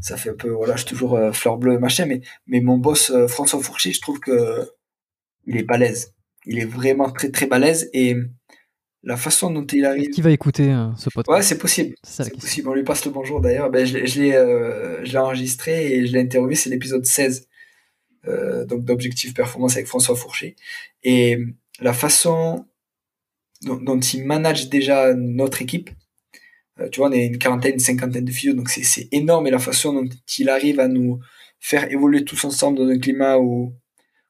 Speaker 2: ça fait un peu, voilà, je suis toujours fleur bleue, machin, mais mon boss François Fourché, je trouve que il est balèze. Il est vraiment très très balèze et la façon dont il
Speaker 1: Est-ce
Speaker 2: arrive.
Speaker 1: qu'il va écouter ce
Speaker 2: Ouais,
Speaker 1: podcast?
Speaker 2: c'est possible.
Speaker 1: C'est ça la
Speaker 2: C'est
Speaker 1: question.
Speaker 2: possible. On lui passe le bonjour d'ailleurs. Ben, je l'ai enregistré et je l'ai interviewé. C'est l'épisode 16 donc d'Objectif Performance avec François Fourché. Et la façon dont il manage déjà notre équipe, tu vois, on est une quarantaine, une cinquantaine de physios, donc c'est énorme. Et la façon dont il arrive à nous faire évoluer tous ensemble dans un climat où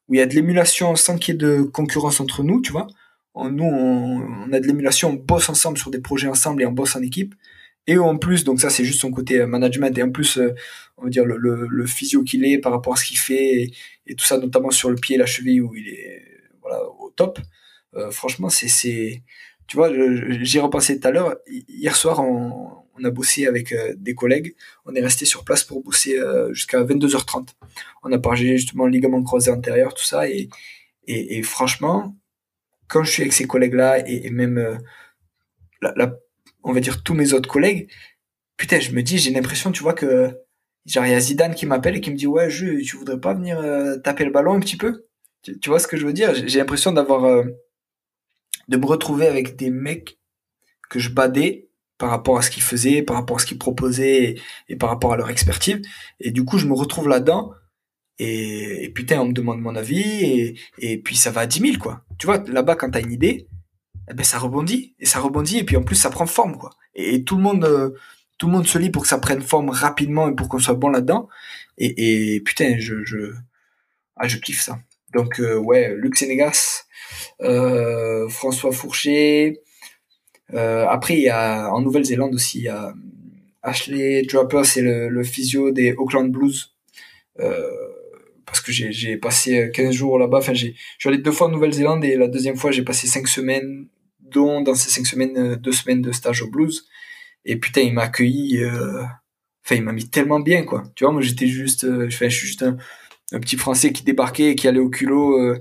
Speaker 2: il y a de l'émulation sans qu'il y ait de concurrence entre nous, tu vois. Nous, on a de l'émulation, on bosse ensemble sur des projets ensemble et on bosse en équipe. Et en plus, donc ça c'est juste son côté management, et en plus, on va dire le physio qu'il est par rapport à ce qu'il fait, et tout ça, notamment sur le pied et la cheville où il est voilà, au top. Franchement, tu vois, j'y ai repensé tout à l'heure. Hier soir, on a bossé avec des collègues. On est resté sur place pour bosser jusqu'à 22h30. On a parlé justement ligament croisé antérieur, tout ça. Et franchement, quand je suis avec ces collègues-là et même, la, la- on va dire, tous mes autres collègues, putain, je me dis, j'ai l'impression, tu vois, que genre, il y a Zidane qui m'appelle et qui me dit, ouais, tu voudrais pas venir taper le ballon un petit peu? Tu vois ce que je veux dire? J'ai l'impression de me retrouver avec des mecs que je badais par rapport à ce qu'ils faisaient, par rapport à ce qu'ils proposaient, et par rapport à leur expertise. Et du coup, je me retrouve là-dedans. Et putain, on me demande mon avis. Et puis, ça va à 10 000, quoi. Tu vois, là-bas, quand t'as une idée, eh ben, ça rebondit. Et ça rebondit. Et puis, en plus, ça prend forme, quoi. Et tout le monde se lie pour que ça prenne forme rapidement et pour qu'on soit bon là-dedans. Et putain, je kiffe ça. Donc, ouais, Luc Sénégas, François Fourché. Après, il y a en Nouvelle-Zélande aussi, il y a Ashley Draper, c'est le physio des Auckland Blues. Euh, parce que j'ai passé 15 jours là-bas. Enfin, je suis allé 2 fois en Nouvelle-Zélande et la deuxième fois, j'ai passé 5 semaines, dont dans ces 5 semaines, 2 semaines de stage au Blues. Et putain, il m'a accueilli. Enfin, il m'a mis tellement bien, quoi. Tu vois, moi, j'étais juste, enfin, je suis juste un petit Français qui débarquait et qui allait au culot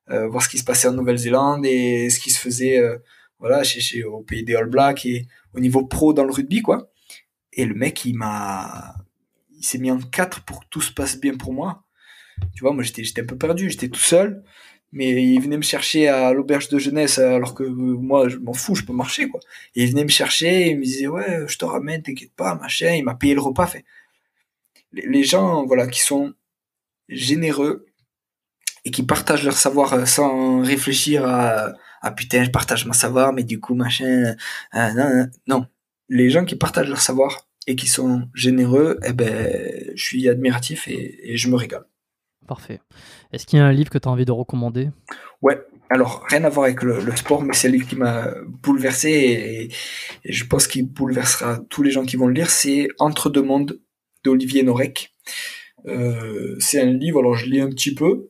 Speaker 2: voir ce qui se passait en Nouvelle-Zélande et ce qui se faisait, voilà, au pays des All Blacks et au niveau pro dans le rugby, quoi. Et le mec, il s'est mis en 4 pour que tout se passe bien pour moi. Tu vois, moi, j'étais un peu perdu, j'étais tout seul, mais il venait me chercher à l'auberge de jeunesse alors que moi, je m'en fous, je peux marcher, quoi. Et il venait me chercher, et il me disait, ouais, je te ramène, t'inquiète pas, machin. Il m'a payé le repas, fait. Les gens, voilà, qui sont généreux et qui partagent leur savoir sans réfléchir à putain, je partage mon savoir, mais du coup, machin, non, non. Les gens qui partagent leur savoir et qui sont généreux, eh ben, je suis admiratif et je me régale.
Speaker 1: Parfait. Est-ce qu'il y a un livre que tu as envie de recommander?
Speaker 2: Ouais, alors rien à voir avec le sport, mais c'est un livre qui m'a bouleversé et je pense qu'il bouleversera tous les gens qui vont le lire. C'est Entre deux mondes d'Olivier Norek. C'est un livre, alors je lis un petit peu,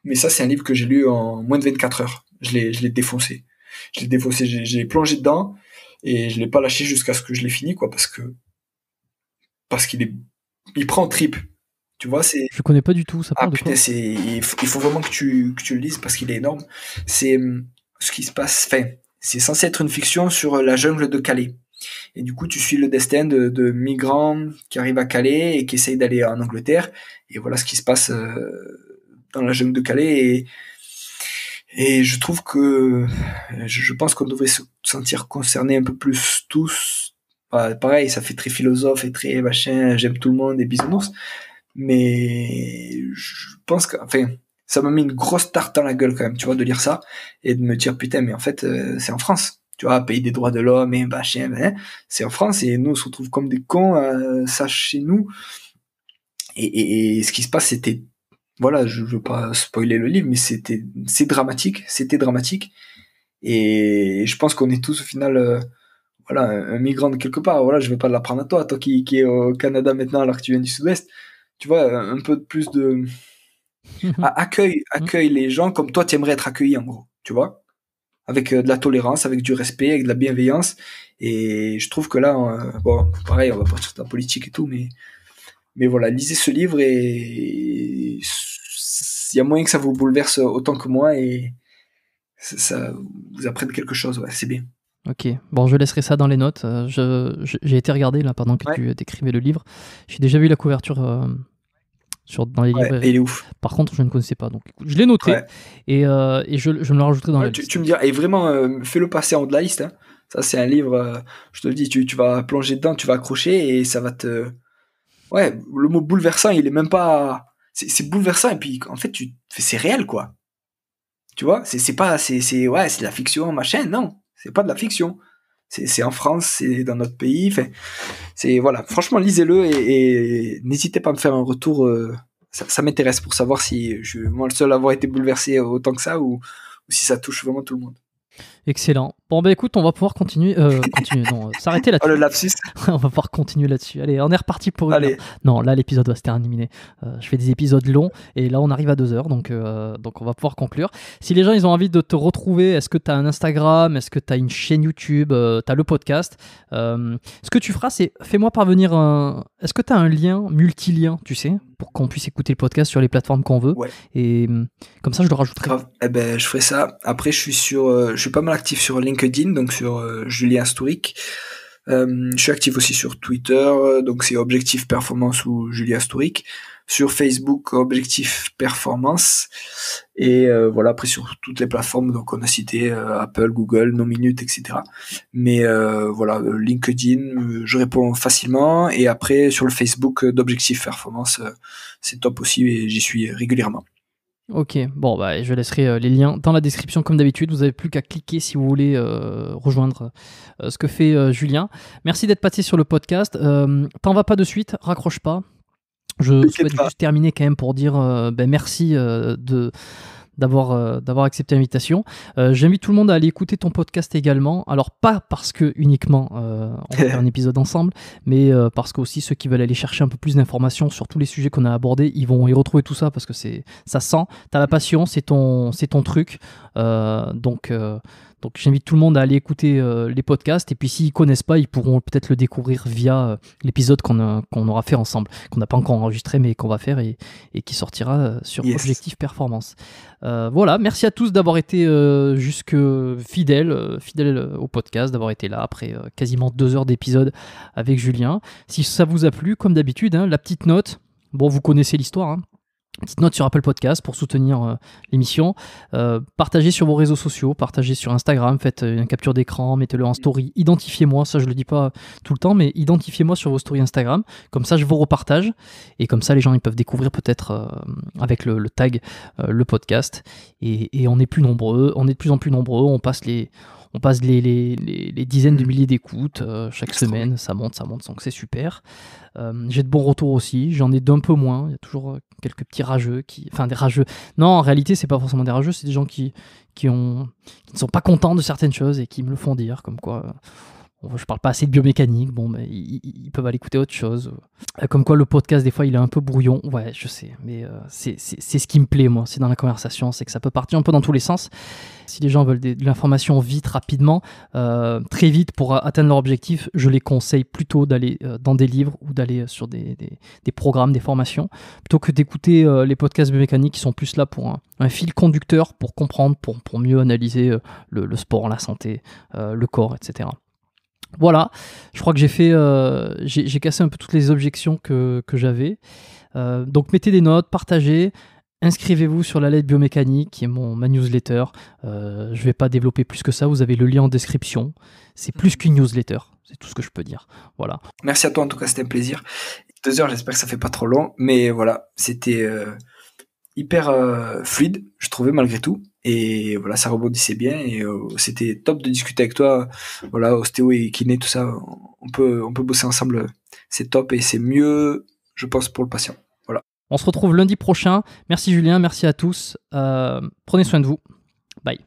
Speaker 2: mais ça c'est un livre que j'ai lu en moins de 24 heures. Je l'ai défoncé. Je l'ai défoncé, j'ai plongé dedans et je l'ai pas lâché jusqu'à ce que je l'ai fini, quoi, parce il prend en trip. Tu vois, c'est
Speaker 1: Je connais pas du tout, ça
Speaker 2: ah
Speaker 1: parle de
Speaker 2: putain,
Speaker 1: quoi?
Speaker 2: il faut vraiment que tu le lises parce qu'il est énorme. C'est ce qui se passe. Enfin, c'est censé être une fiction sur la jungle de Calais. Et du coup, tu suis le destin de migrants qui arrivent à Calais et qui essayent d'aller en Angleterre. Et voilà ce qui se passe dans la jungle de Calais. Et je trouve que je pense qu'on devrait se sentir concernés un peu plus tous. Pareil, ça fait très philosophe et très machin. J'aime tout le monde et bisounours. Mais je pense que, enfin, ça m'a mis une grosse tarte dans la gueule quand même, tu vois, de lire ça et de me dire putain, mais en fait, c'est en France, tu vois, pays des droits de l'homme et machin, hein, c'est en France et nous on se retrouve comme des cons, ça chez nous. Et ce qui se passe, c'était, voilà, je veux pas spoiler le livre, mais c'était dramatique. Et je pense qu'on est tous au final, voilà, un migrant de quelque part. Voilà, je vais pas l'apprendre à toi, qui est au Canada maintenant alors que tu viens du Sud-Ouest. Tu vois, un peu plus de accueille les gens comme toi tu aimerais être accueilli en gros, tu vois, avec de la tolérance, avec du respect, avec de la bienveillance. Et je trouve que là, bon, pareil, on va pas sur la politique et tout, mais voilà, lisez ce livre et il y a moyen que ça vous bouleverse autant que moi et ça vous apprenne quelque chose, ouais, c'est bien.
Speaker 1: Ok, bon, je laisserai ça dans les notes. J'ai été regarder là pendant que tu décrivais le livre. J'ai déjà vu la couverture dans les librairies.
Speaker 2: Il est ouf.
Speaker 1: Par contre, je ne connaissais pas. Donc, je l'ai noté et je me le rajouterai dans la liste.
Speaker 2: Tu me diras, et vraiment, fais-le passer en haut de la liste. Hein. Ça, c'est un livre, je te le dis, tu vas plonger dedans, tu vas accrocher et ça va te... Ouais, le mot bouleversant, il est même pas... C'est bouleversant et puis, en fait, c'est réel, quoi. Tu vois, c'est de la fiction, machin. Non, c'est pas de la fiction. C'est en France, c'est dans notre pays. Voilà. Franchement, lisez-le et n'hésitez pas à me faire un retour. Ça m'intéresse pour savoir si je suis moi le seul à avoir été bouleversé autant que ça ou si ça touche vraiment tout le monde.
Speaker 1: Excellent. Bon, bah écoute, on va pouvoir continuer. S'arrêter là-dessus.
Speaker 2: Oh, le lapsus.
Speaker 1: On va pouvoir continuer là-dessus. Allez, on est reparti pour une heure. Non, là, l'épisode va se terminer. Je fais des épisodes longs et là, on arrive à 2 heures. Donc on va pouvoir conclure. Si les gens, ils ont envie de te retrouver, est-ce que tu as un Instagram? Est-ce que tu as une chaîne YouTube? Tu as le podcast? Ce que tu feras, c'est fais-moi parvenir Est-ce que tu as un lien, multilien, tu sais, pour qu'on puisse écouter le podcast sur les plateformes qu'on veut? Et comme ça, je le rajouterai.
Speaker 2: Grave. Eh ben, je ferai ça. Après, je suis pas mal actif sur LinkedIn, donc sur Julien Stourik. Je suis actif aussi sur Twitter, donc c'est Objectif Performance ou Julien Stourik. Sur Facebook, Objectif Performance. Et voilà, après sur toutes les plateformes, donc on a cité Apple, Google, No Minute, etc. Mais voilà, LinkedIn, je réponds facilement. Et après, sur le Facebook d'Objectif Performance, c'est top aussi et j'y suis régulièrement.
Speaker 1: Ok, bon, bah, je laisserai les liens dans la description comme d'habitude. Vous n'avez plus qu'à cliquer si vous voulez rejoindre ce que fait Julien. Merci d'être passé sur le podcast. T'en vas pas de suite, raccroche pas. Je souhaite juste terminer quand même pour dire merci d'avoir accepté l'invitation. J'invite tout le monde à aller écouter ton podcast également. Alors pas parce que uniquement on va faire un épisode ensemble, mais parce que aussi ceux qui veulent aller chercher un peu plus d'informations sur tous les sujets qu'on a abordés, ils vont y retrouver tout ça parce que ça sent. T'as la passion, c'est ton truc. Donc j'invite tout le monde à aller écouter les podcasts et puis s'ils connaissent pas, ils pourront peut-être le découvrir via l'épisode qu'on aura fait ensemble, qu'on n'a pas encore enregistré mais qu'on va faire et qui sortira sur Objectif Performance. Voilà, merci à tous d'avoir été jusque fidèles au podcast, d'avoir été là après quasiment 2 heures d'épisode avec Julien. Si ça vous a plu, comme d'habitude, la petite note, bon vous connaissez l'histoire, petite note sur Apple Podcast pour soutenir l'émission. Partagez sur vos réseaux sociaux, partagez sur Instagram, faites une capture d'écran, mettez-le en story, identifiez-moi, ça je le dis pas tout le temps, mais identifiez-moi sur vos stories Instagram, comme ça je vous repartage, et comme ça les gens ils peuvent découvrir peut-être avec le tag le podcast, et on est plus nombreux, on est de plus en plus nombreux, on passe les dizaines de milliers d'écoutes chaque semaine, ça monte, donc c'est super. J'ai de bons retours aussi, j'en ai d'un peu moins, il y a toujours quelques petits rageux des rageux. Non, en réalité, c'est pas forcément des rageux, c'est des gens qui ne sont pas contents de certaines choses et qui me le font dire, comme quoi je parle pas assez de biomécanique, bon, mais ils peuvent aller écouter autre chose. Comme quoi le podcast, des fois, il est un peu brouillon. Ouais, je sais, mais c'est ce qui me plaît, moi, c'est dans la conversation, c'est que ça peut partir un peu dans tous les sens. Si les gens veulent de l'information vite, rapidement, très vite pour atteindre leur objectif, je les conseille plutôt d'aller dans des livres ou d'aller sur des programmes, des formations, plutôt que d'écouter les podcasts biomécaniques qui sont plus là pour un fil conducteur pour comprendre, pour mieux analyser le sport, la santé, le corps, etc. Voilà, je crois que j'ai cassé un peu toutes les objections que j'avais. Donc mettez des notes, partagez, inscrivez-vous sur la lettre biomécanique qui est ma newsletter. Je vais pas développer plus que ça, vous avez le lien en description. C'est plus qu'une newsletter, c'est tout ce que je peux dire. Voilà.
Speaker 2: Merci à toi, en tout cas c'était un plaisir. 2 heures, j'espère que ça fait pas trop long, mais voilà, c'était hyper fluide, je trouvais malgré tout. Et voilà, ça rebondissait bien et c'était top de discuter avec toi. Voilà, ostéo et kiné, tout ça, on peut bosser ensemble. C'est top et c'est mieux, je pense, pour le patient. Voilà.
Speaker 1: On se retrouve lundi prochain. Merci Julien, merci à tous. Prenez soin de vous. Bye.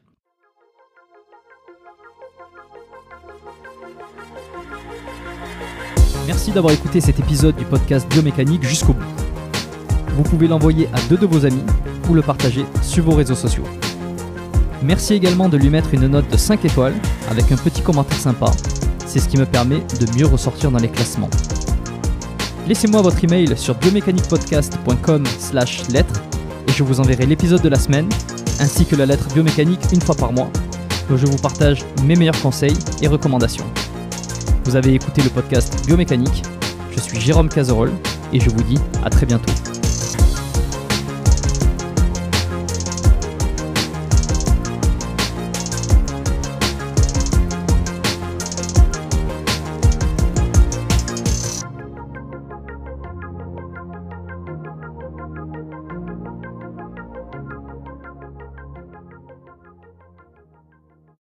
Speaker 1: Merci d'avoir écouté cet épisode du podcast Biomécanique jusqu'au bout. Vous pouvez l'envoyer à 2 de vos amis ou le partager sur vos réseaux sociaux. Merci également de lui mettre une note de 5 étoiles avec un petit commentaire sympa. C'est ce qui me permet de mieux ressortir dans les classements. Laissez-moi votre email sur biomechaniquepodcast.com/lettres et je vous enverrai l'épisode de la semaine ainsi que la lettre biomécanique une fois par mois. où je vous partage mes meilleurs conseils et recommandations. Vous avez écouté le podcast Biomécanique. Je suis Jérôme Cazerolle et je vous dis à très bientôt.